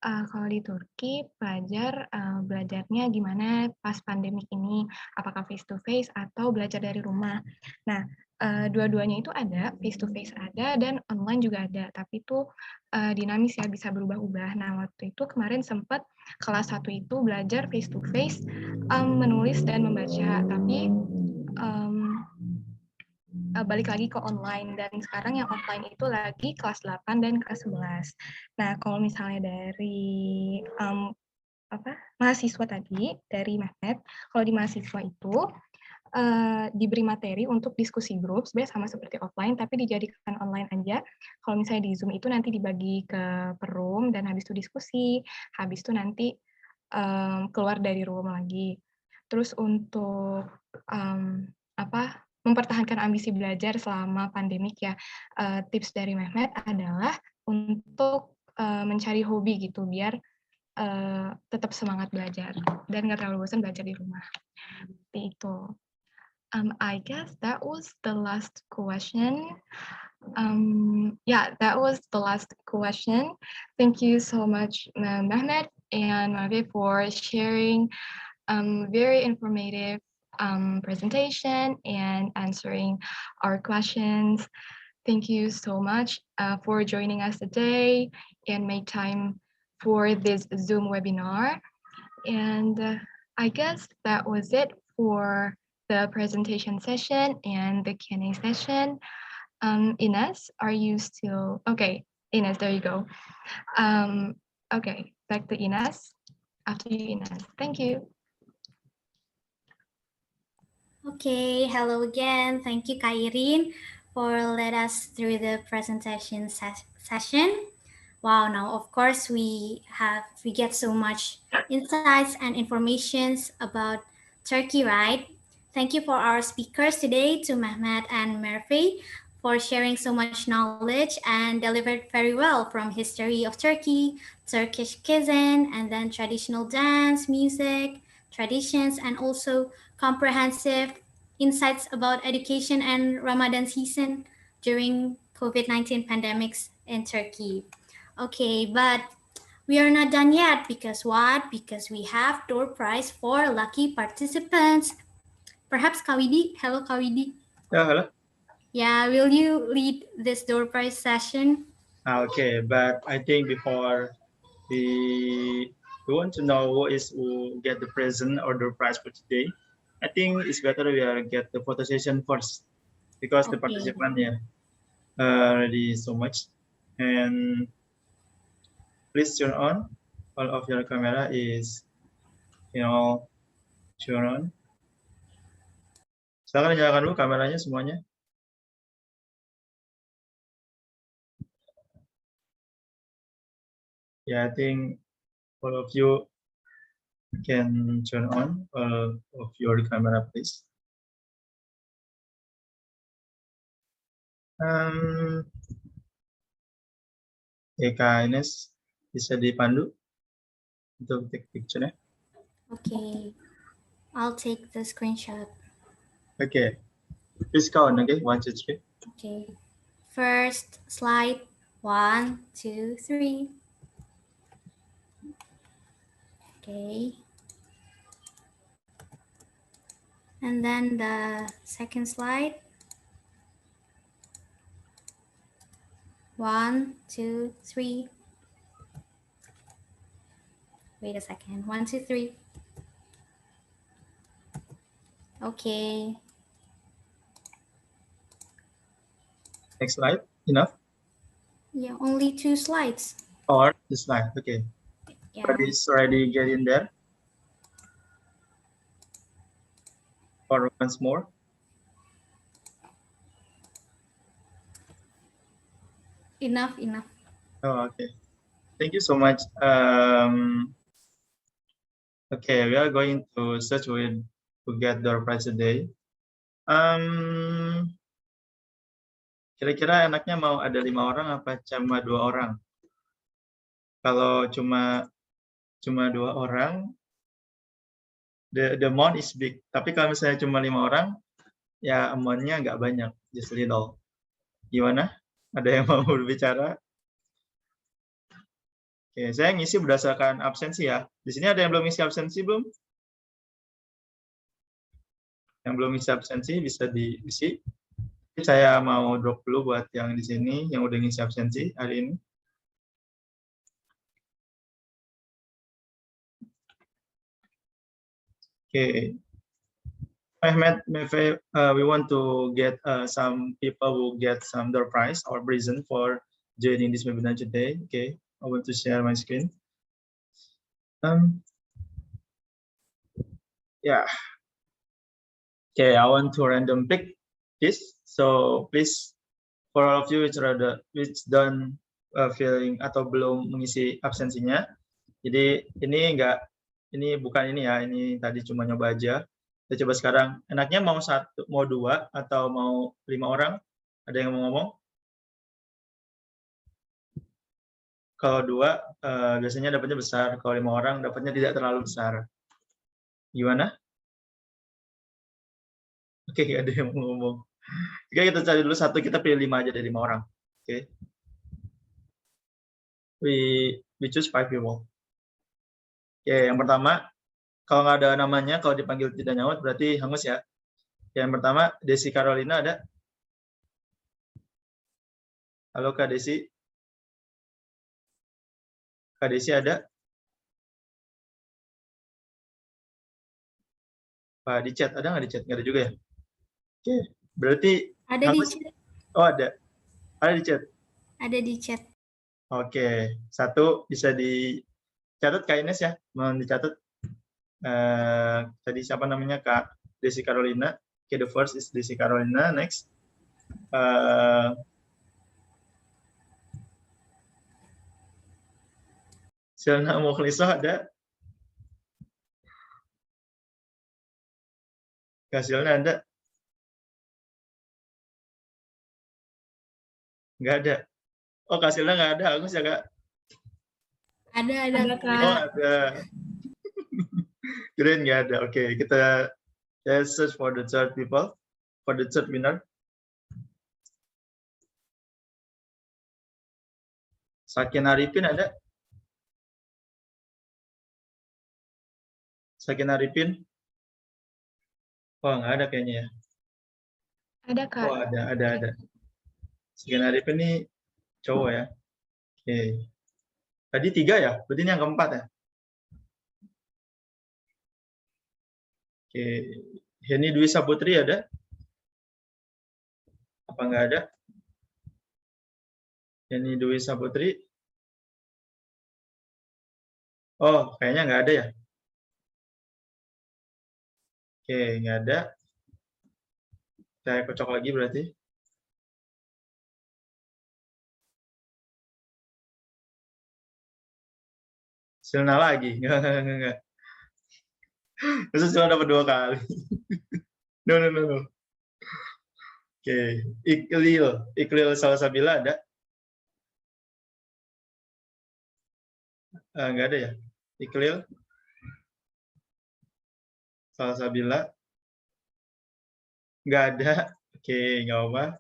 kalau di Turki belajarnya gimana pas pandemik ini? Apakah face to face atau belajar dari rumah? Nah, dua-duanya itu ada, face to face ada dan online juga ada, tapi itu dinamis ya, bisa berubah-ubah. Nah, waktu itu kemarin sempat kelas 1 itu belajar face to face, menulis dan membaca, tapi balik lagi ke online, dan sekarang yang offline itu lagi kelas 8 dan kelas 11. Nah, kalau misalnya dari mahasiswa tadi, dari Mehmet, kalau di mahasiswa itu diberi materi untuk diskusi grup, sebenarnya sama seperti offline, tapi dijadikan online aja. Kalau misalnya di Zoom itu nanti dibagi ke per room, dan habis itu diskusi, habis itu nanti keluar dari room lagi. Terus untuk mempertahankan ambisi belajar selama pandemik ya, tips dari Mehmet adalah untuk mencari hobi gitu, biar tetap semangat belajar dan nggak terlalu bosan belajar di rumah. Seperti itu. I guess that was the last question. Yeah, that was the last question. Thank you so much, Mehmet and Mavi, for sharing very informative presentation and answering our questions. Thank you so much for joining us today and make time for this Zoom webinar. And I guess that was it for the presentation session and the Q&A session. Ines, are you still, okay, Ines, there you go. Okay, back to Ines. After you, Ines. Thank you. Okay, hello again. Thank you, Kairin, for led us through the presentation session. Wow, now of course we get so much insights and informations about Turkey, right? Thank you for our speakers today, to Mehmet and Merve, for sharing so much knowledge and delivered very well from history of Turkey, Turkish cuisine, and then traditional dance, music, traditions, and also comprehensive insights about education and Ramadan season during COVID-19 pandemics in Turkey. Okay, but we are not done yet, because what? Because we have door prize for lucky participants. Perhaps Kawidi. Hello, Kawidi. Yeah, hello. Yeah, will you lead this door prize session? Okay, but I think before we want to know who get the present or the prize for today, I think it's better we get the photo session first, because the participant already so much. And please turn on all of your camera is turn on. Silakan nyalakan dulu kameranya semuanya. Yeah, I think all of you can turn on all of your camera, please. Kak Ines bisa dipandu untuk take picture-nya. Okay, I'll take the screenshot. Okay, please count. Okay, 1, 2, 3. Okay, first slide, 1, 2, 3. Okay, and then the second slide, 1, 2, 3. Wait a second, 1, 2, 3. Okay. Next slide. Enough? Yeah, only 2 slides. Or this slide? Okay. Yeah. But it's already getting there. Or once more. Enough. Oh, okay. Thank you so much. Okay, we are going to search with to get the prize today. Kira-kira enaknya mau ada 5 orang apa cuma 2 orang? Kalau cuma 2 orang, the amount is big. Tapi kalau misalnya cuma 5 orang, ya amount-nya nggak banyak, just little. Gimana? Ada yang mau berbicara? Oke, saya ngisi berdasarkan absensi ya. Di sini ada yang belum ngisi absensi belum? Yang belum ngisi absensi bisa diisi. saya mau drop dulu buat yang di sini yang udah ngisi absensi hari ini. Okay. Ahmed, we want to get some people who get some door prize or reason for joining this webinar today. Okay, I want to share my screen. Yeah. Okay, I want to random pick this. So please, for all of you which don't feeling atau belum mengisi absensinya, jadi ini bukan ini ya, ini tadi cuma nyoba aja. Kita coba sekarang. Enaknya mau 1, mau 2, atau mau 5 orang? Ada yang mau ngomong? Kalau 2, biasanya dapatnya besar. Kalau 5 orang, dapatnya tidak terlalu besar. Gimana? Oke, ada yang mau ngomong. Jika kita cari dulu 1, kita pilih 5 aja dari 5 orang. Oke. We choose 5 people. Oke, yang pertama, kalau nggak ada namanya, kalau dipanggil tidak nyaut, berarti hangus ya. Yang pertama, Desi Carolina ada? Halo Kak Desi. Kak Desi ada? Pak di chat, ada nggak di chat? Nggak ada juga ya? Oke, berarti Ada di chat. Oh, ada. Ada di chat. Ada di chat. Oke, 1 bisa dicatat Kak Ines ya, mau dicatat. Tadi siapa namanya, Kak Desi Carolina. Oke, the first is Desi Carolina. Next, Silna Mukhlisah ada? Kak Silna ada? Nggak ada. Oh, Kak Silna nggak ada, Agus ya Kak? Ada Kak. Oh, ada. Kirain nggak ada. Oke, kita search for the third people, for the third winner. Sakin Arifin ada? Sakin Arifin? Oh, nggak ada kayaknya ya. Ada Kak. Oh, ada. Sakin Arifin ini cowok ya. Oke. Tadi 3 ya? Berarti ini yang keempat ya? Oke. Heni Dwi Saputri ada? Apa nggak ada? Heni Dwi Saputri? Oh, kayaknya nggak ada ya? Oke, nggak ada. Saya kocok lagi berarti. Silna lagi. Enggak. Terus cuma dapat 2 kali. No. Oke, Iklil Salsabila ada? Nggak ada ya? Iklil Salsabila? Nggak ada. Oke, nggak apa.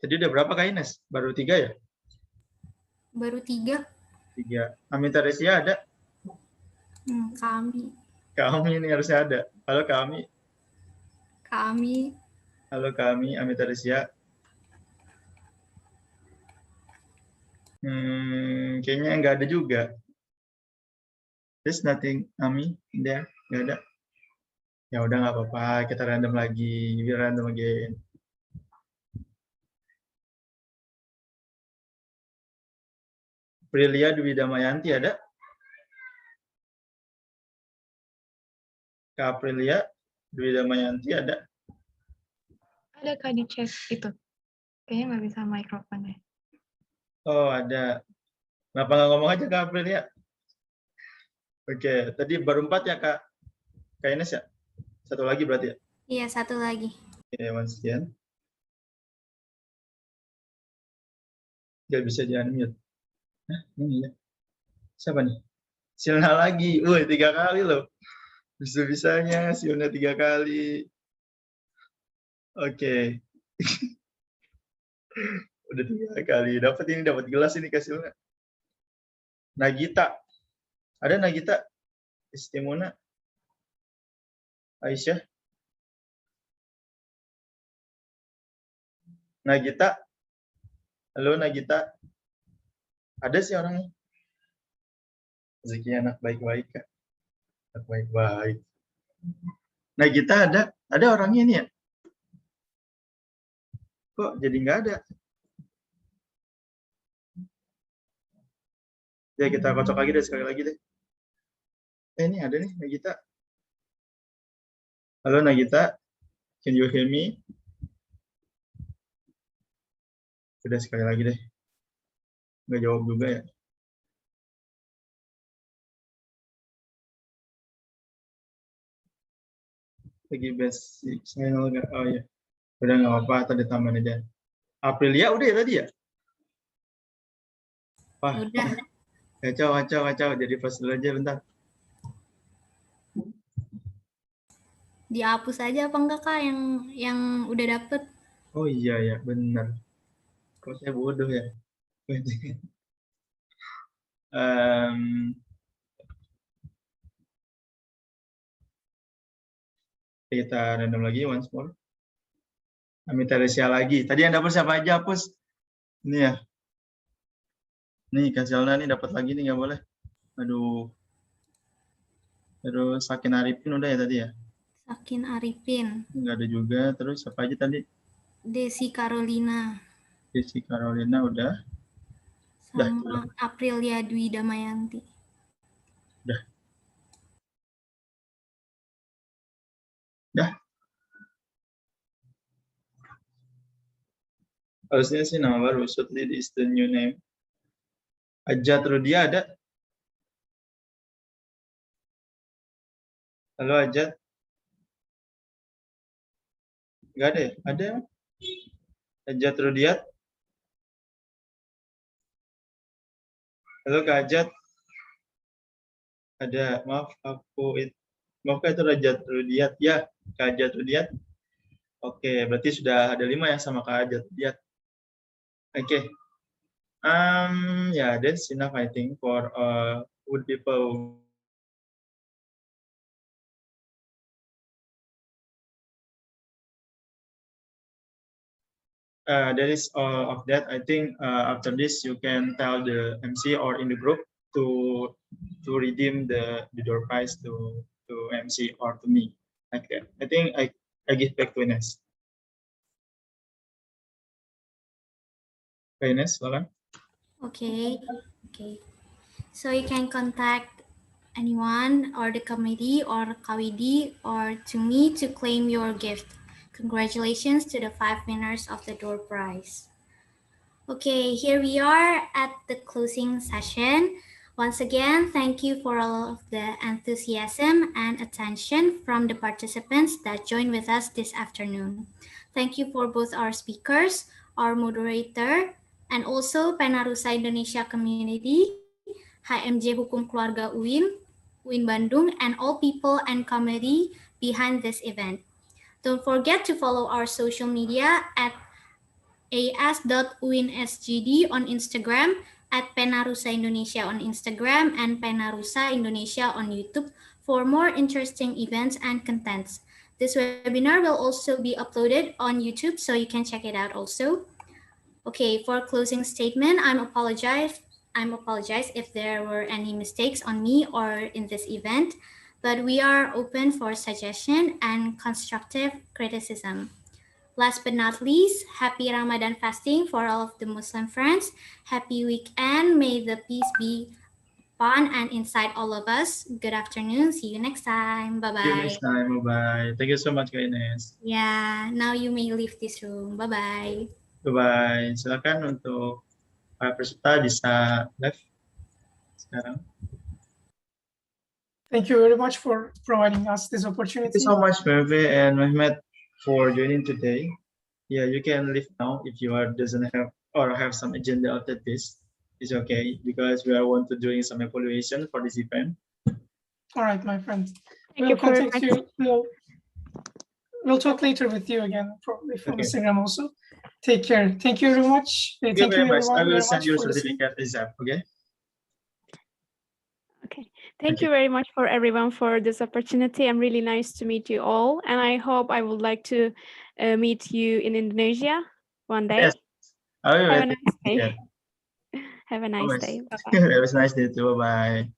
Tadi udah berapa Kak Ines? Baru 3 ya? Baru 3. 3. Amita Resia ada? Kami. Kami ini harusnya ada. Halo kami. Halo kami, Amita Resia. Kayaknya nggak ada juga. There's nothing, Ami, there, nggak ada. Ya udah nggak apa-apa, kita random lagi, random again. Prilia Dwi Damayanti ada? Kak Prilia Dwi Damayanti ada? Ada Kak di chat itu. Kayaknya nggak bisa mikrofon ya. Oh ada. Kenapa nggak ngomong aja Kak Prilia? Oke, tadi baru 4 ya Kak Ines ya? 1 lagi berarti ya? Iya, 1 lagi. Oke, sekian. Nggak bisa di-unmute. Hah, ini ya. Siapa nih? Silna lagi. 3 kali loh. Bisa-bisanya Silna 3 kali. Oke. Udah 3 kali. Dapat gelas ini Kak Silna. Nagita. Ada Nagita? Istimuna? Aisyah? Nagita. Halo Nagita. Ada sih orangnya. Rezeki anak baik-baik, Kak. Anak baik-baik. Nagita ada orangnya nih ya? Kok jadi nggak ada? Ya kita kocok lagi deh, sekali lagi deh. Ini ada nih Nagita. Halo Nagita, can you hear me? Sudah sekali lagi deh. Nggak jawab juga ya. Lagi basic channel nggak? Oh ya, udah nggak apa-apa, tadi tambahin aja. Aprilia udah ya tadi ya? Wah, Udah. kacau. Jadi pas dulu aja bentar. Dihapus aja apa enggak Kak yang udah dapet? Oh iya ya, benar. Kok saya bodoh ya? Kita random lagi once more. Materi lagi. Tadi yang dapat siapa aja hapus? Ini ya. Nih Kasilna nih dapat lagi nih, nggak boleh. Aduh. Terus Sakin Arifin udah ya tadi ya? Sakin Arifin. Nggak ada juga. Terus siapa aja tadi? Desi Carolina. Desi Carolina udah. Sama Aprilia Dwi Damayanti. Dah. Harusnya sih nama baru. Should lead is the new name. Ajat Rudia ada? Halo Ajat. Nggak ada ya? Ada. Ajat Rudiat. Halo Kak Ajat. Ada. Maaf itu Ajat Rudiat ya. Kak Ajat Rudiat. Oke, berarti sudah ada 5 ya sama Kak Ajat Rudiat. Oke. Yeah, that's enough I think for good people. That is all of that. I think after this you can tell the MC or in the group to redeem the door prize to MC or to me. Like that. I think I give back to Ines. Okay, Ines, silakan. Okay. So you can contact anyone or the committee or Kawidi or to me to claim your gift. Congratulations to the 5 winners of the door prize. Okay, here we are at the closing session. Once again, thank you for all of the enthusiasm and attention from the participants that joined with us this afternoon. Thank you for both our speakers, our moderator, and also Pena Rusa Indonesia community, HMJ Hukum Keluarga UIN Bandung, and all people and committee behind this event. Don't forget to follow our social media at as.uinsgd on Instagram, at Pena Rusa Indonesia on Instagram, and Pena Rusa Indonesia on YouTube for more interesting events and contents. This webinar will also be uploaded on YouTube, so you can check it out also. Okay, for closing statement, I'm apologize if there were any mistakes on me or in this event, but we are open for suggestion and constructive criticism. Last but not least, happy Ramadan fasting for all of the Muslim friends. Happy weekend. May the peace be upon and inside all of us. Good afternoon. See you next time. Bye-bye. See you next time. Bye-bye. Thank you so much, Kak Ines. Yeah, now you may leave this room. Bye-bye. Bye-bye. Silakan untuk para peserta bisa live sekarang. Thank you very much for providing us this opportunity. Thank you so much, Merve and Mehmet, for joining today. Yeah, you can leave now if you doesn't have or have some agenda after this. It's okay because we are want to doing some evaluation for this event. All right, my friend. Thank We'll you very contact much. you. We'll talk later with you again, probably from Okay. Instagram also. Take care. Thank you very much. Thank you very much. I everyone will very send much you a for listening. certificate ASAP. Okay. Okay. Thank you very much for everyone for this opportunity. I'm really nice to meet you all. And I hope I would like to meet you in Indonesia one day. Yes. I will Have a wait. nice day. Yeah. Have a nice Promise. day. Bye-bye. It was nice day too. Bye.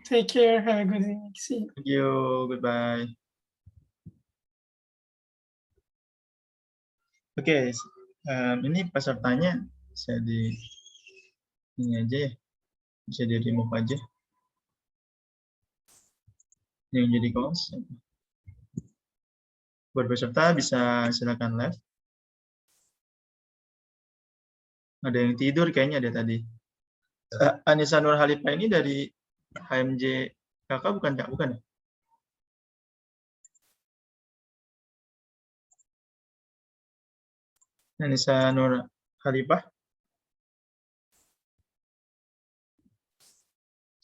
Take care. Have a good evening. See you. Thank you. Goodbye. Oke, ini pesertanya bisa di ini aja ya, bisa di remove aja. Yang jadi host. Buat peserta bisa silakan live. Ada yang tidur kayaknya ada tadi. Anissa Nur Halifa ini dari HMJ kakak bukan Kak? Bukan ya? Anissa Nur Halifa.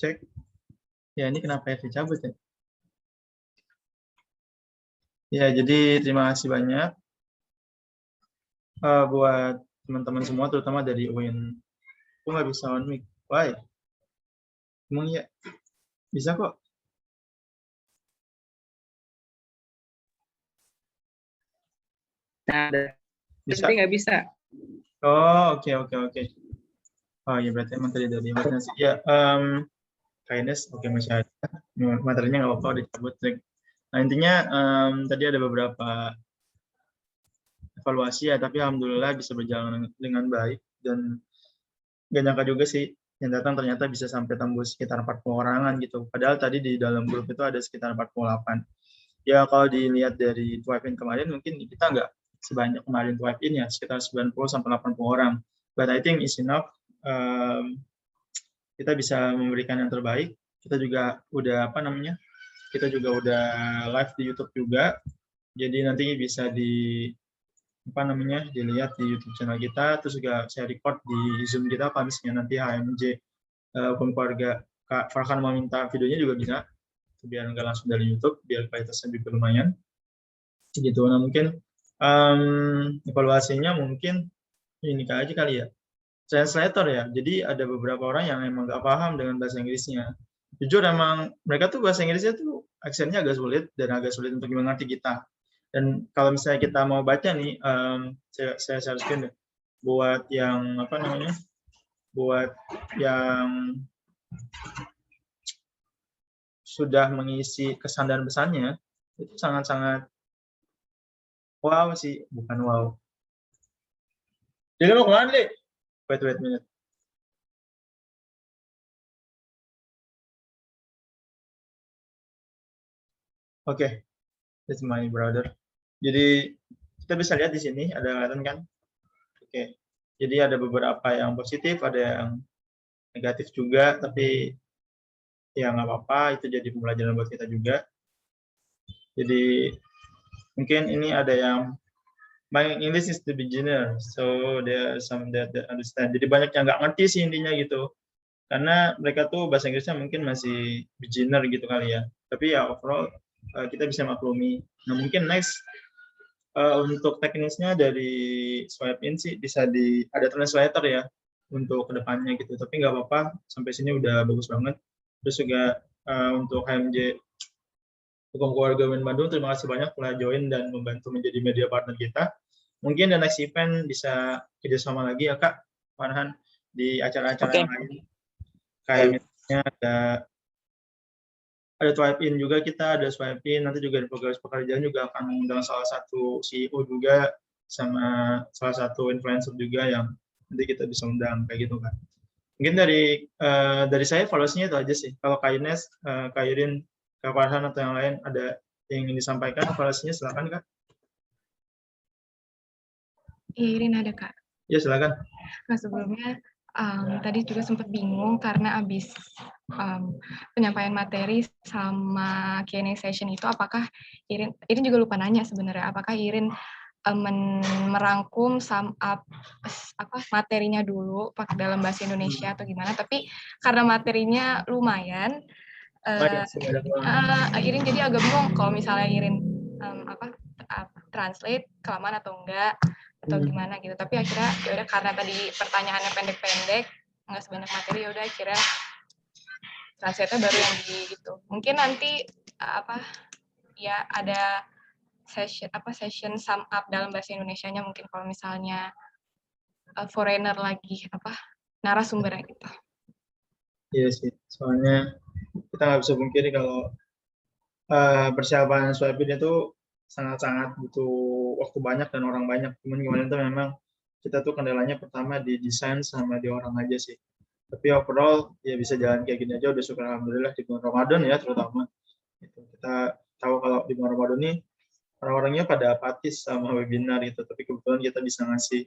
Cek. Ya ini kenapa ya dicabut ya? Ya jadi terima kasih banyak buat teman-teman semua terutama dari UIN. Aku nggak bisa on mic. Why? Emang ya? Bisa kok. Nah, Bisa. tapi nggak bisa. Oh, oke. Oh, ya berarti emang tadi dari Mas sih. Ya, kindness, oke masih ada. Materinya nggak apa-apa, dicabut. Nah, intinya tadi ada beberapa evaluasi ya, tapi alhamdulillah bisa berjalan dengan baik dan gak nyangka juga sih yang datang ternyata bisa sampai tembus sekitar 40 orangan gitu. Padahal tadi di dalam grup itu ada sekitar 48. Ya kalau dilihat dari TWIPE-IN kemarin mungkin kita nggak sebanyak kemarin TWIPE-IN ya, sekitar 90 sampai 80 orang. But I think it's enough. Kita bisa memberikan yang terbaik. Kita juga udah kita juga udah live di YouTube juga. Jadi nanti bisa dilihat di YouTube channel kita, terus juga saya record di Zoom kita kalau misalnya nanti HMJ keluarga Kak Farhan mau minta videonya juga bisa, biar nggak langsung dari YouTube, biar kualitasnya juga lumayan. Gitu. Nah mungkin evaluasinya mungkin ini aja kali ya, translator ya. Jadi ada beberapa orang yang emang nggak paham dengan bahasa Inggrisnya. Jujur emang mereka tuh bahasa Inggrisnya tuh aksennya agak sulit dan agak sulit untuk mengerti kita. Dan kalau misalnya kita mau baca nih, saya share screen deh. Buat yang buat yang sudah mengisi kesan dan pesannya itu sangat-sangat wow sih, bukan wow. Jadi mau kemana deh? Wait minute. Oke, that's my brother. Jadi kita bisa lihat di sini ada kelihatan kan? Oke. Jadi ada beberapa yang positif, ada yang negatif juga, tapi ya nggak apa-apa, itu jadi pembelajaran buat kita juga. Jadi mungkin ini ada yang my English is the beginner, so there are some that understand. Jadi banyak yang nggak ngerti sih intinya gitu, karena mereka tuh bahasa Inggrisnya mungkin masih beginner gitu kali ya. Tapi ya overall kita bisa maklumi. Nah mungkin next untuk teknisnya dari swipe-in sih bisa ada translator ya untuk kedepannya gitu. Tapi nggak apa-apa, sampai sini udah bagus banget. Terus juga untuk HMJ Hukum Keluarga UIN Bandung, terima kasih banyak telah join dan membantu menjadi media partner kita. Mungkin the next event bisa kerjasama lagi ya Kak Farhan di acara-acara yang lain. Kayak misalnya ada TWIPE-IN juga, kita ada swipe-in, nanti juga di progres pekerjaan juga akan mengundang salah satu CEO juga sama salah satu influencer juga yang nanti kita bisa undang kayak gitu kan. Mungkin dari saya evaluasinya itu aja sih. Kalau Kak Ines, Kak Irin, Kak Farhan atau yang lain ada yang ingin disampaikan evaluasinya silakan Kak. Iya, Irin ada Kak. Ya silakan. Nah sebelumnya tadi juga sempat bingung karena habis penyampaian materi sama Q&A session itu apakah Irin juga lupa nanya sebenarnya apakah Irin merangkum sum up materinya dulu pakai dalam bahasa Indonesia atau gimana, tapi karena materinya lumayan Irin jadi agak bingung kalau misalnya Irin translate kelamaan atau enggak atau gimana gitu, tapi akhirnya ya udah karena tadi pertanyaannya pendek-pendek nggak sebanyak materi, ya udah akhirnya translate-nya baru yang gitu. Mungkin nanti ya ada session sum up dalam bahasa Indonesianya, mungkin kalau misalnya foreigner lagi narasumbernya gitu. Iya sih, soalnya kita nggak bisa pungkiri kalau persiapan SWIPE-IN itu sangat-sangat butuh waktu banyak dan orang banyak. Cuman kemarin tuh memang kita tuh kendalanya pertama di desain sama di orang aja sih. Tapi overall ya bisa jalan kayak gini aja udah syukur alhamdulillah di bulan Ramadan ya terutama. Gitu. Kita tahu kalau di bulan Ramadan ini orang-orangnya pada apatis sama webinar gitu, tapi kebetulan kita bisa ngasih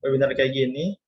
webinar kayak gini